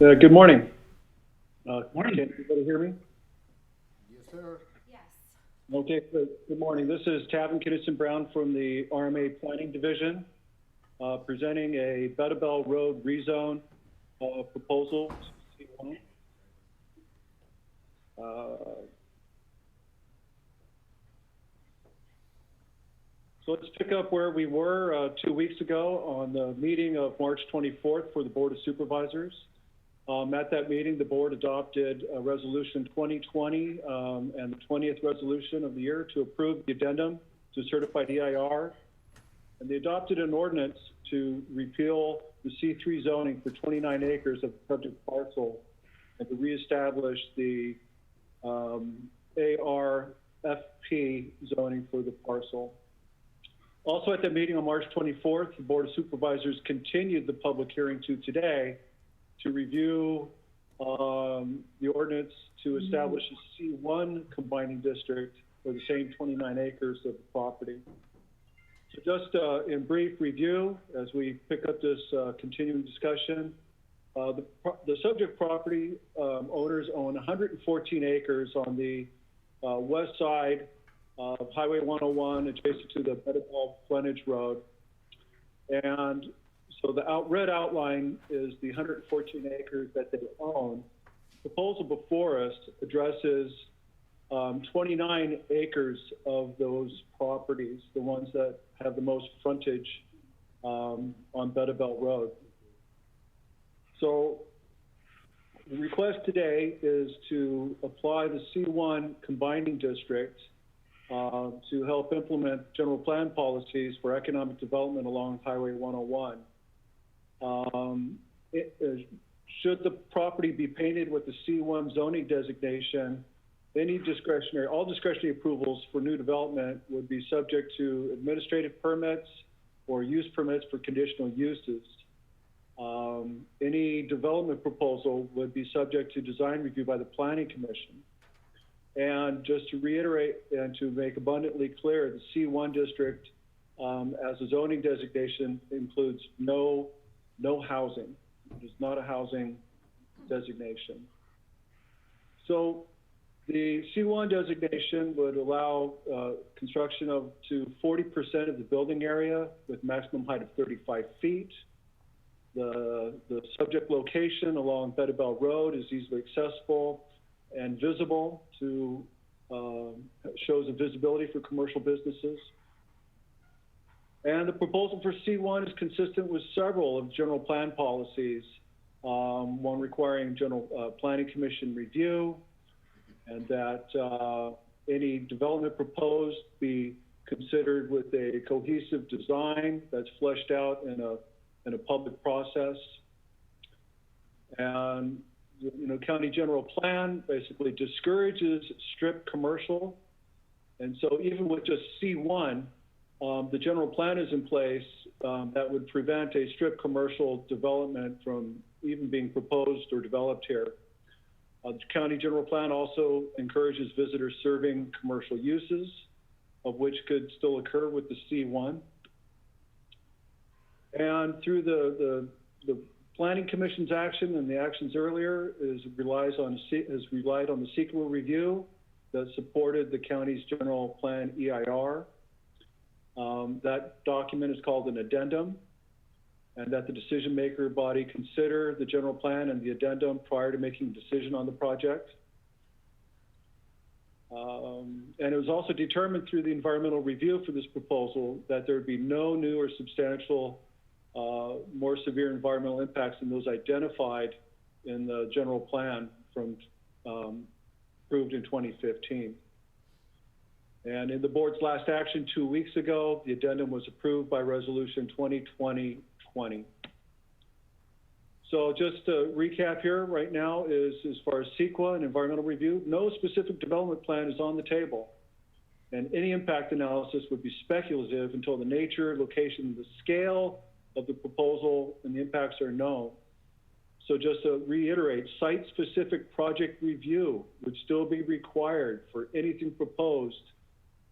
Good morning. Morning. Can everybody hear me? Yes, sir. Okay, good morning. This is Tavin Kinnison Brown from the RMA Planning Division, presenting a Bell Road rezone proposal. So let's pick up where we were 2 weeks ago on the meeting of March 24th for the Board of Supervisors. At that meeting, the board adopted Resolution 2020 and the 20th resolution of the year to approve the addendum to certified EIR. And they adopted an ordinance to repeal the C3 zoning for 29 acres of the subject parcel and to reestablish the ARFP zoning for the parcel. Also at that meeting on March 24th, the Board of Supervisors continued the public hearing to today to review the ordinance to establish a C1 combining district for the same 29 acres of the property. So just in brief review, as we pick up this continuing discussion, the subject property owners own 114 acres on the west side of Highway 101, adjacent to the Meadowball Frontage Road. And so the red outline is the 114 acres that they own. The proposal before us addresses 29 acres of those properties, the ones that have the most frontage on Bell Road. So the request today is to apply the C1 combining district to help implement general plan policies for economic development along Highway 101. Should the property be painted with the C1 zoning designation, all discretionary approvals for new development would be subject to administrative permits or use permits for conditional uses. Any development proposal would be subject to design review by the Planning Commission. And just to reiterate and to make abundantly clear, the C1 district as a zoning designation includes no housing. It is not a housing designation. So the C1 designation would allow construction of to 40% of the building area with maximum height of 35 feet. The subject location along Bell Road is easily accessible and visible to, shows a visibility for commercial businesses. And the proposal for C1 is consistent with several of general plan policies, one requiring general planning commission review, and that any development proposed be considered with a cohesive design that's fleshed out in a public process. And county general plan basically discourages strip commercial. And so even with just C1, the general plan is in place that would prevent a strip commercial development from even being proposed or developed here. The county general plan also encourages visitors serving commercial uses, of which could still occur with the C1. And through the Planning Commission's action and the actions earlier has relied on the CEQA review that supported the county's general plan EIR. That document is called an addendum, and that the decision maker body consider the general plan and the addendum prior to making a decision on the project. And it was also determined through the environmental review for this proposal that there would be no new or substantial more severe environmental impacts than those identified in the general plan from approved in 2015. And in the board's last action 2 weeks ago, the addendum was approved by resolution 2020-20. So just to recap here right now is, as far as CEQA and environmental review, no specific development plan is on the table. And any impact analysis would be speculative until the nature, location, and the scale of the proposal and the impacts are known. So just to reiterate, site-specific project review would still be required for anything proposed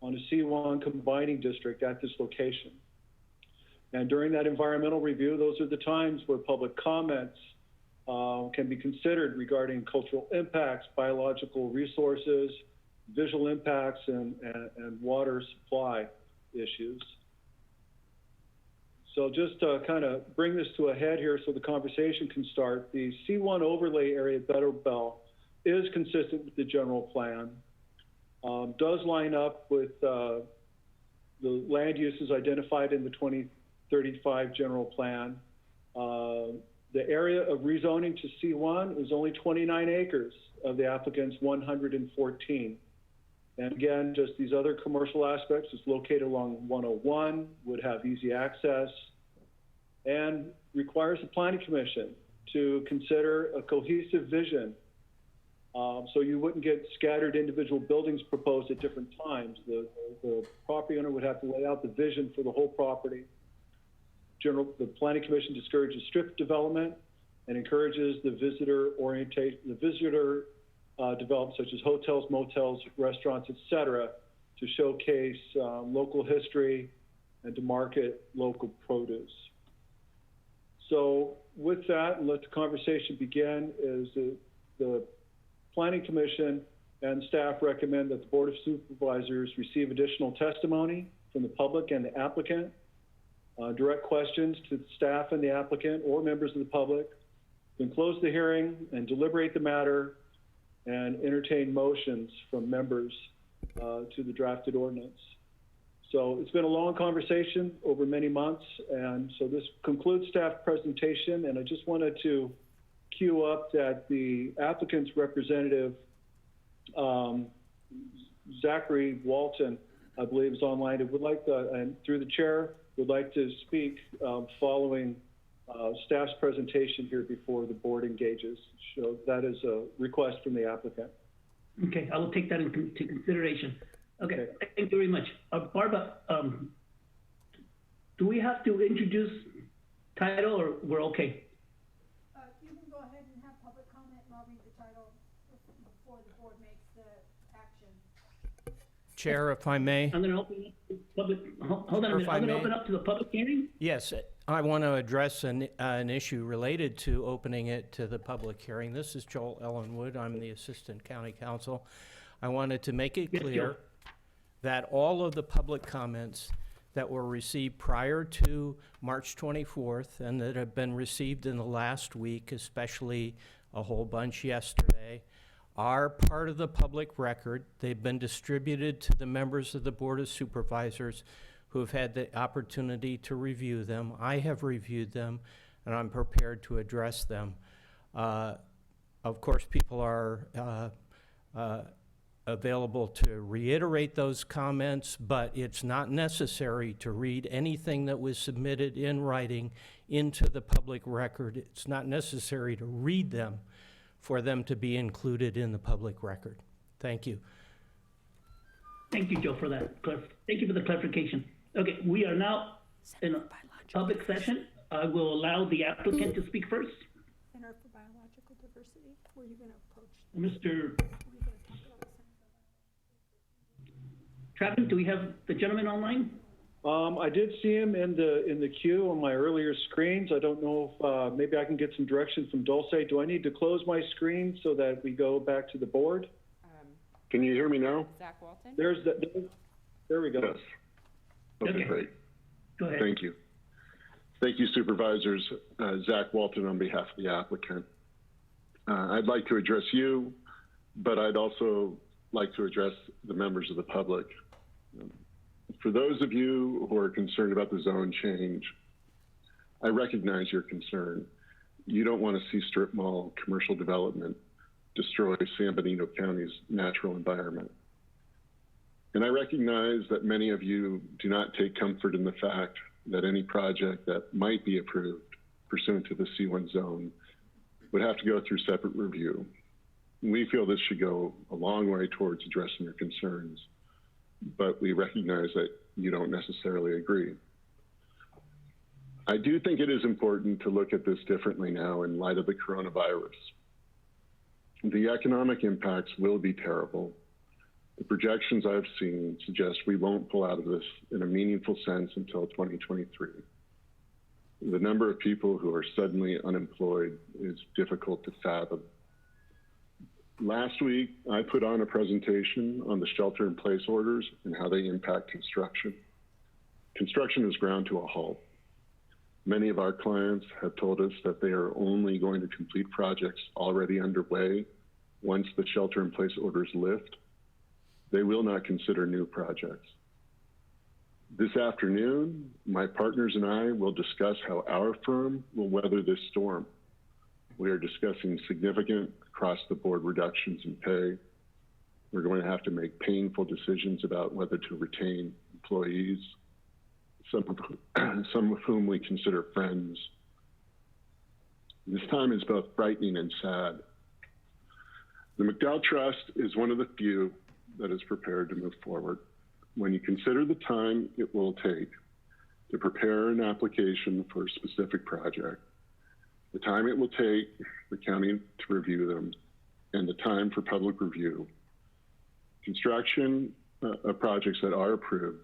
on a C1 combining district at this location. And during that environmental review, those are the times where public comments can be considered regarding cultural impacts, biological resources, visual impacts, and water supply issues. So just to kind of bring this to a head here so the conversation can start, the C1 overlay area at Better Bell is consistent with the general plan, does line up with the land uses identified in the 2035 general plan. The area of rezoning to C1 is only 29 acres of the applicant's 114. And again, just these other commercial aspects, it's located along 101, would have easy access, and requires the Planning Commission to consider a cohesive vision. So you wouldn't get scattered individual buildings proposed at different times. The property owner would have to lay out the vision for the whole property. The Planning Commission discourages strip development and encourages the visitor development, such as hotels, motels, restaurants, etc., to showcase local history and to market local produce. So with that, and let the conversation begin, is the Planning Commission and staff recommend that the Board of Supervisors receive additional testimony from the public and the applicant, direct questions to the staff and the applicant or members of the public, then close the hearing and deliberate the matter and entertain motions from members to the drafted ordinance. So it's been a long conversation over many months, and so this concludes staff presentation, and I just wanted to queue up that the applicant's representative, Zachary Walton, I believe is online, and would like to, and through the chair, would like to speak following staff's presentation here before the board engages. So that is a request from the applicant. Okay, I will take that into consideration. Okay, thank you very much. Barbara, do we have to introduce title or we're okay? You can go ahead and have public comment and I'll read the title before the board makes the action. Chair, if I may. I'm going to open up to public, hold on a minute. I'm going to open up to the public hearing. Yes, I want to address an issue related to opening it to the public hearing. This is Joel Ellenwood. I'm the Assistant County Counsel. I wanted to make it clear that all of the public comments that were received prior to March 24th and that have been received in the last week, especially a whole bunch yesterday, are part of the public record. They've been distributed to the members of the Board of Supervisors who have had the opportunity to review them. I have reviewed them, and I'm prepared to address them. Of course, people are available to reiterate those comments, but it's not necessary to read anything that was submitted in writing into the public record. It's not necessary to read them for them to be included in the public record. Thank you. Thank you, Joe, for that. Thank you for the clarification. Okay, we are now in a public session. I will allow the applicant to speak first. Center for Biological Diversity, where you're going to approach. Mr. Travis, do we have the gentleman online? I did see him in the queue on my earlier screens. I don't know if maybe I can get some direction from Dulce. Do I need to close my screen so that we go back to the board? Can you hear me now? Zach Walton? There we go. Yes. Okay, great. Go ahead. Thank you. Thank you, Supervisors. Zach Walton on behalf of the applicant. I'd like to address you, but I'd also like to address the members of the public. For those of you who are concerned about the zone change, I recognize your concern. You don't want to see strip mall commercial development destroy San Benito County's natural environment. And I recognize that many of you do not take comfort in the fact that any project that might be approved pursuant to the C1 zone would have to go through separate review. We feel this should go a long way towards addressing your concerns, but we recognize that you don't necessarily agree. I do think it is important to look at this differently now in light of the coronavirus. The economic impacts will be terrible. The projections I've seen suggest we won't pull out of this in a meaningful sense until 2023. The number of people who are suddenly unemployed is difficult to fathom. Last week, I put on a presentation on the shelter-in-place orders and how they impact construction. Construction has ground to a halt. Many of our clients have told us that they are only going to complete projects already underway once the shelter-in-place orders lift. They will not consider new projects. This afternoon, my partners and I will discuss how our firm will weather this storm. We are discussing significant across-the-board reductions in pay. We're going to have to make painful decisions about whether to retain employees, some of whom we consider friends. This time is both frightening and sad. The McDowell Trust is one of the few that is prepared to move forward. When you consider the time it will take to prepare an application for a specific project, the time it will take the county to review them, and the time for public review, construction of projects that are approved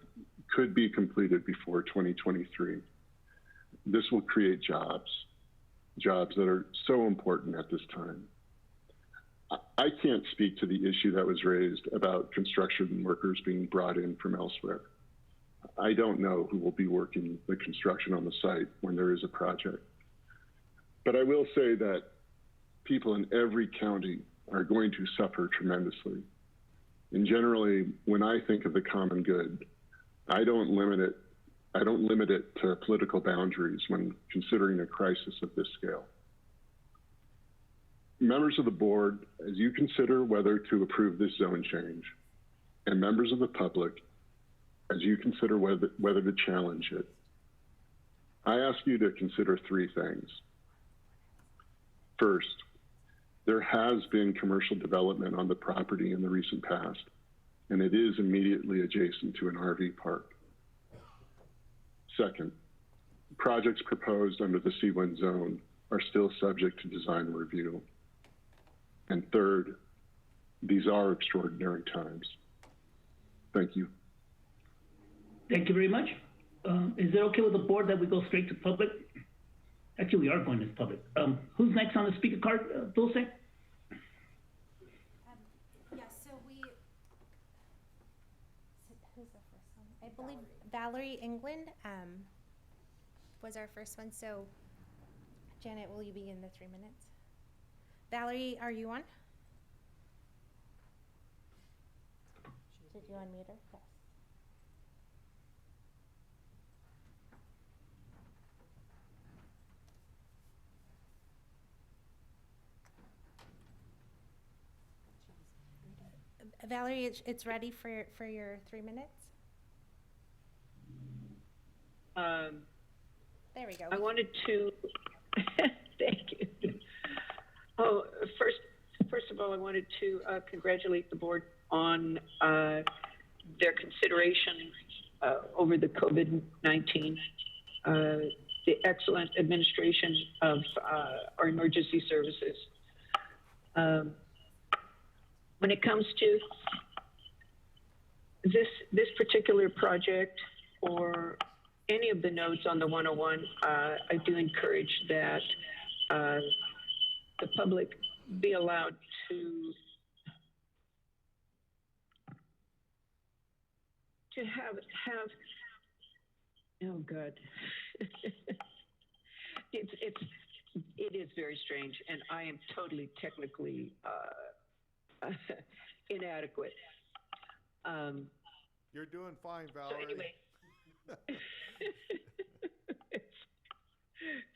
could be completed before 2023. This will create jobs that are so important at this time. I can't speak to the issue that was raised about construction workers being brought in from elsewhere. I don't know who will be working the construction on the site when there is a project. But I will say that people in every county are going to suffer tremendously. And generally, when I think of the common good, I don't limit it to political boundaries when considering a crisis of this scale. Members of the board, as you consider whether to approve this zone change, and members of the public, as you consider whether to challenge it, I ask you to consider three things. First, there has been commercial development on the property in the recent past, and it is immediately adjacent to an RV park. Second, projects proposed under the C1 zone are still subject to design review. And third, these are extraordinary times. Thank you. Thank you very much. Is it okay with the board that we go straight to public? Actually, we are going to public. Who's next on the speaker card, Dulce? Yes, so who's the first one? I believe Valerie England was our first one. So Janet, will you begin the 3 minutes? Valerie, are you on? Did you unmute her? Yes. Valerie, it's ready for your 3 minutes. There we go. I wanted to thank you. Oh, first of all, I wanted to congratulate the board on their consideration over the COVID-19, the excellent administration of our emergency services. When it comes to this particular project or any of the nodes on the 101, I do encourage that the public be allowed to have oh God. It is very strange, and I am totally technically inadequate. You're doing fine, Valerie. So anyway, it's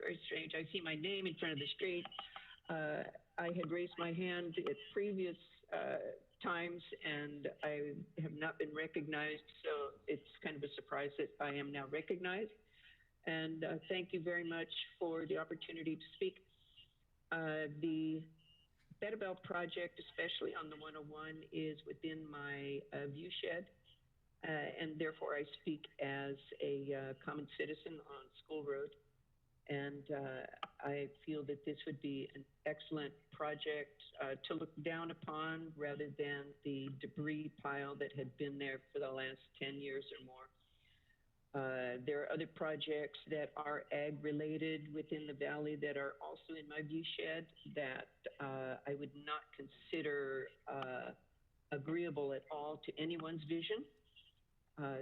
very strange. I see my name in front of the street. I had raised my hand at previous times, and I have not been recognized, so it's kind of a surprise that I am now recognized. And thank you very much for the opportunity to speak. The Bettabell project, especially on the 101, is within my viewshed, and therefore I speak as a common citizen on School Road. And I feel that this would be an excellent project to look down upon rather than the debris pile that had been there for the last 10 years or more. There are other projects that are ag-related within the valley that are also in my view shed that I would not consider agreeable at all to anyone's vision,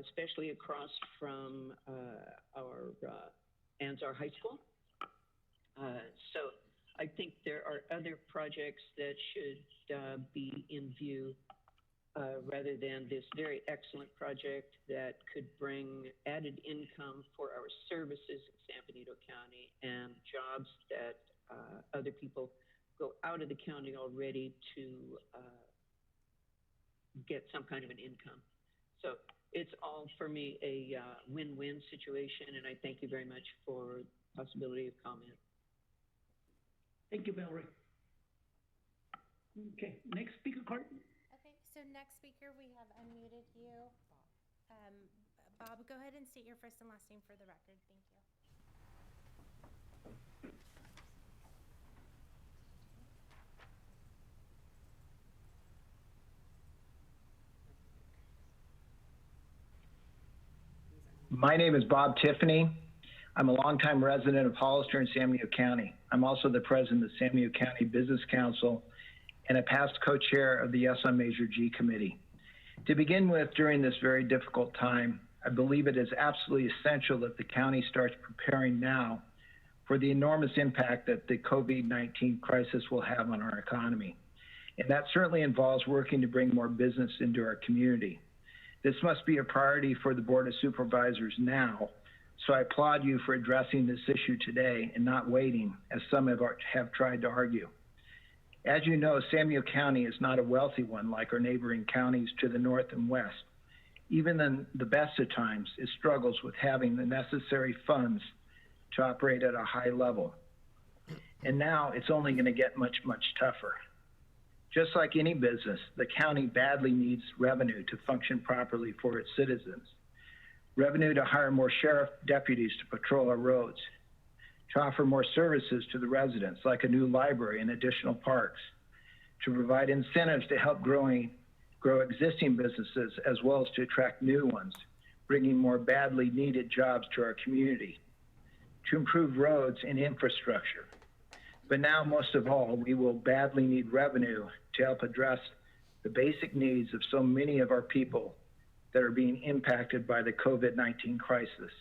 especially across from our Anzar High School. So I think there are other projects that should be in view rather than this very excellent project that could bring added income for our services in San Benito County and jobs that other people go out of the county already to get some kind of an income. So it's all for me a win-win situation, and I thank you very much for the possibility of comment. Thank you, Valerie. Okay, next speaker card. Okay, so next speaker, we have unmuted you. Bob, go ahead and state your first and last name for the record. Thank you. My name is Bob Tiffany. I'm a longtime resident of Hollister and San Benito County. I'm also the president of the San Benito County Business Council and a past co-chair of the Yes on Measure G committee. To begin with, during this very difficult time, I believe it is absolutely essential that the county starts preparing now for the enormous impact that the COVID-19 crisis will have on our economy. And that certainly involves working to bring more business into our community. This must be a priority for the Board of Supervisors now, so I applaud you for addressing this issue today and not waiting, as some have tried to argue. As you know, San Benito County is not a wealthy one like our neighboring counties to the north and west. Even in the best of times, it struggles with having the necessary funds to operate at a high level. And now it's only going to get much, much tougher. Just like any business, the county badly needs revenue to function properly for its citizens. Revenue to hire more sheriff deputies to patrol our roads, to offer more services to the residents, like a new library and additional parks, to provide incentives to help grow existing businesses as well as to attract new ones, bringing more badly needed jobs to our community, to improve roads and infrastructure. But now, most of all, we will badly need revenue to help address the basic needs of so many of our people that are being impacted by the COVID-19 crisis.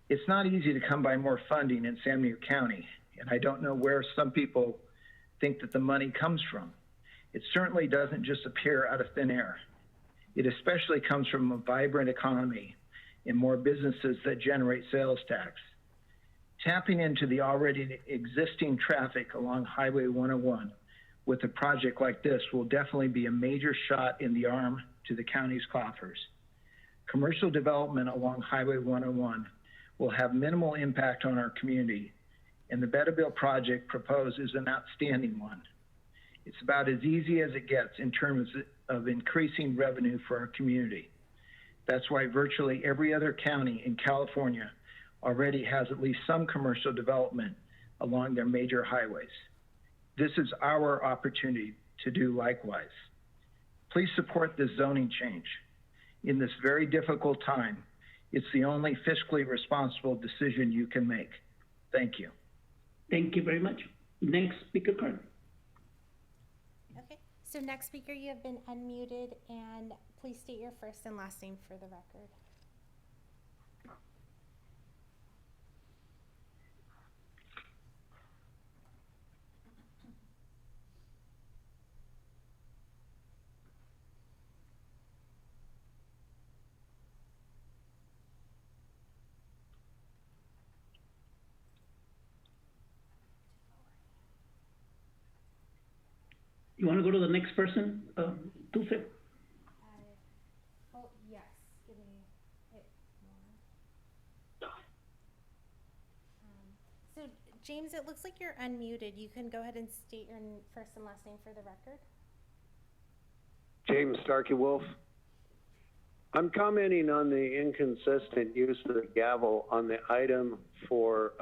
It's not easy to come by more funding in San Benito County, and I don't know where some people think that the money comes from. It certainly doesn't just appear out of thin air. It especially comes from a vibrant economy and more businesses that generate sales tax. Tapping into the already existing traffic along Highway 101 with a project like this will definitely be a major shot in the arm to the county's coffers. Commercial development along Highway 101 will have minimal impact on our community, and the Betterville project proposed is an outstanding one. It's about as easy as it gets in terms of increasing revenue for our community. That's why virtually every other county in California already has at least some commercial development along their major highways. This is our opportunity to do likewise. Please support this zoning change. In this very difficult time, it's the only fiscally responsible decision you can make. Thank you. Thank you very much. Next speaker card. Okay, so next speaker, you have been unmuted, and please state your first and last name for the record. You want to go to the next person, Dulce? Oh, yes, give me it more. So, James, it looks like you're unmuted. You can go ahead and state your first and last name for the record. James Starkey Wolf. I'm commenting on the inconsistent use of the gavel on the item for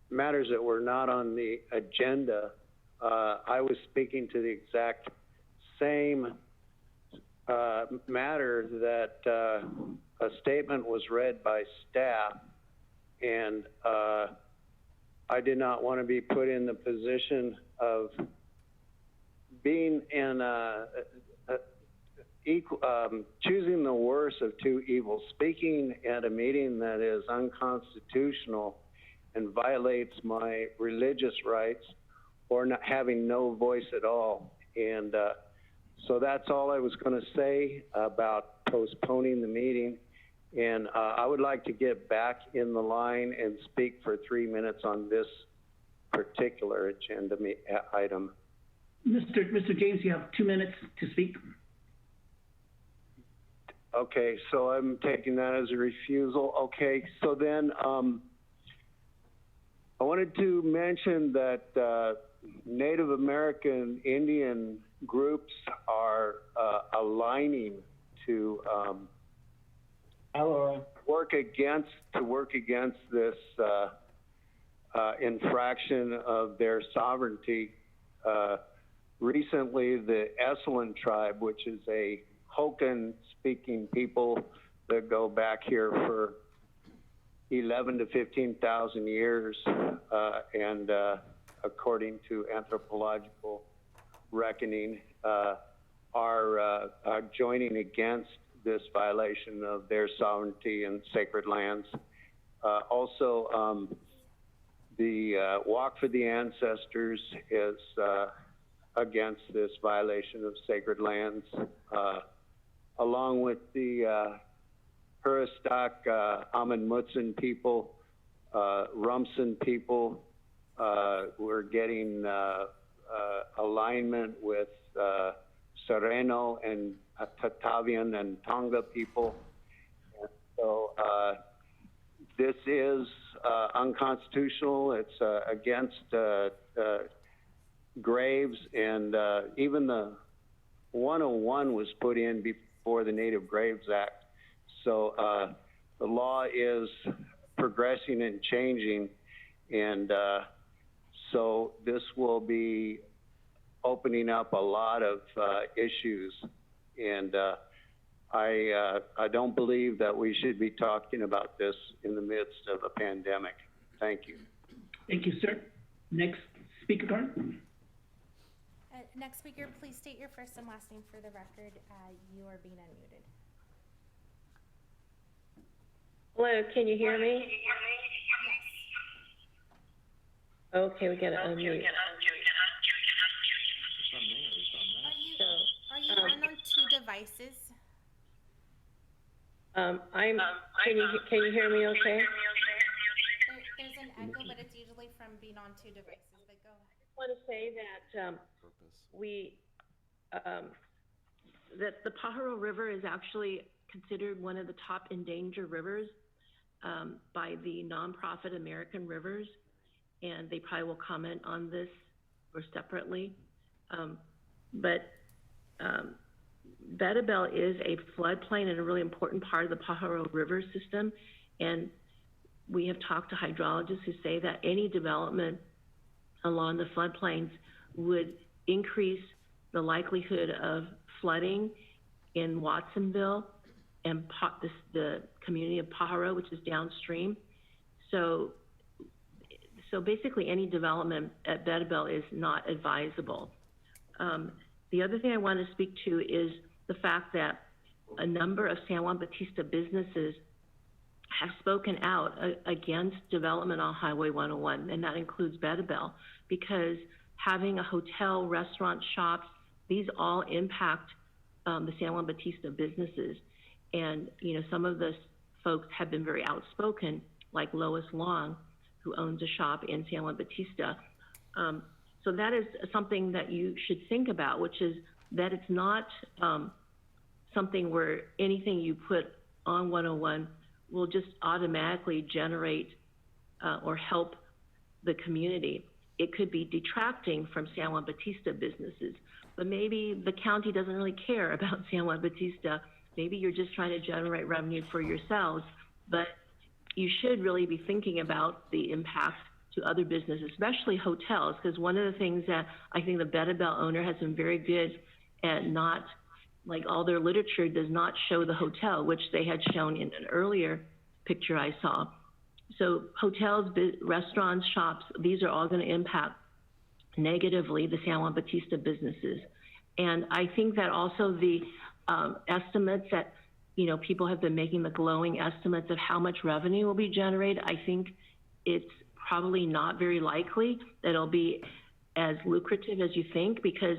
matters that were not on the agenda. I was speaking to the exact same matter that a statement was read by staff, and I did not want to be put in the position of being in choosing the worst of two evils, speaking at a meeting that is unconstitutional and violates my religious rights, or not having no voice at all. And so that's all I was going to say about postponing the meeting. And I would like to get back in the line and speak for 3 minutes on this particular agenda item. Mr. James, you have 2 minutes to speak. Okay, so I'm taking that as a refusal. Okay, so then I wanted to mention that Native American Indian groups are aligning to work against this infraction of their sovereignty. Recently, the Esalen tribe, which is a Hokan-speaking people that go back here for 11 to 15,000 years, and according to anthropological reckoning, are joining against this violation of their sovereignty and sacred lands. Also, the Walk for the Ancestors is against this violation of sacred lands, along with the Huristak Amun Mutsun people, Rumsen people. We're getting alignment with Sereno and Tatavian and Tonga people. And so this is unconstitutional. It's against graves, and even the 101 was put in before the Native Graves Act. So the law is progressing and changing, and so this will be opening up a lot of issues, and I don't believe that we should be talking about this in the midst of a pandemic. Thank you. Thank you, sir. Next speaker card. Next speaker, please state your first and last name for the record. You are being unmuted. Hello, can you hear me? Yes. Okay, we gotta unmute. Are you on two devices? Can you hear me okay? There's an echo, but it's usually from being on two devices, but go ahead. I want to say that that the Pajaro River is actually considered one of the top endangered rivers by the nonprofit American Rivers, and they probably will comment on this or separately. But Betabel is a floodplain and a really important part of the Pajaro River system, and we have talked to hydrologists who say that any development along the floodplains would increase the likelihood of flooding in Watsonville and the community of Pajaro, which is downstream. So basically any development at Betabel is not advisable. The other thing I want to speak to is the fact that a number of San Juan Bautista businesses have spoken out against development on Highway 101, and that includes Betabel, because having a hotel, restaurant, shops, these all impact the San Juan Bautista businesses. And, you know, some of the folks have been very outspoken, like Lois Long, who owns a shop in San Juan Bautista. So that is something that you should think about, which is that it's not something where anything you put on 101 will just automatically generate or help the community. It could be detracting from San Juan Bautista businesses, but maybe the county doesn't really care about San Juan Bautista. Maybe you're just trying to generate revenue for yourselves, but you should really be thinking about the impact to other businesses, especially hotels, because one of the things that I think the Betabel owner has been very good at not like all their literature does not show the hotel, which they had shown in an earlier picture I saw. So hotels, restaurants, shops, these are all going to impact negatively the San Juan Bautista businesses. And I think that also the estimates that, you know, people have been making the glowing estimates of how much revenue will be generated. I think it's probably not very likely that it'll be as lucrative as you think, because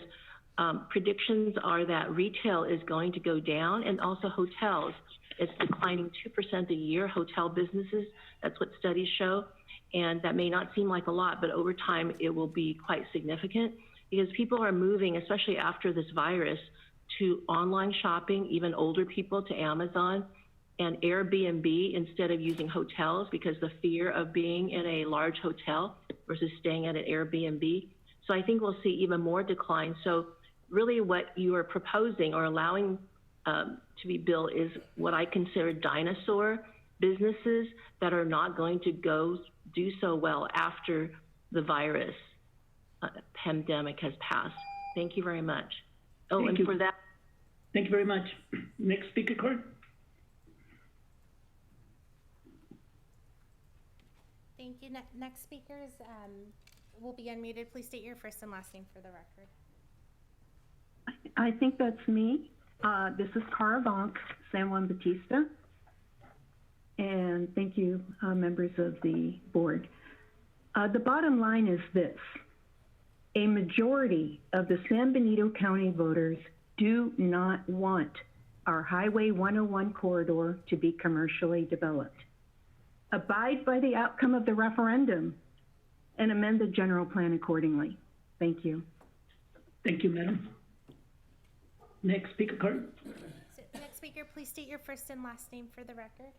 predictions are that retail is going to go down, and also hotels. It's declining 2% a year, hotel businesses. That's what studies show. And that may not seem like a lot, but over time it will be quite significant, because people are moving, especially after this virus, to online shopping, even older people to Amazon and Airbnb instead of using hotels, because the fear of being in a large hotel versus staying at an Airbnb. So I think we'll see even more decline. So really what you are proposing or allowing to be built is what I consider dinosaur businesses that are not going to do so well after the virus pandemic has passed. Thank you very much. Oh, Thank and you. for that. Thank you very much. Next speaker card. Thank you. Next speakers will be unmuted. Please state your first and last name for the record. I think that's me. This is Cara Vonk, San Juan Bautista. And thank you, members of the board. The bottom line is this. A majority of the San Benito County voters do not want our Highway 101 corridor to be commercially developed. Abide by the outcome of the referendum and amend the general plan accordingly. Thank you. Thank you, madam. Next speaker card. So, next speaker, please state your first and last name for the record.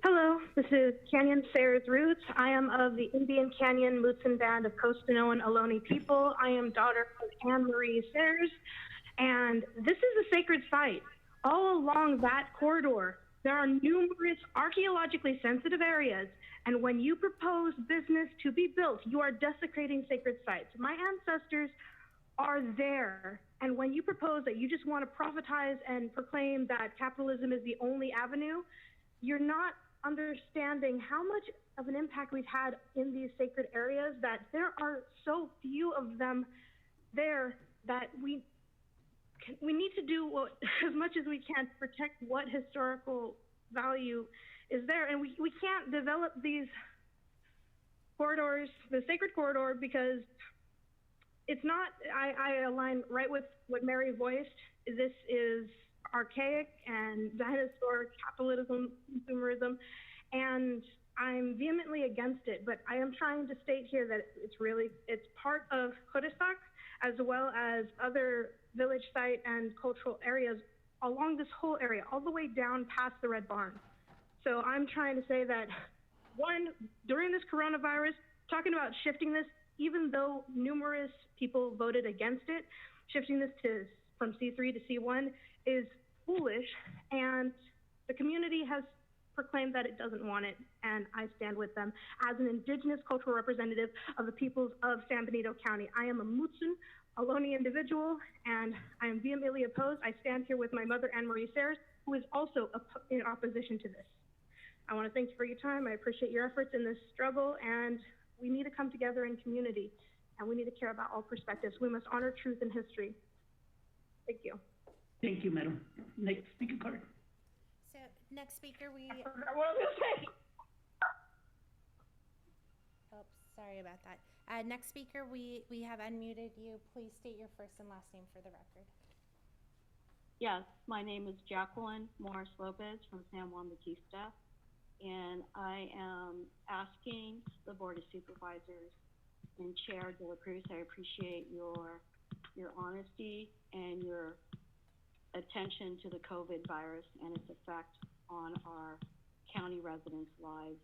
Hello, this is Canyon Sayers Roots. I am of the Indian Canyon Mutsun Band of Costanoan Ohlone people. I am daughter of Anne Marie Sayers, and this is a sacred site. All along that corridor, there are numerous archaeologically sensitive areas, and when you propose business to be built, you are desecrating sacred sites. My ancestors are there, and when you propose that you just want to profitize and proclaim that capitalism is the only avenue, you're not understanding how much of an impact we've had in these sacred areas, that there are so few of them there that we need to do as much as we can to protect what historical value is there. And we can't develop these corridors, the sacred corridor, because it's not, I align right with what Mary voiced. This is archaic and dinosaur capitalism, consumerism, and I'm vehemently against it. But I am trying to state here that it's part of Codistoc, as well as other village site and cultural areas along this whole area, all the way down past the Red Barn. So I'm trying to say that, one, during this coronavirus, talking about shifting this, even though numerous people voted against it, shifting this from C3 to C1 is foolish, and the community has proclaimed that it doesn't want it, and I stand with them. As an indigenous cultural representative of the peoples of San Benito County, I am a Mutsun Ohlone individual, and I am vehemently opposed. I stand here with my mother, Anne Marie Sayers, who is also in opposition to this. I want to thank you for your time. I appreciate your efforts in this struggle, and we need to come together in community, and we need to care about all perspectives. We must honor truth and history. Thank you. Thank you, madam. Next speaker card. So, next speaker, I forgot what I was going to say. Oh, sorry about that. Next speaker, we have unmuted you. Please state your first and last name for the record. Yes, my name is Jacqueline Morris Lopez from San Juan Bautista, and I am asking the Board of Supervisors and Chair De La Cruz, I appreciate your honesty and your attention to the COVID virus and its effect on our county residents' lives.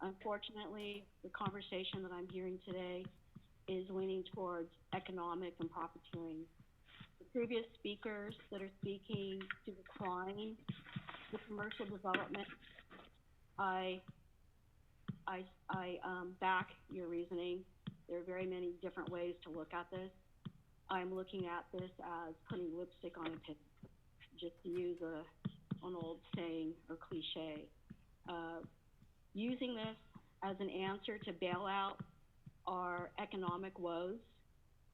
Unfortunately, the conversation that I'm hearing today is leaning towards economic and profiteering. The previous speakers that are speaking to decline the commercial development, I I back your reasoning. There are very many different ways to look at this. I'm looking at this as putting lipstick on a pig, just to use an old saying or cliche. Using this as an answer to bail out our economic woes,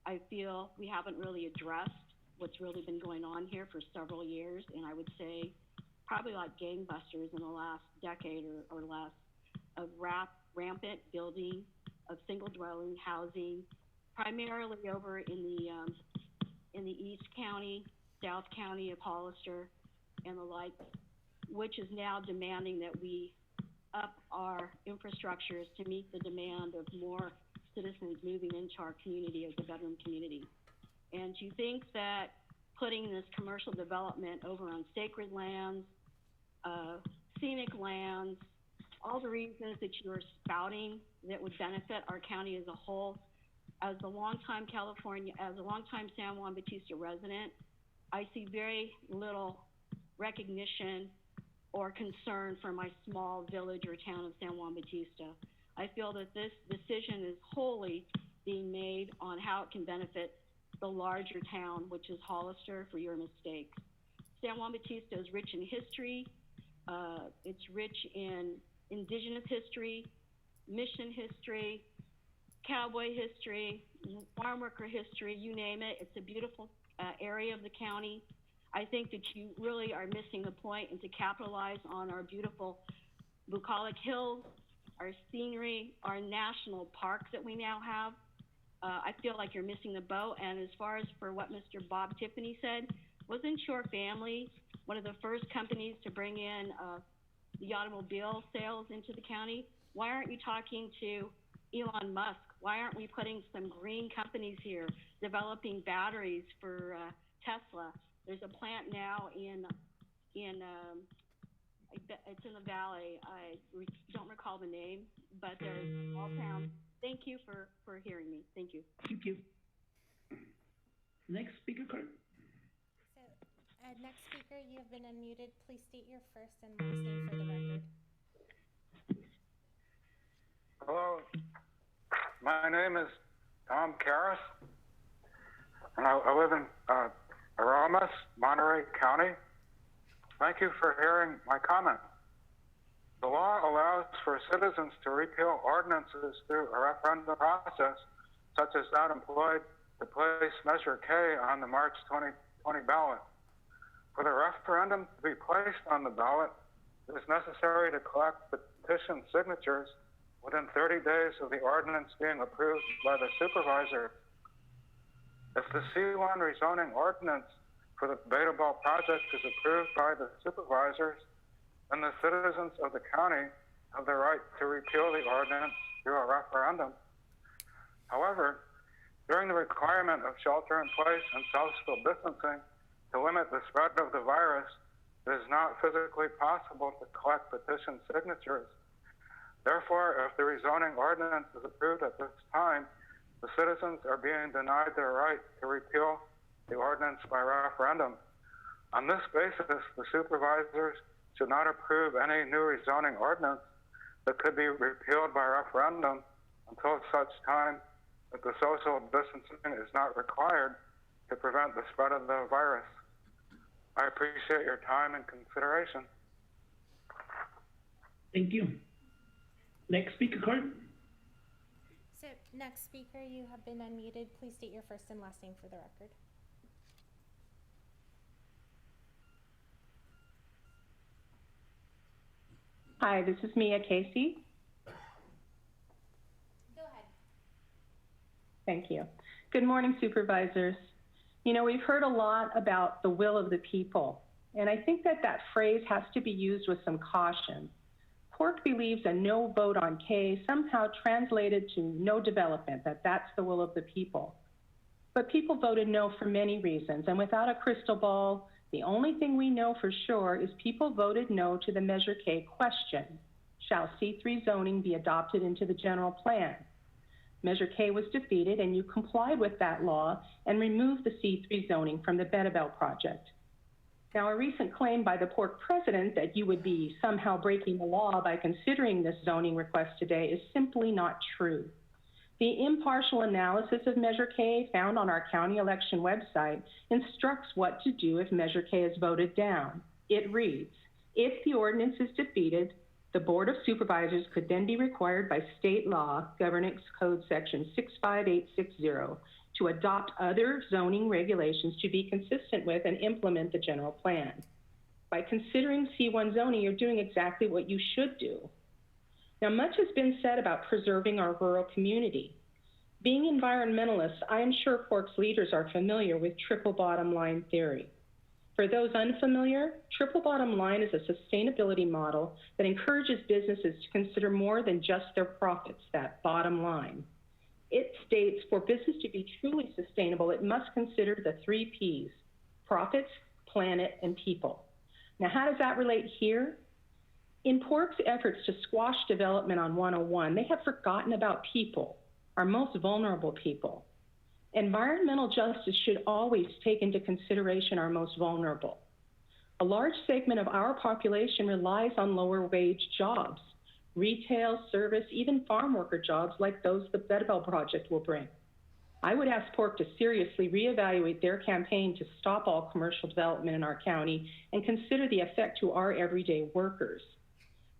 I feel we haven't really addressed what's really been going on here for several years, and I would say probably like gangbusters in the last decade or less, of rampant building of single dwelling housing, primarily over in the East County, South County of Hollister, and the like, which is now demanding that we up our infrastructures to meet the demand of more citizens moving into our community as a veteran community. And to think that putting this commercial development over on sacred lands, scenic lands, all the reasons that you are spouting that would benefit our county as a whole, as a longtime San Juan Bautista resident, I see very little recognition or concern for my small village or town of San Juan Bautista. I feel that this decision is wholly being made on how it can benefit the larger town, which is Hollister, for your mistakes. San Juan Bautista is rich in history. It's rich in indigenous history, mission history, cowboy history, farm worker history, you name it. It's a beautiful area of the county. I think that you really are missing the point, and to capitalize on our beautiful bucolic hills, our scenery, our national parks that we now have. I feel like you're missing the boat. And as far as for what Mr. Bob Tiffany said, wasn't your family one of the first companies to bring in the automobile sales into the county? Why aren't you talking to Elon Musk? Why aren't we putting some green companies here, developing batteries for Tesla? There's a plant now it's in the valley. I don't recall the name, but there's a small town. Thank you for hearing me. Thank you. Thank you. Next speaker, Kurt. So, next speaker, you have been unmuted. Please state your first and last name for the record. Hello, my name is Tom Karras, and I live in Aramis, Monterey County. Thank you for hearing my comment. The law allows for citizens to repeal ordinances through a referendum process, such as that employed to place Measure K on the March 2020 ballot. For the referendum to be placed on the ballot, it is necessary to collect petition signatures within 30 days of the ordinance being approved by the supervisor. If the C1 rezoning ordinance for the Beta Ball project is approved by the supervisors, then the citizens of the county have the right to repeal the ordinance through a referendum. However, during the requirement of shelter in place and social distancing to limit the spread of the virus, it is not physically possible to collect petition signatures. Therefore, if the rezoning ordinance is approved at this time, the citizens are being denied their right to repeal the ordinance by referendum. On this basis, the supervisors should not approve any new rezoning ordinance that could be repealed by referendum until such time that the social distancing is not required to prevent the spread of the virus. I appreciate your time and consideration. Thank you. Next speaker, Kurt. So, next speaker, you have been unmuted. Please state your first and last name for the record. Hi, this is Mia Casey. Go ahead. Thank you. Good morning, supervisors. You know, we've heard a lot about the will of the people, and I think that phrase has to be used with some caution. Pork believes a no vote on K somehow translated to no development, that's the will of the people. But people voted no for many reasons, and without a crystal ball, the only thing we know for sure is people voted no to the Measure K question. Shall C3 zoning be adopted into the general plan? Measure K was defeated, and you complied with that law and removed the C3 zoning from the Benito project. Now, a recent claim by the Pork president that you would be somehow breaking the law by considering this zoning request today is simply not true. The impartial analysis of Measure K found on our county election website instructs what to do if Measure K is voted down. It reads, if the ordinance is defeated, the Board of Supervisors could then be required by state law, Governance Code Section 65860, to adopt other zoning regulations to be consistent with and implement the general plan. By considering C1 zoning, you're doing exactly what you should do. Now, much has been said about preserving our rural community. Being environmentalists, I am sure Pork's leaders are familiar with triple bottom line theory. For those unfamiliar, triple bottom line is a sustainability model that encourages businesses to consider more than just their profits, that bottom line. It states for business to be truly sustainable, it must consider the 3 Ps, profits, planet, and people. Now, how does that relate here? In Pork's efforts to squash development on 101, they have forgotten about people, our most vulnerable people. Environmental justice should always take into consideration our most vulnerable. A large segment of our population relies on lower wage jobs, retail, service, even farm worker jobs like those the Bedabel Project will bring. I would ask Pork to seriously reevaluate their campaign to stop all commercial development in our county and consider the effect to our everyday workers.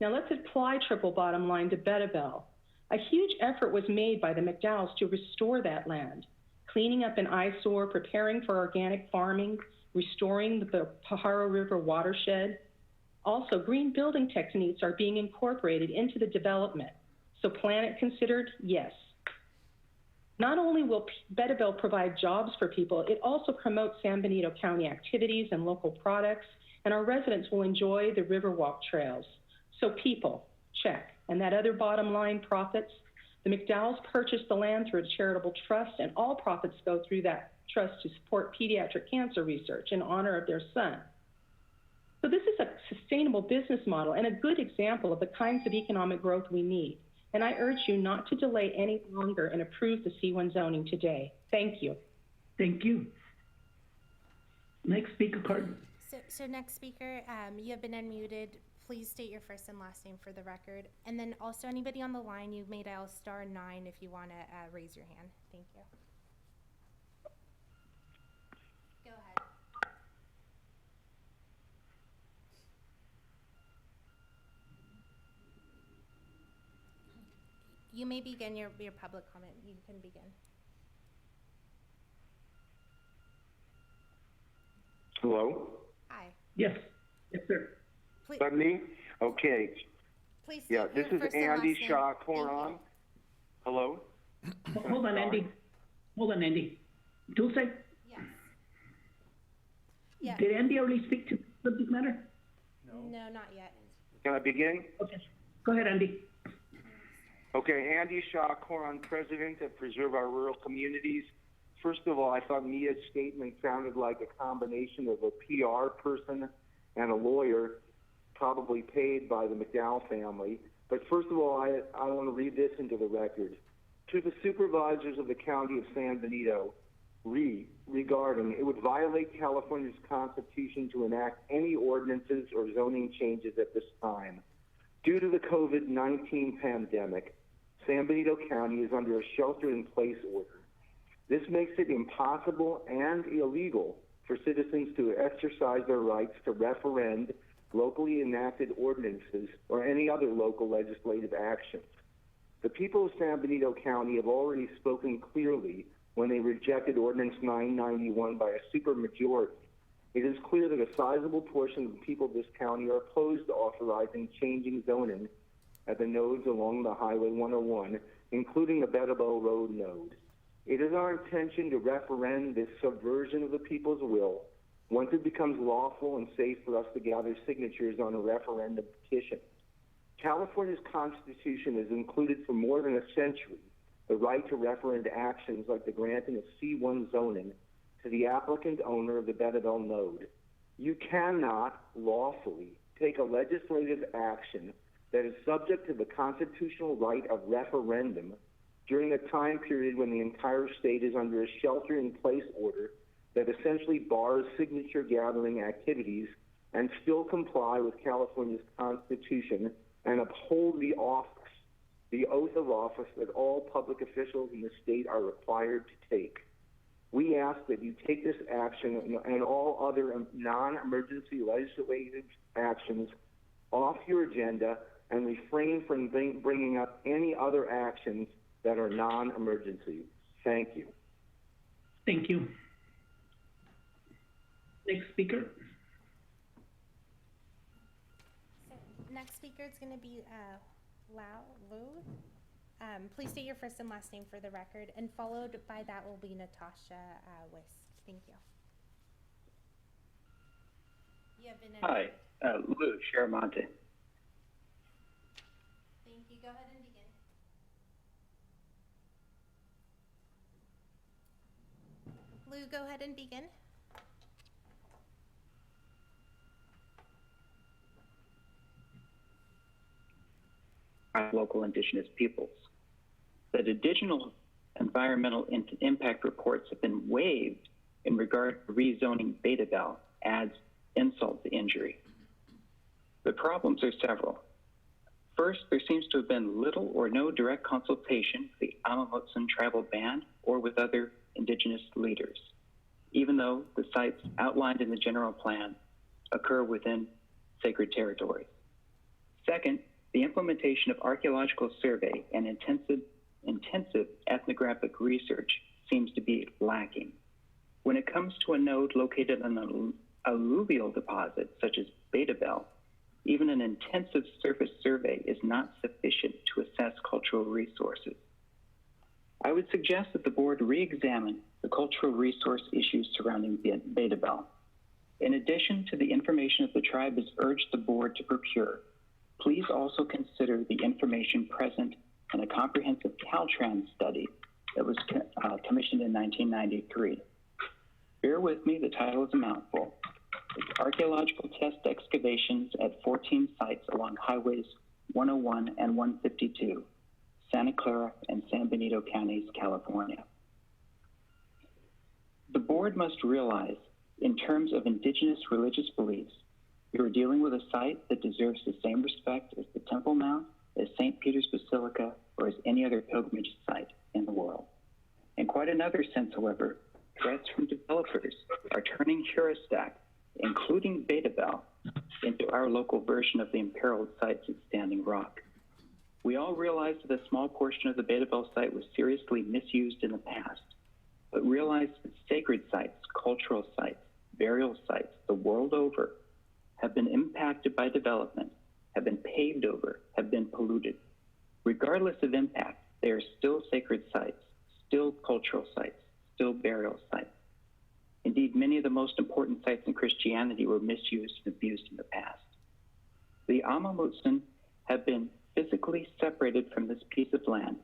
Now let's apply triple bottom line to Bedabel. A huge effort was made by the McDowells to restore that land, cleaning up an eyesore, preparing for organic farming, restoring the Pajaro River watershed. Also, green building techniques are being incorporated into the development. So planet considered, yes. Not only will Bedabel provide jobs for people, it also promotes San Benito County activities and local products, and our residents will enjoy the Riverwalk trails. So people, check. And that other bottom line, profits, the McDowells purchased the land through a charitable trust, and all profits go through that trust to support pediatric cancer research in honor of their son. So this is a sustainable business model and a good example of the kinds of economic growth we need. And I urge you not to delay any longer and approve the C1 zoning today. Thank you. Thank you. Next speaker card. So next speaker, you have been unmuted. Please state your first and last name for the record. And then also anybody on the line, you may dial *9 if you want to raise your hand. Thank you. Go ahead. You may begin your public comment. You can begin. Hello? Hi. Yes. Yes, sir. Please, Is that me? Okay. please Yeah, state this your is first and last Andy name. Shaw Thank you. Coron. Hello? Hold on, Andy. Hold on, Andy. Dulce, Yes. Yeah. did Andy already speak to subject matter? No, not yet. Can I begin? Okay. Go ahead, Andy. Okay, Andy Shaw Coron, President of Preserve Our Rural Communities. First of all, I thought Mia's statement sounded like a combination of a PR person and a lawyer, probably paid by the McDowell family. But first of all, I want to read this into the record. To the supervisors of the County of San Benito, regarding it would violate California's Constitution to enact any ordinances or zoning changes at this time. Due to the COVID-19 pandemic, San Benito County is under a shelter-in-place order. This makes it impossible and illegal for citizens to exercise their rights to referend locally enacted ordinances or any other local legislative actions. The people of San Benito County have already spoken clearly when they rejected Ordinance 991 by a supermajority. It is clear that a sizable portion of the people of this county are opposed to authorizing changing zoning at the nodes along the Highway 101, including the Bedabel Road node. It is our intention to referend this subversion of the people's will once it becomes lawful and safe for us to gather signatures on a referendum petition. California's Constitution has included for more than a century the right to referend actions like the granting of C1 zoning to the applicant owner of the Bedabel node. You cannot lawfully take a legislative action that is subject to the constitutional right of referendum during a time period when the entire state is under a shelter-in-place order that essentially essentially bars signature gathering activities and still comply with California's Constitution and uphold the oath of office that all public officials in the state are required to take. We ask that you take this action and all other non-emergency legislative actions off your agenda and refrain from bringing up any other actions that are non-emergency. Thank you. Thank you. Next speaker. So next speaker is going to be Lou. Please state your first and last name for the record, and followed by that will be Natasha Wisk. Thank you. You have been Hi, Lou Sharamonte. Thank you. Go ahead and begin. Lou, go ahead and begin. Local indigenous peoples. That additional environmental impact reports have been waived in regard to rezoning Beta Bell adds insult to injury. The problems are several. First, there seems to have been little or no direct consultation with the Amamotsan tribal band or with other indigenous leaders, even though the sites outlined in the general plan occur within sacred territories. Second, the implementation of archaeological survey and intensive ethnographic research seems to be lacking. When it comes to a node located on an alluvial deposit such as Beta Bell, even an intensive surface survey is not sufficient to assess cultural resources. I would suggest that the board re-examine the cultural resource issues surrounding Beta Bell. In addition to the information that the tribe has urged the board to procure, please also consider the information present in a comprehensive Caltrans study that was commissioned in 1993. Bear with me, the title is a mouthful. It's Archaeological Test Excavations at 14 Sites along Highways 101 and 152, Santa Clara and San Benito Counties, California. The board must realize, in terms of indigenous religious beliefs, you are dealing with a site that deserves the same respect as the Temple Mount, as St. Peter's Basilica, or as any other pilgrimage site in the world. In quite another sense, however, threats from developers are turning Heuristic, including Beta Bell, into our local version of the imperiled sites at Standing Rock. We all realize that a small portion of the Beta Bell site was seriously misused in the past, but realize that sacred sites, cultural sites, burial sites the world over have been impacted by development, have been paved over, have been polluted. Regardless of impact, they are still sacred sites, still cultural sites, still burial sites. Indeed, many of the most important sites in Christianity were misused and abused in the past. The Amamotsan have been physically separated from this piece of land,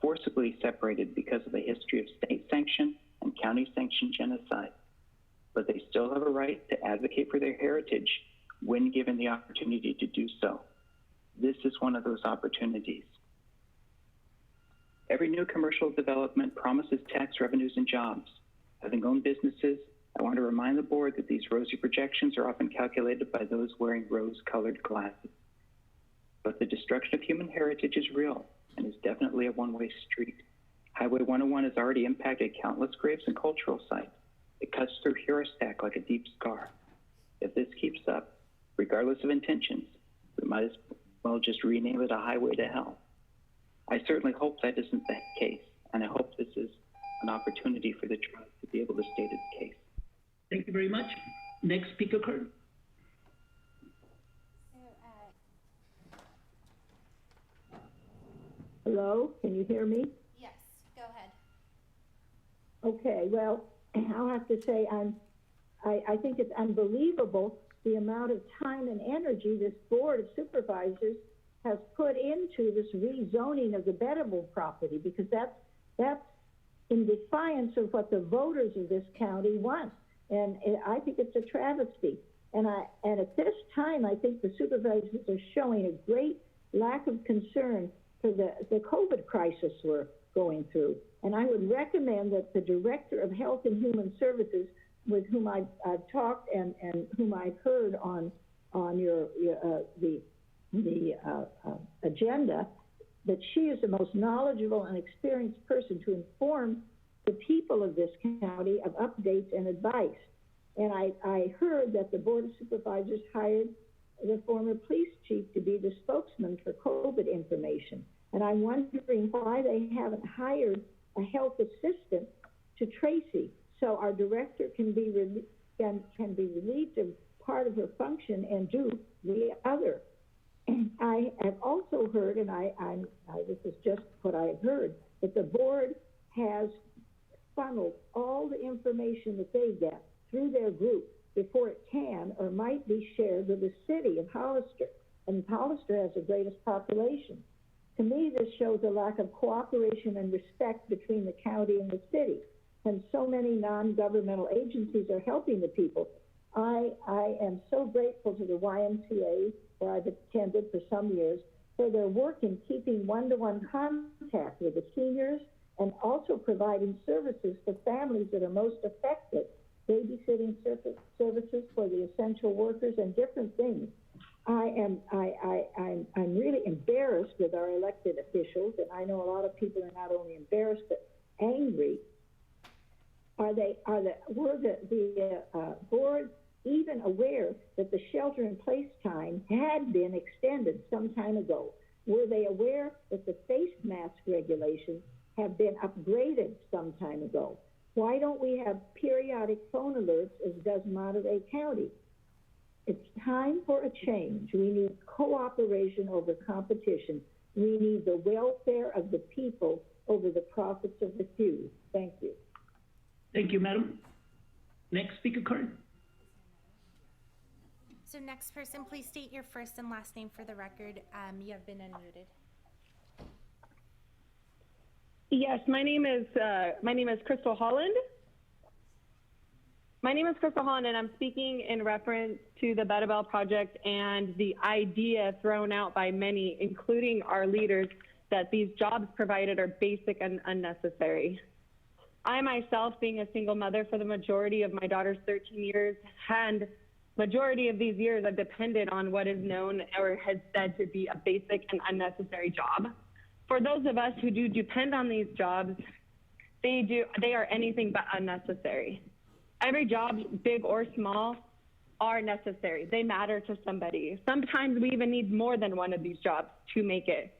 forcibly separated because of a history of state-sanctioned and county-sanctioned genocide. But they still have a right to advocate for their heritage when given the opportunity to do so. This is one of those opportunities. Every new commercial development promises tax revenues and jobs. Having owned businesses, I want to remind the board that these rosy projections are often calculated by those wearing rose-colored glasses. But the destruction of human heritage is real and is definitely a one-way street. Highway 101 has already impacted countless graves and cultural sites. It cuts through Heuristic like a deep scar. If this keeps up, regardless of intentions, we might as well just rename it a highway to hell. I certainly hope that isn't the case, and I hope this is an opportunity for the tribe to be able to state its case. Thank you very much. Next speaker card. Hello, can you hear me? Yes, go ahead. Okay, well, I'll have to say I think it's unbelievable the amount of time and energy this Board of Supervisors has put into this rezoning of the Bettable property, because that's in defiance of what the voters of this county want. And I think it's a travesty. And at this time, I think the supervisors are showing a great lack of concern for the COVID crisis we're going through. And I would recommend that the Director of Health and Human Services with whom I've talked and whom I've heard on the agenda, that she is the most knowledgeable and experienced person to inform the people of this county of updates and advice. And I heard that the Board of Supervisors hired the former police chief to be the spokesman for COVID information. And I'm wondering why they haven't hired a health assistant to Tracy, so our director can be relieved of part of her function and do the other. And I have also heard, and this is just what I have heard, that the board has funneled all the information that they get through their group before it can or might be shared with the city of Hollister. And Hollister has the greatest population. To me, this shows a lack of cooperation and respect between the county and the city. And so many non-governmental agencies are helping the people. I am so grateful to the YMCA, where I've attended for some years, for their work in keeping one-to-one contact with the seniors and also providing services for families that are most affected, babysitting services for the essential workers and different things. I'm really embarrassed with our elected officials, and I know a lot of people are not only embarrassed but angry. Were the board even aware that the shelter-in-place time had been extended some time ago? Were they aware that the face mask regulations have been upgraded some time ago? Why don't we have periodic phone alerts as does Monterey County? It's time for a change. We need cooperation over competition. We need the welfare of the people over the profits of the few. Thank you. Thank you, madam. Next speaker card. So next person, please state your first and last name for the record. You have been unmuted. Yes, my name is Crystal Holland. My name is Crystal Holland, and I'm speaking in reference to the Betta project and the idea thrown out by many, including our leaders, that these jobs provided are basic and unnecessary. I myself, being a single mother for the majority of my daughter's 13 years, and majority of these years I've depended on what is known or has said to be a basic and unnecessary job. For those of us who do depend on these jobs, they are anything but unnecessary. Every job, big or small, are necessary. They matter to somebody. Sometimes we even need more than one of these jobs to make it.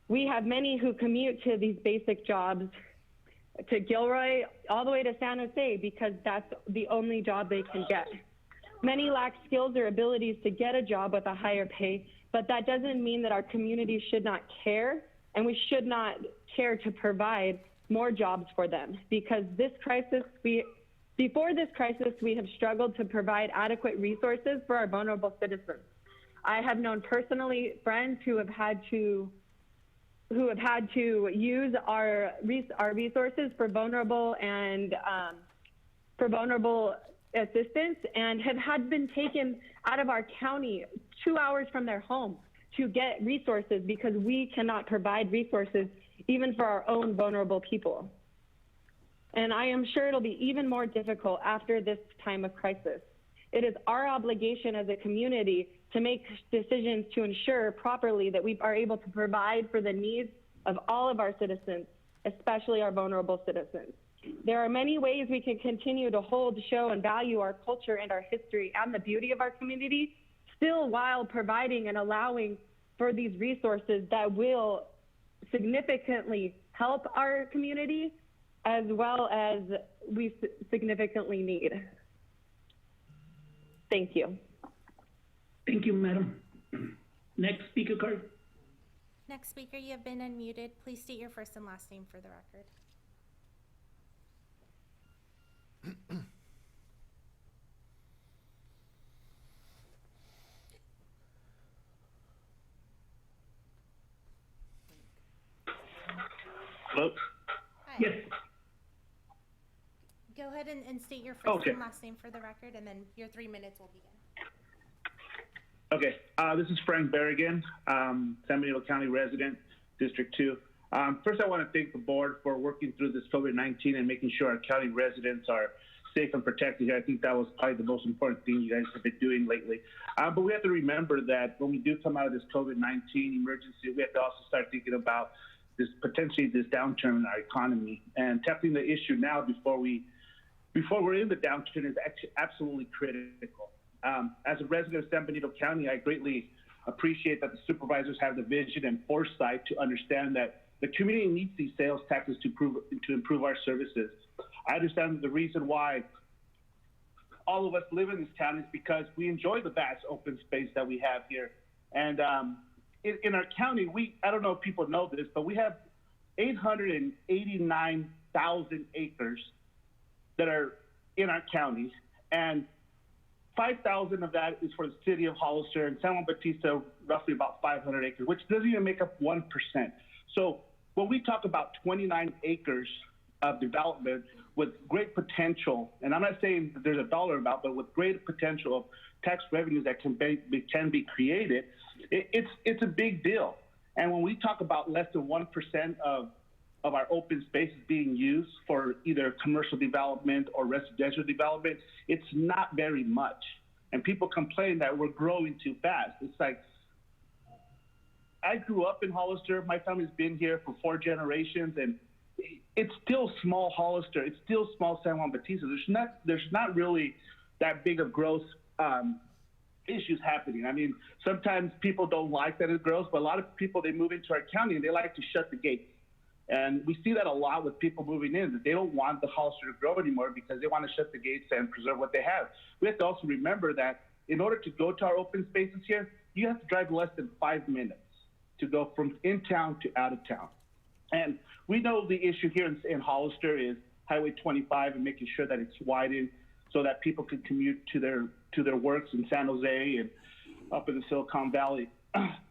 We have many who commute to these basic jobs, to Gilroy, all the way to San Jose, because that's the only job they can get. Many lack skills or abilities to get a job with a higher pay, but that doesn't mean that our community should not care, and we should not care to provide more jobs for them, because before this crisis, we have struggled to provide adequate resources for our vulnerable citizens. I have known personally friends who have had to use our resources for vulnerable assistance, and had been taken out of our county 2 hours from their home to get resources because we cannot provide resources even for our own vulnerable people. And I am sure it'll be even more difficult after this time of crisis. It is our obligation as a community to make decisions to ensure properly that we are able to provide for the needs of all of our citizens, especially our vulnerable citizens. There are many ways we can continue to hold, show, and value our culture and our history and the beauty of our community, still while providing and allowing for these resources that will significantly help our community as well as we significantly need. Thank you. Thank you, madam. Next speaker card. Next speaker, you have been unmuted. Please state your first and last name for the record. Hello? Hi. Yes. Go ahead and state your first Okay. and last name for the record, and then your 3 minutes will begin. Okay, this is Frank Berrigan, San Benito County resident, District 2. First, I want to thank the board for working through this COVID-19 and making sure our county residents are safe and protected here. I think that was probably the most important thing you guys have been doing lately. But we have to remember that when we do come out of this COVID-19 emergency, we have to also start thinking about this downturn in our economy, and tackling the issue now before we're in the downturn is actually absolutely critical. As a resident of San Benito County, I greatly appreciate that the supervisors have the vision and foresight to understand that the community needs these sales taxes to improve our services. I understand the reason why all of us live in this town is because we enjoy the vast open space that we have here. And in our county, I don't know if people know this, but we have 889,000 acres that are in our county, and 5,000 of that is for the city of Hollister, and San Juan Bautista, roughly about 500 acres, which doesn't even make up 1%. So when we talk about 29 acres of development with great potential, and I'm not saying that there's a dollar amount, but with great potential of tax revenues that can be created, it's a big deal. And when we talk about less than 1% of our open spaces being used for either commercial development or residential development, it's not very much. And people complain that we're growing too fast. It's like, I grew up in Hollister. My family's been here for 4 generations, and it's still small Hollister. It's still small San Juan Bautista. There's not really that big of growth issues happening. I mean, sometimes people don't like that it grows, but a lot of people, they move into our county and they like to shut the gates. And we see that a lot with people moving in, that they don't want the Hollister to grow anymore because they want to shut the gates and preserve what they have. We have to also remember that in order to go to our open spaces here, you have to drive less than 5 minutes to go from in town to out of town. And we know the issue here in Hollister is Highway 25 and making sure that it's widened so that people can commute to their works in San Jose and up in the Silicon Valley.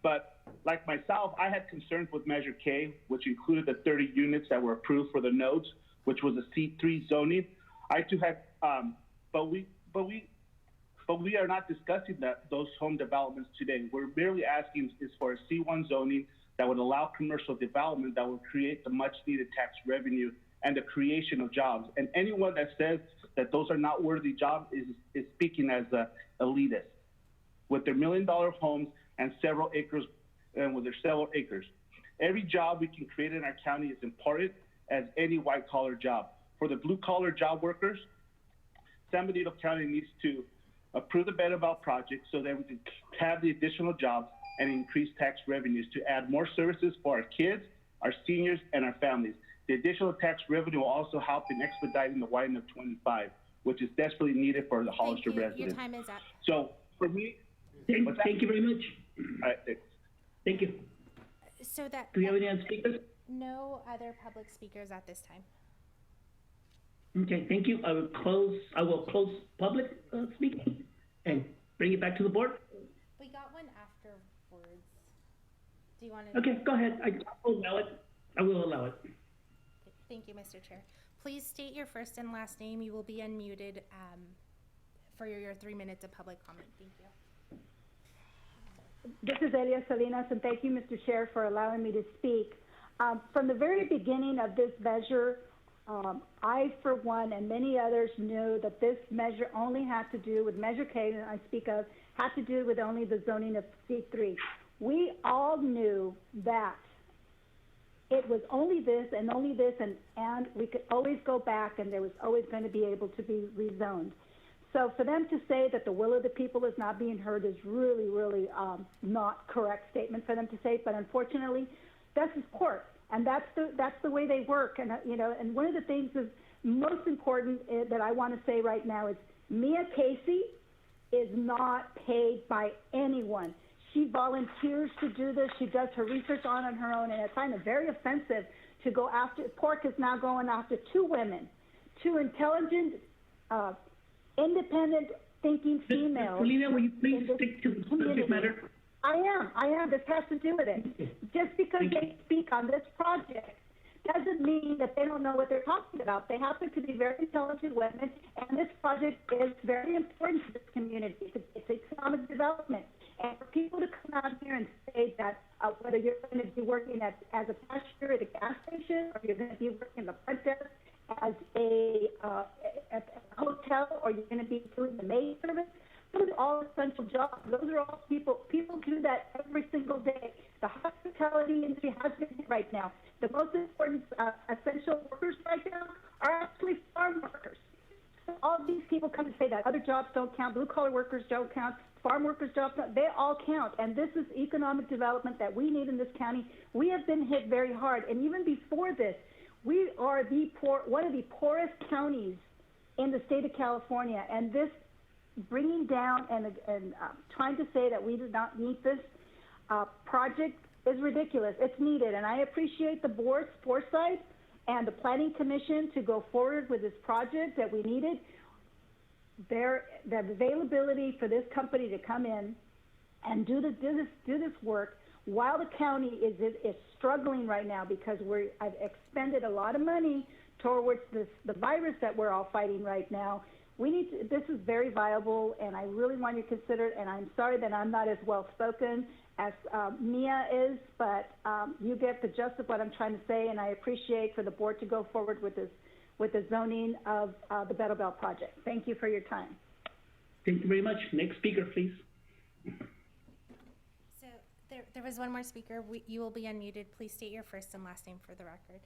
But like myself, I had concerns with Measure K, which included the 30 units that were approved for the nodes, which was a C3 zoning. I too had, but we are not discussing those home developments today. We're merely asking is for a C1 zoning that would allow commercial development that will create the much needed tax revenue and the creation of jobs. And anyone that says that those are not worthy jobs is speaking as a elitist with their $1 million homes and several acres. And with their several acres. Every job we can create in our county is important as any white collar job. For the blue collar job workers, San Benito County needs to approve the Benito project so that we can have the additional jobs and increase tax revenues to add more services for our kids, our seniors, and our families. The additional tax revenue will also help in expediting the widening of 25, which is desperately needed for the Hollister residents. Your time is up. So for me, thank you very much. All right, thanks. Thank you. So that. Do we have any other speakers? No other public speakers at this time. Okay, thank you. I will close public speaking and bring it back to the board. We got one afterwards. Do you want to? Okay, go ahead. I will allow it. I will allow it. Thank you, Mr. Chair. Please state your first and last name. You will be unmuted for your 3 minutes of public comment. Thank you. This is Elia Salinas, and thank you, Mr. Chair, for allowing me to speak. From the very beginning of this measure, I, for one, and many others knew that this measure only had to do with Measure K, that I speak of, had to do with only the zoning of C3. We all knew that it was only this and only this, and we could always go back, and there was always going to be able to be rezoned. So for them to say that the will of the people is not being heard is really, really not correct statement for them to say. But unfortunately, this is court, and that's the way they work. And and one of the things is most important that I want to say right now is Mia Casey is not paid by anyone. She volunteers to do this. She does her research on her own, and I find it very offensive to go after. Pork is now going after 2 women, 2 intelligent. Independent thinking females. Polina, will you please stick to the subject matter? I am. This has to do with it. Just because they speak on this project doesn't mean that they don't know what they're talking about. They happen to be very intelligent women, and this project is very important to this community. It's economic development. And for people to come out here and say that whether you're going to be working as a cashier at a gas station or you're going to be working the front desk as a hotel, or you're going to be doing the maid service. Those are all essential jobs. Those are all people do that every single day. The hospitality industry has been hit right now. The most important essential workers right now are actually farm workers. All these people come to say that other jobs don't count, blue-collar workers don't count, farm workers don't count. They all count, and this is economic development that we need in this county. We have been hit very hard, and even before this, we are one of the poorest counties in the state of California, and this bringing down and trying to say that we do not need this project is ridiculous. It's needed, and I appreciate the board's foresight and the Planning Commission to go forward with this project that we needed. The availability for this company to come in and do this work while the county is struggling right now because I've expended a lot of money towards the virus that we're all fighting right now. This is very viable, and I really want you to consider it, and I'm sorry that I'm not as well spoken as Mia is, but you get the gist of what I'm trying to say, and I appreciate for the board to go forward with the zoning of the Better Bell project. Thank you for your time. Thank you very much. Next speaker, please. So there was one more speaker. You will be unmuted. Please state your first and last name for the record.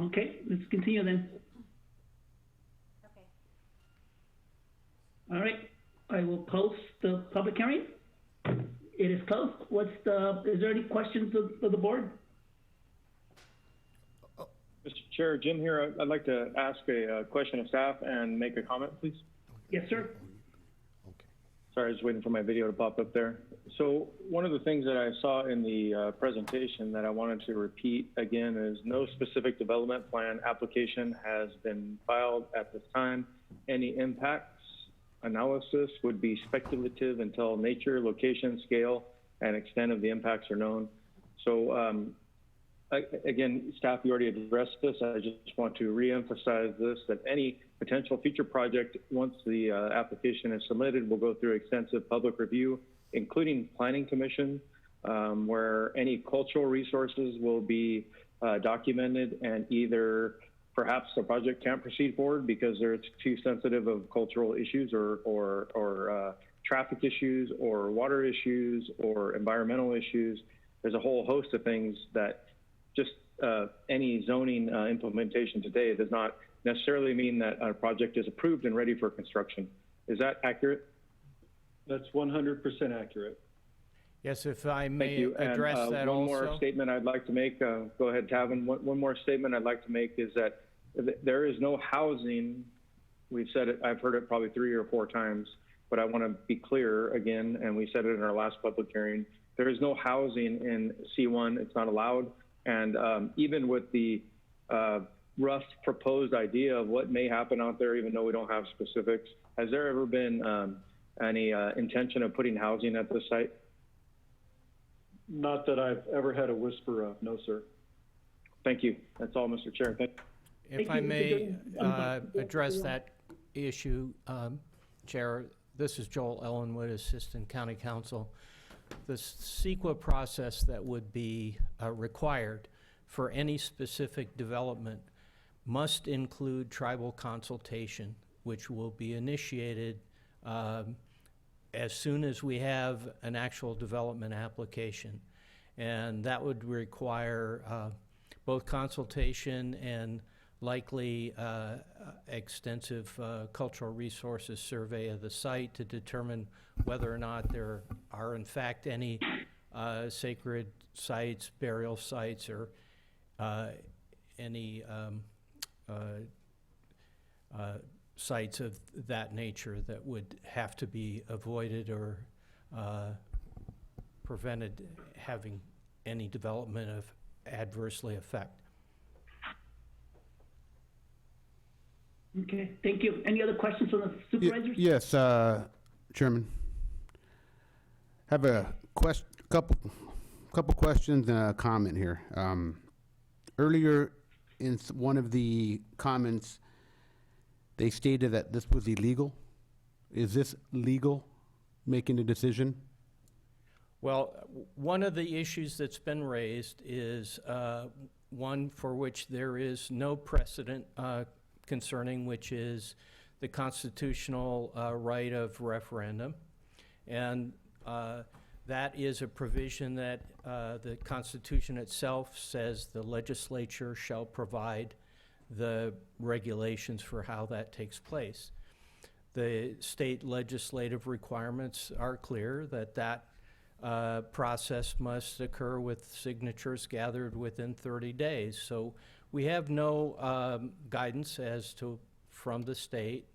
Okay, let's continue then. Okay. All right, I will close the public hearing. It is closed. Is there any questions of the board? Mr. Chair, Jim here. I'd like to ask a question of staff and make a comment, please. Yes, sir. Sorry, I was waiting for my video to pop up there. So one of the things that I saw in the presentation that I wanted to repeat again is no specific development plan application has been filed at this time. Any impacts analysis would be speculative until nature, location, scale, and extent of the impacts are known. So again, staff, you already addressed this. I just want to reemphasize this, that any potential future project, once the application is submitted, will go through extensive public review, including Planning Commission, where any cultural resources will be documented, and either perhaps the project can't proceed forward because it's too sensitive of cultural issues or traffic issues or water issues or environmental issues. There's a whole host of things that just any zoning implementation today does not necessarily mean that a project is approved and ready for construction. Is that accurate? That's 100% accurate. Yes, if I may and, address that also. One more statement I'd like to make, go ahead, Tavin. One more statement I'd like to make is that there is no housing. We've said it, I've heard it probably 3 or 4 times, but I want to be clear again, and we said it in our last public hearing, there is no housing in C1, it's not allowed. And even with the rough proposed idea of what may happen out there, even though we don't have specifics, has there ever been any intention of putting housing at this site? Not that I've ever had a whisper of, no, sir. Thank you. That's all, Mr. Chair. If I may address that issue, Chair, this is Joel Ellenwood, Assistant County Counsel. The CEQA process that would be required for any specific development must include tribal consultation, which will be initiated as soon as we have an actual development application. And that would require both consultation and likely extensive cultural resources survey of the site to determine whether or not there are in fact any sacred sites, burial sites, or any sites of that nature that would have to be avoided or prevented having any development of adversely affect. Okay, thank you. Any other questions from the supervisors? Yes, Chairman. Have a couple questions and a comment here. Earlier in one of the comments, they stated that this was illegal. Is this legal, making a decision? Well, one of the issues that's been raised is one for which there is no precedent concerning, which is the constitutional right of referendum. And that is a provision that the Constitution itself says the legislature shall provide the regulations for how that takes place. The state legislative requirements are clear that process must occur with signatures gathered within 30 days. So we have no guidance from the state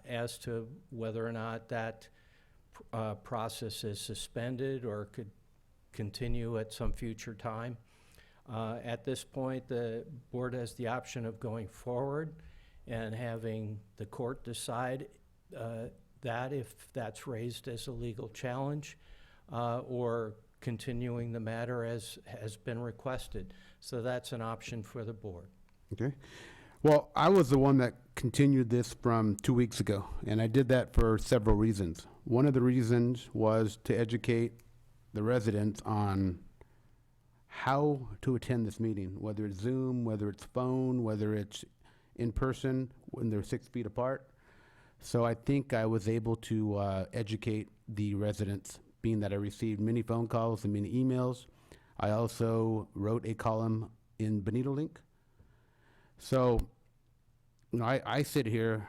as to whether or not that process is suspended or could continue at some future time. At this point, the board has the option of going forward and having the court decide that if that's raised as a legal challenge, or continuing the matter as has been requested. So that's an option for the board. Okay. Well, I was the one that continued this from 2 weeks ago, and I did that for several reasons. One of the reasons was to educate the residents on how to attend this meeting, whether it's Zoom, whether it's phone, whether it's in person when they're 6 feet apart. So I think I was able to educate the residents, being that I received many phone calls and many emails. I also wrote a column in Benito Link. So, you know, I sit here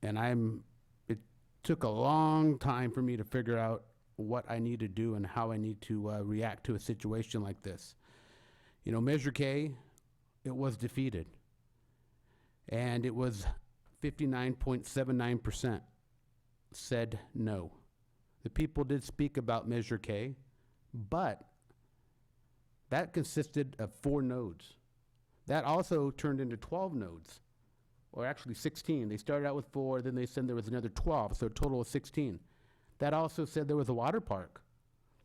and it took a long time for me to figure out what I need to do and how I need to react to a situation like this. You know, Measure K, it was defeated. And it was 59.79% said no. The people did speak about Measure K, but that consisted of 4 nodes. That also turned into 12 nodes, or actually 16. They started out with 4, then they said there was another 12, so a total of 16. That also said there was a water park.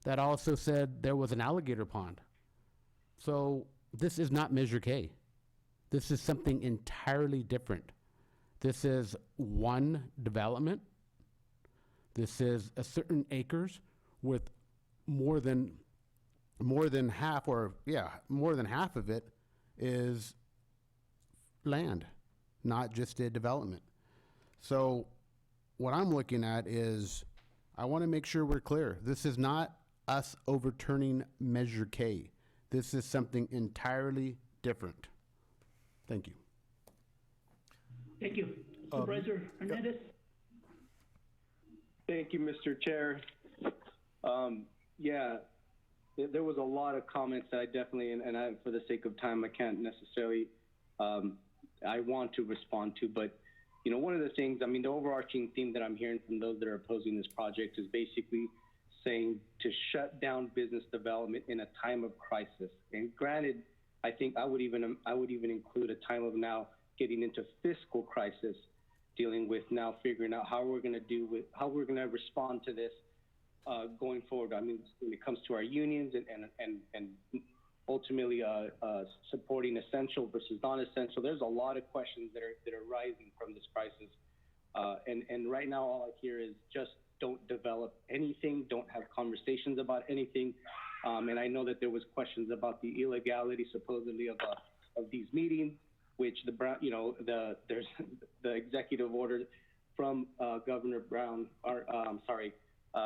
That also said there was an alligator pond. So this is not Measure K. This is something entirely different. This is one development. This is a certain acres with more than half, more than half of it is land, not just a development. So what I'm looking at is, I want to make sure we're clear. This is not us overturning Measure K. This is something entirely different. Thank you. Thank you. Supervisor Hernandez? Thank you, Mr. Chair. Yeah, there was a lot of comments that I definitely, and I, for the sake of time, I can't necessarily, I want to respond to, but you know, one of the things, I mean, the overarching theme that I'm hearing from those that are opposing this project is basically saying to shut down business development in a time of crisis. And granted, I think I would even include a time of now getting into fiscal crisis, dealing with now figuring out how we're going to respond to this going forward. I mean, when it comes to our unions and ultimately supporting essential versus non-essential, there's a lot of questions that are rising from this crisis. And right now, all I hear is just don't develop anything, don't have conversations about anything. And I know that there was questions about the illegality supposedly of these meetings, which there's the executive order from Governor Brown, or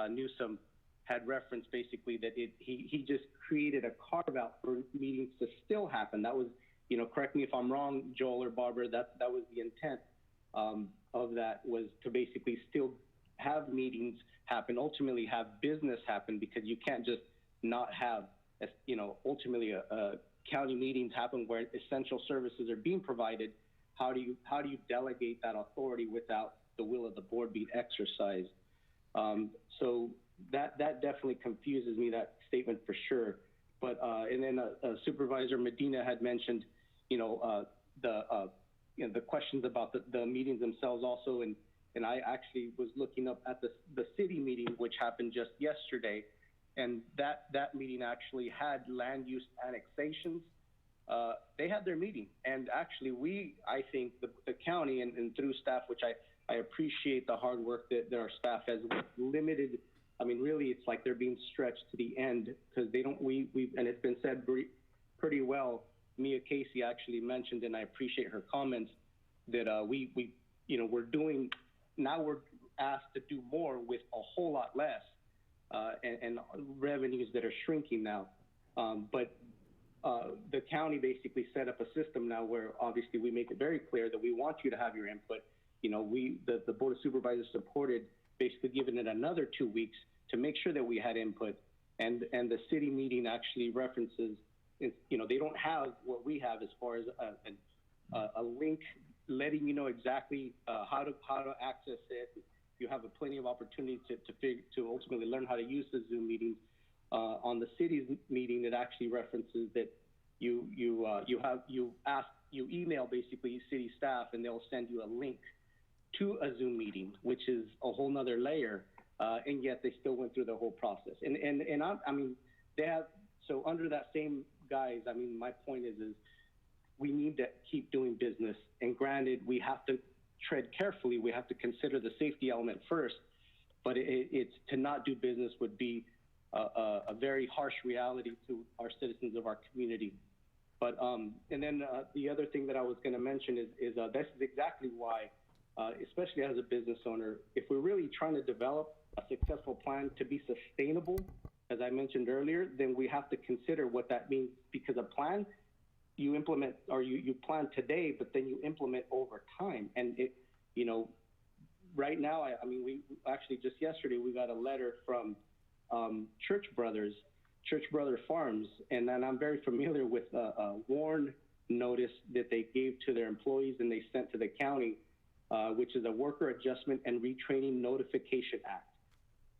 Newsom, had referenced basically that he just created a carve out for meetings to still happen. That was, you know, correct me if I'm wrong, Joel or Barbara, that was the intent of that, was to basically still have meetings happen, ultimately have business happen, because you can't just not have, you know, ultimately county meetings happen where essential services are being provided. How do you delegate that authority without the will of the board being exercised? So that definitely confuses me, that statement, for sure. But and then Supervisor Medina had mentioned, the questions about the meetings themselves also, and I actually was looking up at the city meeting, which happened just yesterday, and that meeting actually had land use annexations. They had their meeting, and actually I think the county and through staff, which I appreciate the hard work that our staff has limited. I mean, really, it's like they're being stretched to the end because they don't, and it's been said pretty well. Mia Casey actually mentioned, and I appreciate her comments, that we're doing, now we're asked to do more with a whole lot less, and revenues that are shrinking now. But the county basically set up a system now where obviously we make it very clear that we want you to have your input. The Board of Supervisors supported basically giving it another 2 weeks to make sure that we had input. And the city meeting actually references, they don't have what we have as far as a link letting you know exactly how to access it. You have plenty of opportunity to ultimately learn how to use the Zoom meetings. On the city's meeting, it actually references that you email basically city staff, and they'll send you a link to a Zoom meeting, which is a whole nother layer, and yet they still went through the whole process. They have, so under that same guise, my point is we need to keep doing business. And granted, we have to tread carefully. We have to consider the safety element first, but it's to not do business would be a very harsh reality to our citizens of our community. But, and then the other thing that I was gonna mention is this is exactly why, especially as a business owner, if we're really trying to develop a successful plan to be sustainable, as I mentioned earlier, then we have to consider what that means, because a plan you implement, or you plan today, but then you implement over time. And right now, we actually just yesterday, we got a letter from Church Brother Farms, and then I'm very familiar with a warn notice that they gave to their employees and they sent to the county, which is a Worker Adjustment and Retraining Notification Act.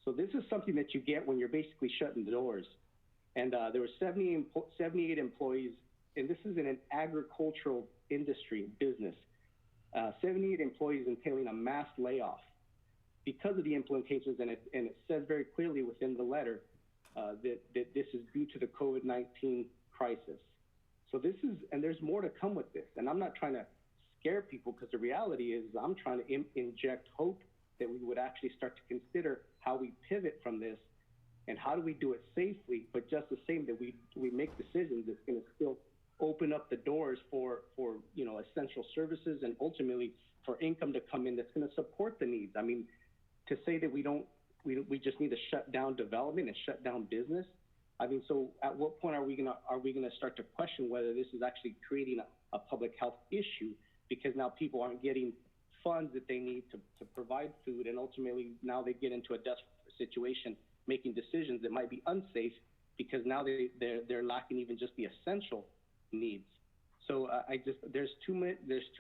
So this is something that you get when you're basically shutting the doors. And there were 78 employees, and this is in an agricultural industry business. 78 employees entailing a mass layoff because of the implications, and it says very clearly within the letter that this is due to the COVID-19 crisis. So this is, and there's more to come with this. And I'm not trying to scare people, because the reality is I'm trying to inject hope that we would actually start to consider how we pivot from this and how do we do it safely, but just the same that we make decisions that's going to still open up the doors for essential services and ultimately for income to come in that's going to support the needs. I mean, to say that we just need to shut down development and shut down business. I mean, so at what point are we gonna start to question whether this is actually creating a public health issue, because now people aren't getting funds that they need to provide food, and ultimately now they get into a desperate situation, making decisions that might be unsafe because now they're lacking even just the essential needs. So there's too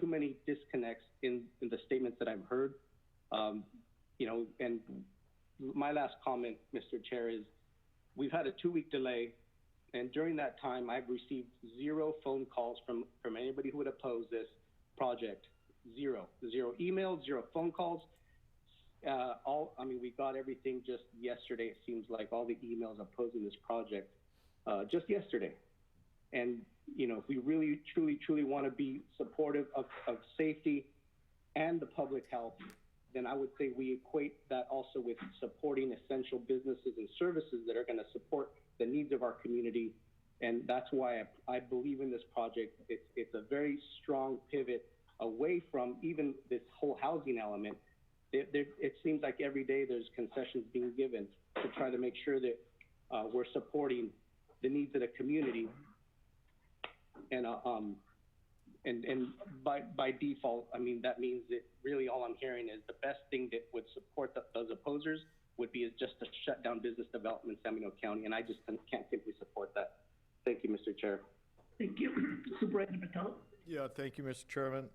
many disconnects in the statements that I've heard. And my last comment, Mr. Chair, is we've had a 2-week delay, and during that time, I've received 0 phone calls from anybody who would oppose this project. Zero emails, 0 phone calls. We got everything just yesterday. It seems like all the emails opposing this project just yesterday. And if we really, truly want to be supportive of safety and the public health, then I would say we equate that also with supporting essential businesses and services that are going to support the needs of our community. And that's why I believe in this project. It's a very strong pivot away from even this whole housing element. It seems like every day there's concessions being given to try to make sure that we're supporting the needs of the community. And by default, that means that really all I'm hearing is the best thing that would support those opposers would be just to shut down business development in San Benito County, and I just can't simply support that. Thank you, Mr. Chair. Thank you. Supervisor Patel. Yeah, thank you, Mr. Chairman.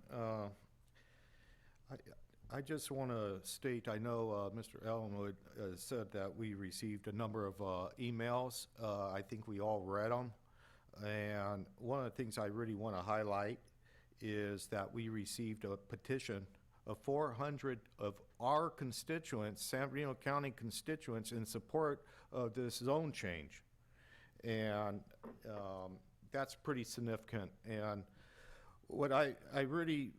I just want to state, I know Mr. Ellenwood said that we received a number of emails. I think we all read them. And one of the things I really want to highlight is that we received a petition of 400 of our constituents, San Bernardino County constituents, in support of this zone change. And that's pretty significant. And what I really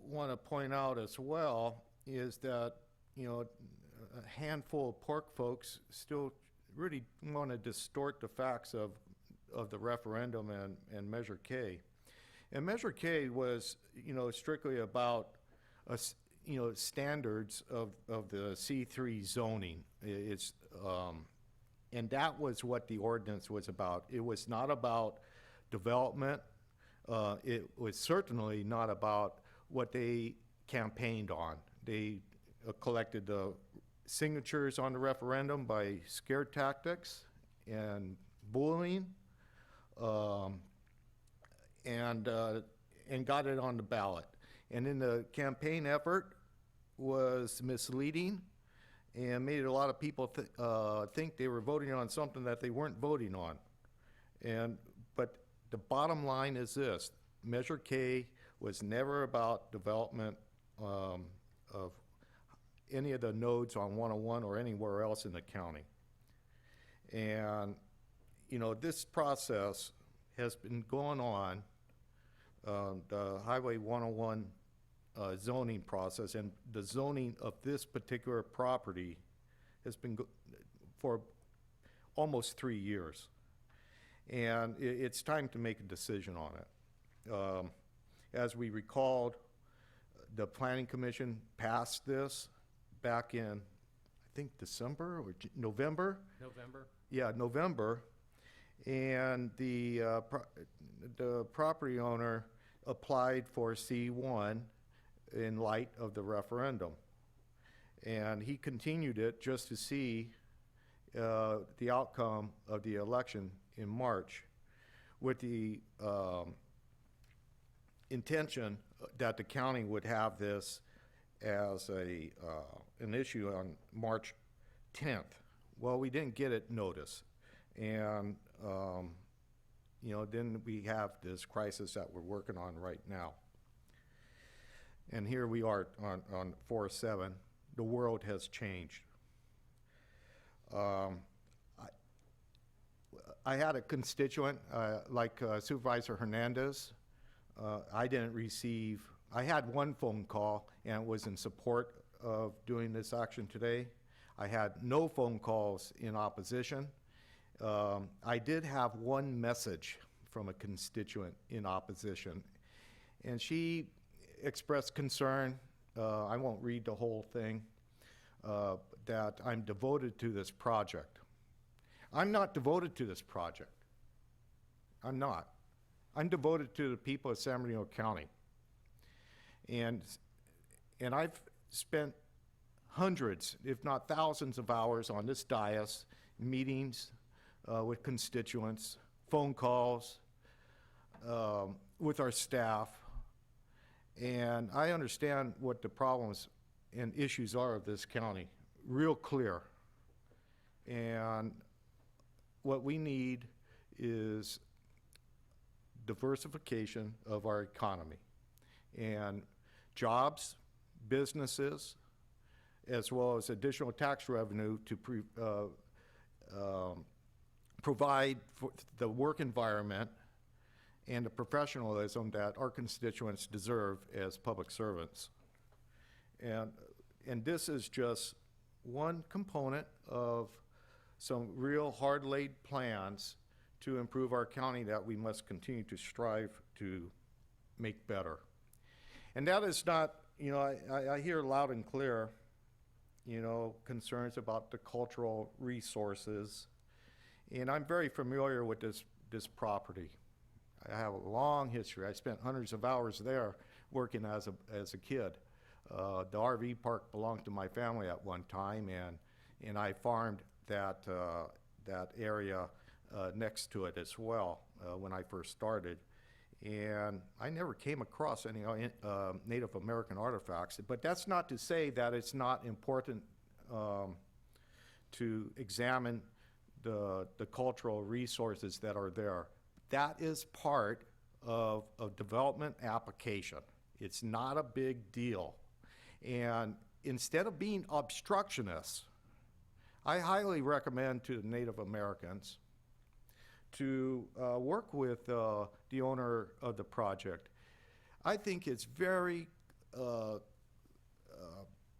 want to point out as well is that, you know, a handful of pork folks still really want to distort the facts of the referendum and Measure K. And Measure K was, you know, strictly about, you know, standards of the C3 zoning. It's, and that was what the ordinance was about. It was not about development. It was certainly not about what they campaigned on. They collected the signatures on the referendum by scare tactics and bullying, and got it on the ballot. And in the campaign effort was misleading and made a lot of people think they were voting on something that they weren't voting on. But the bottom line is this: Measure K was never about development of any of the nodes on 101 or anywhere else in the county. And, you know, this process has been going on, the Highway 101 zoning process, and the zoning of this particular property has been for almost 3 years. And it's time to make a decision on it. As we recalled, the Planning Commission passed this back in, I think, December or November? November? Yeah, November. And the property owner applied for C1 in light of the referendum. And he continued it just to see the outcome of the election in March, with the intention that the county would have this as an issue on March 10th. Well, we didn't get it notice. And, you know, then we have this crisis that we're working on right now. And here we are on 4/7. The world has changed. I had a constituent, like Supervisor Hernandez. I had one phone call, and it was in support of doing this action today. I had no phone calls in opposition. I did have one message from a constituent in opposition, and she expressed concern, I won't read the whole thing, that I'm devoted to this project. I'm not devoted to this project. I'm not. I'm devoted to the people of San Bernardino County. And I've spent hundreds, if not thousands of hours on this dais, meetings with constituents, phone calls with our staff. And I understand what the problems and issues are of this county, real clear. And what we need is diversification of our economy and jobs, businesses, as well as additional tax revenue to provide for the work environment and the professionalism that our constituents deserve as public servants. And this is just one component of some real hard-laid plans to improve our county that we must continue to strive to make better. And that is not, you know, I hear loud and clear, you know, concerns about the cultural resources. And I'm very familiar with this property. I have a long history. I spent hundreds of hours there working as a kid. The RV park belonged to my family at one time, and I farmed that area next to it as well when I first started. And I never came across any Native American artifacts, but that's not to say that it's not important to examine the cultural resources that are there. That is part of a development application. It's not a big deal. And instead of being obstructionists, I highly recommend to the Native Americans to work with the owner of the project. I think it's very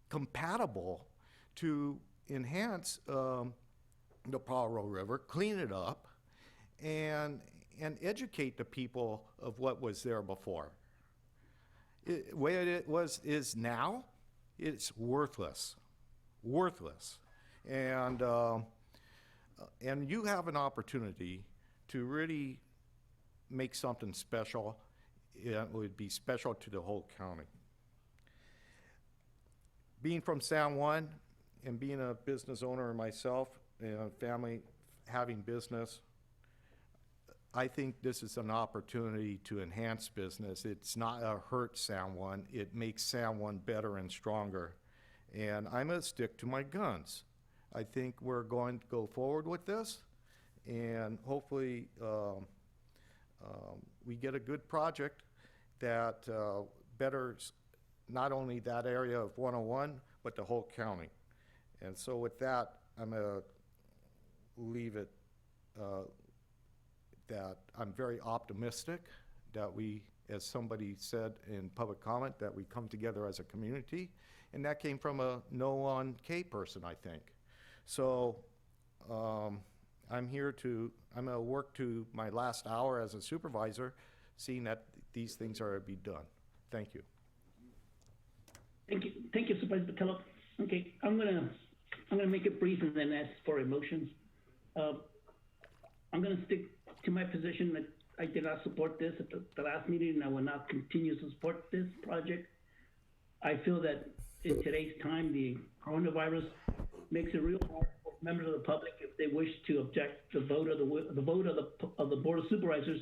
compatible to enhance the Pajaro River, clean it up, and educate the people of what was there before. The way it is now, it's worthless, worthless. And you have an opportunity to really make something special. It would be special to the whole county. Being from San Juan and being a business owner myself and family having business, I think this is an opportunity to enhance business. It's not a hurt San Juan. It makes San Juan better and stronger. And I'm going to stick to my guns. I think we're going to go forward with this, and hopefully we get a good project that betters not only that area of 101, but the whole county. And so with that, I'm going to leave it that I'm very optimistic that we, as somebody said in public comment, that we come together as a community. And that came from a No on K person, I think. So I'm going to work to my last hour as a supervisor, seeing that these things are to be done. Thank you. Thank you, Supervisor Patello. Okay, I'm gonna make it brief and then ask for emotions. I'm gonna stick to my position that I did not support this at the last meeting, and I will not continue to support this project. I feel that in today's time, the coronavirus makes it real hard for members of the public, if they wish to object the vote of the Board of Supervisors,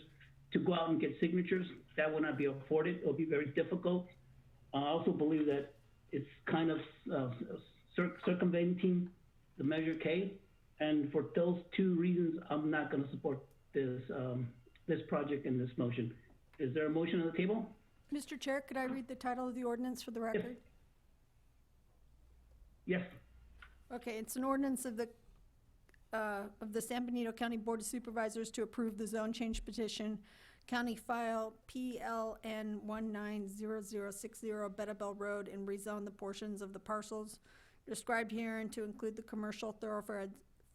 to go out and get signatures. That will not be afforded. It will be very difficult. I also believe that it's kind of circumventing the Measure K, and for those two reasons, I'm not going to support this this project and this motion. Is there a motion on the table? Mr. Chair, could I read the title of the ordinance for the record? Yes. Okay, it's an ordinance of the San Benito County Board of Supervisors to approve the zone change petition, County File PLN 190060 Bettabell Road, and rezone the portions of the parcels described here and to include the commercial thoroughfare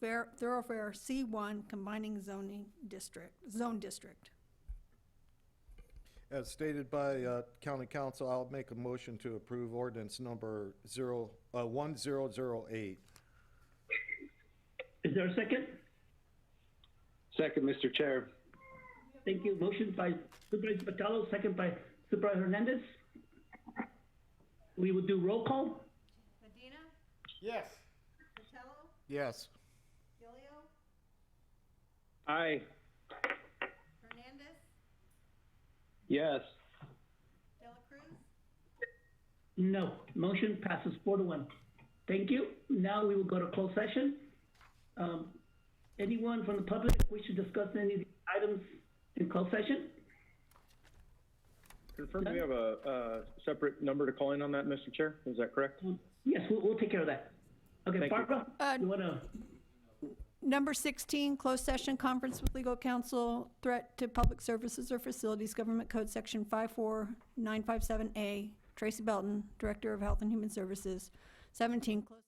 C1 combining zone district. As stated by County Council, I'll make a motion to approve ordinance number 1008. Is there a second? Second, Mr. Chair. Thank you. Motion by Supervisor Patello, second by Supervisor Hernandez. We will do roll call. Medina? Yes. Patello? Yes. Gilio? Aye. Hernandez? Yes. Dela Cruz? No. Motion passes 4-1. Thank you. Now we will go to closed session. Anyone from the public wish to discuss any of the items in closed session? Confirm we have a separate number to call in on that, Mr. Chair. Is that correct? Yes, we'll take care of that. Okay, Thank Barbara, you want to? Number 16, closed session conference with legal counsel, threat to public services or facilities, Government Code Section 54957A. Tracy Belton, Director of Health and Human Services. 17, closed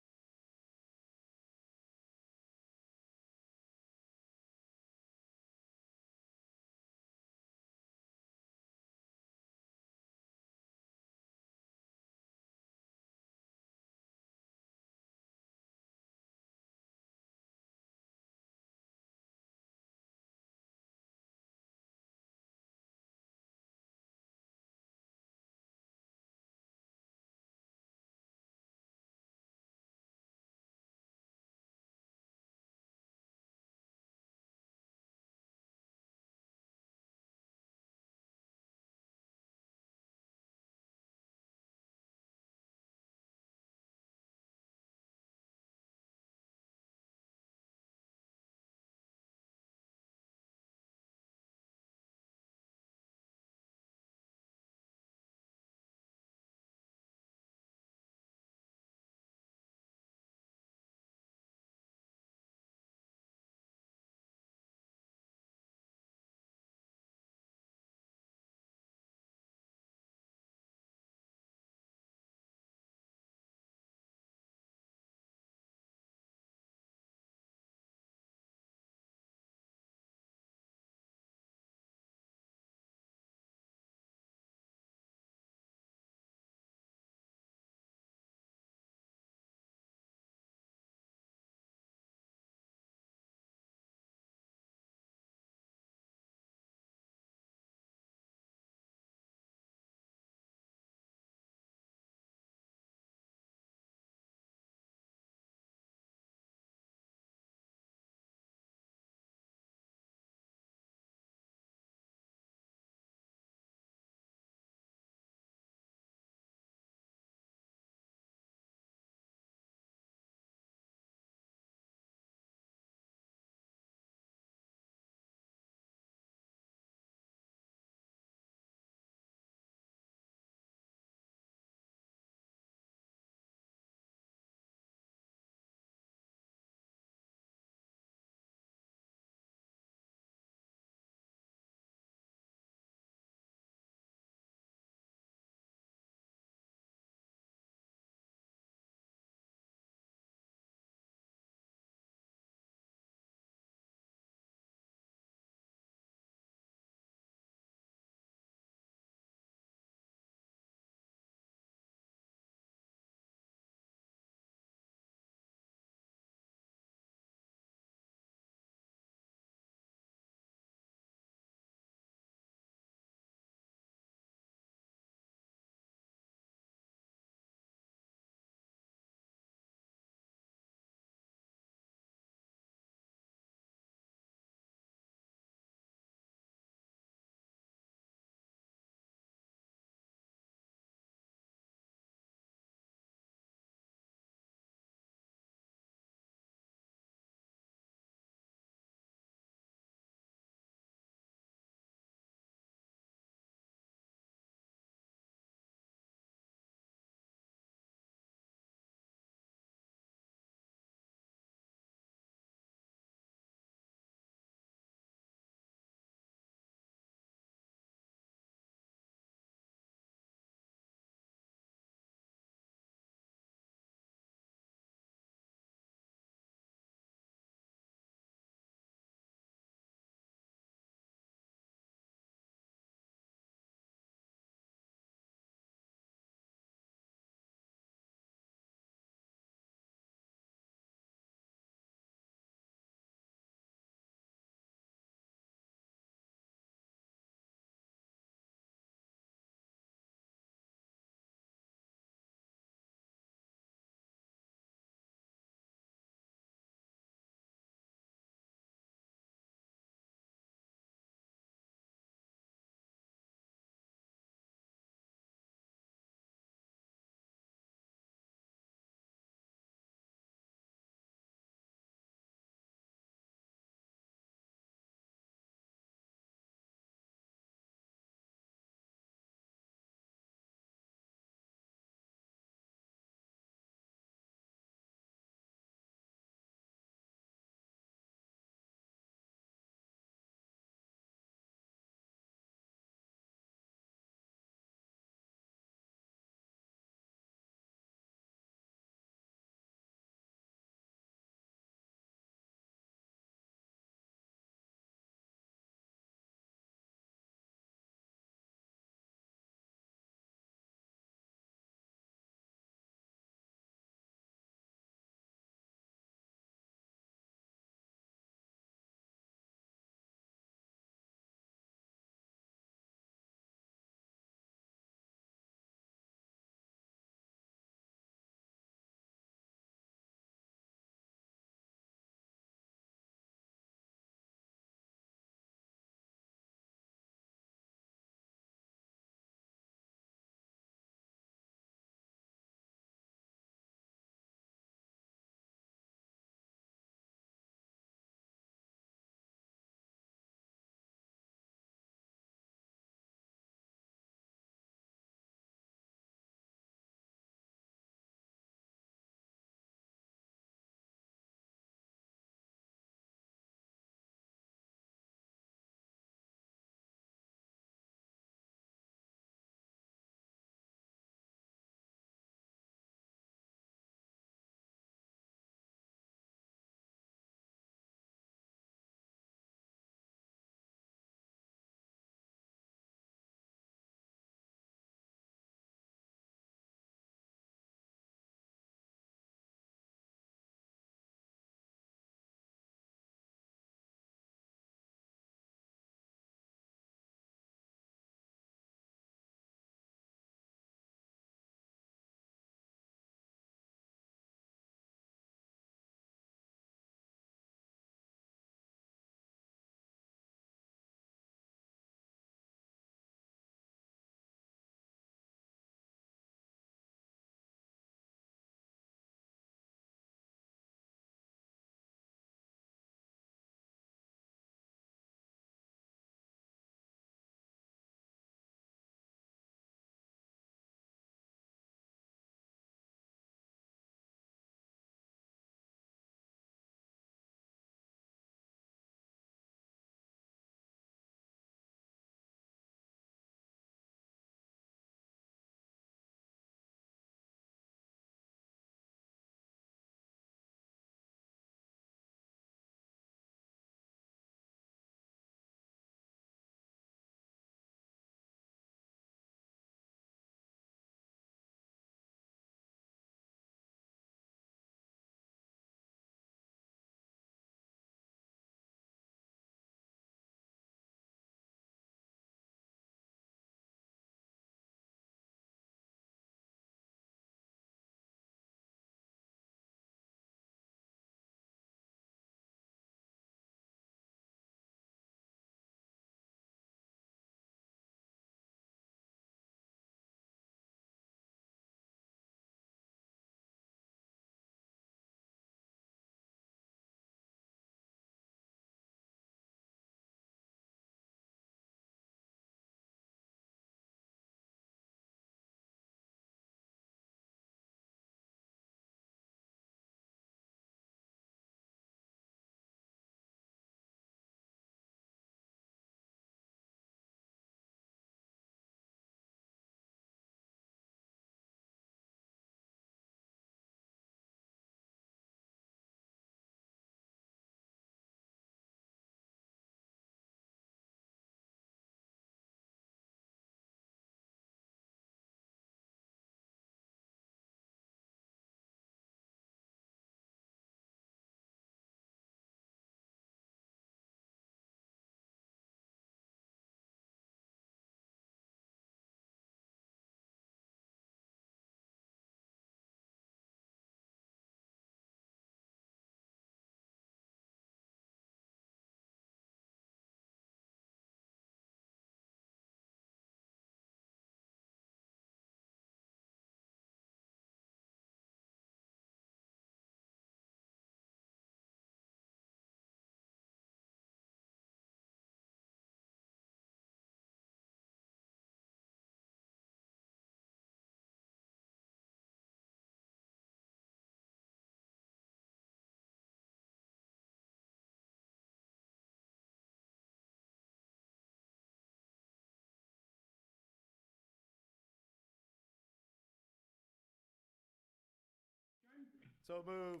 So move.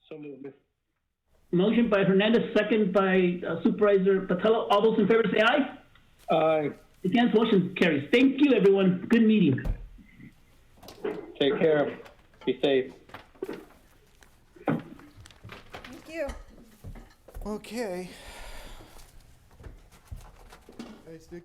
So moved. Motion by Hernandez, second by Supervisor Patello. All those in favor say aye. Aye. Against, motion carries. Thank you, everyone. Good meeting. Take care. Be safe. Thank you. Okay. Hey, stick.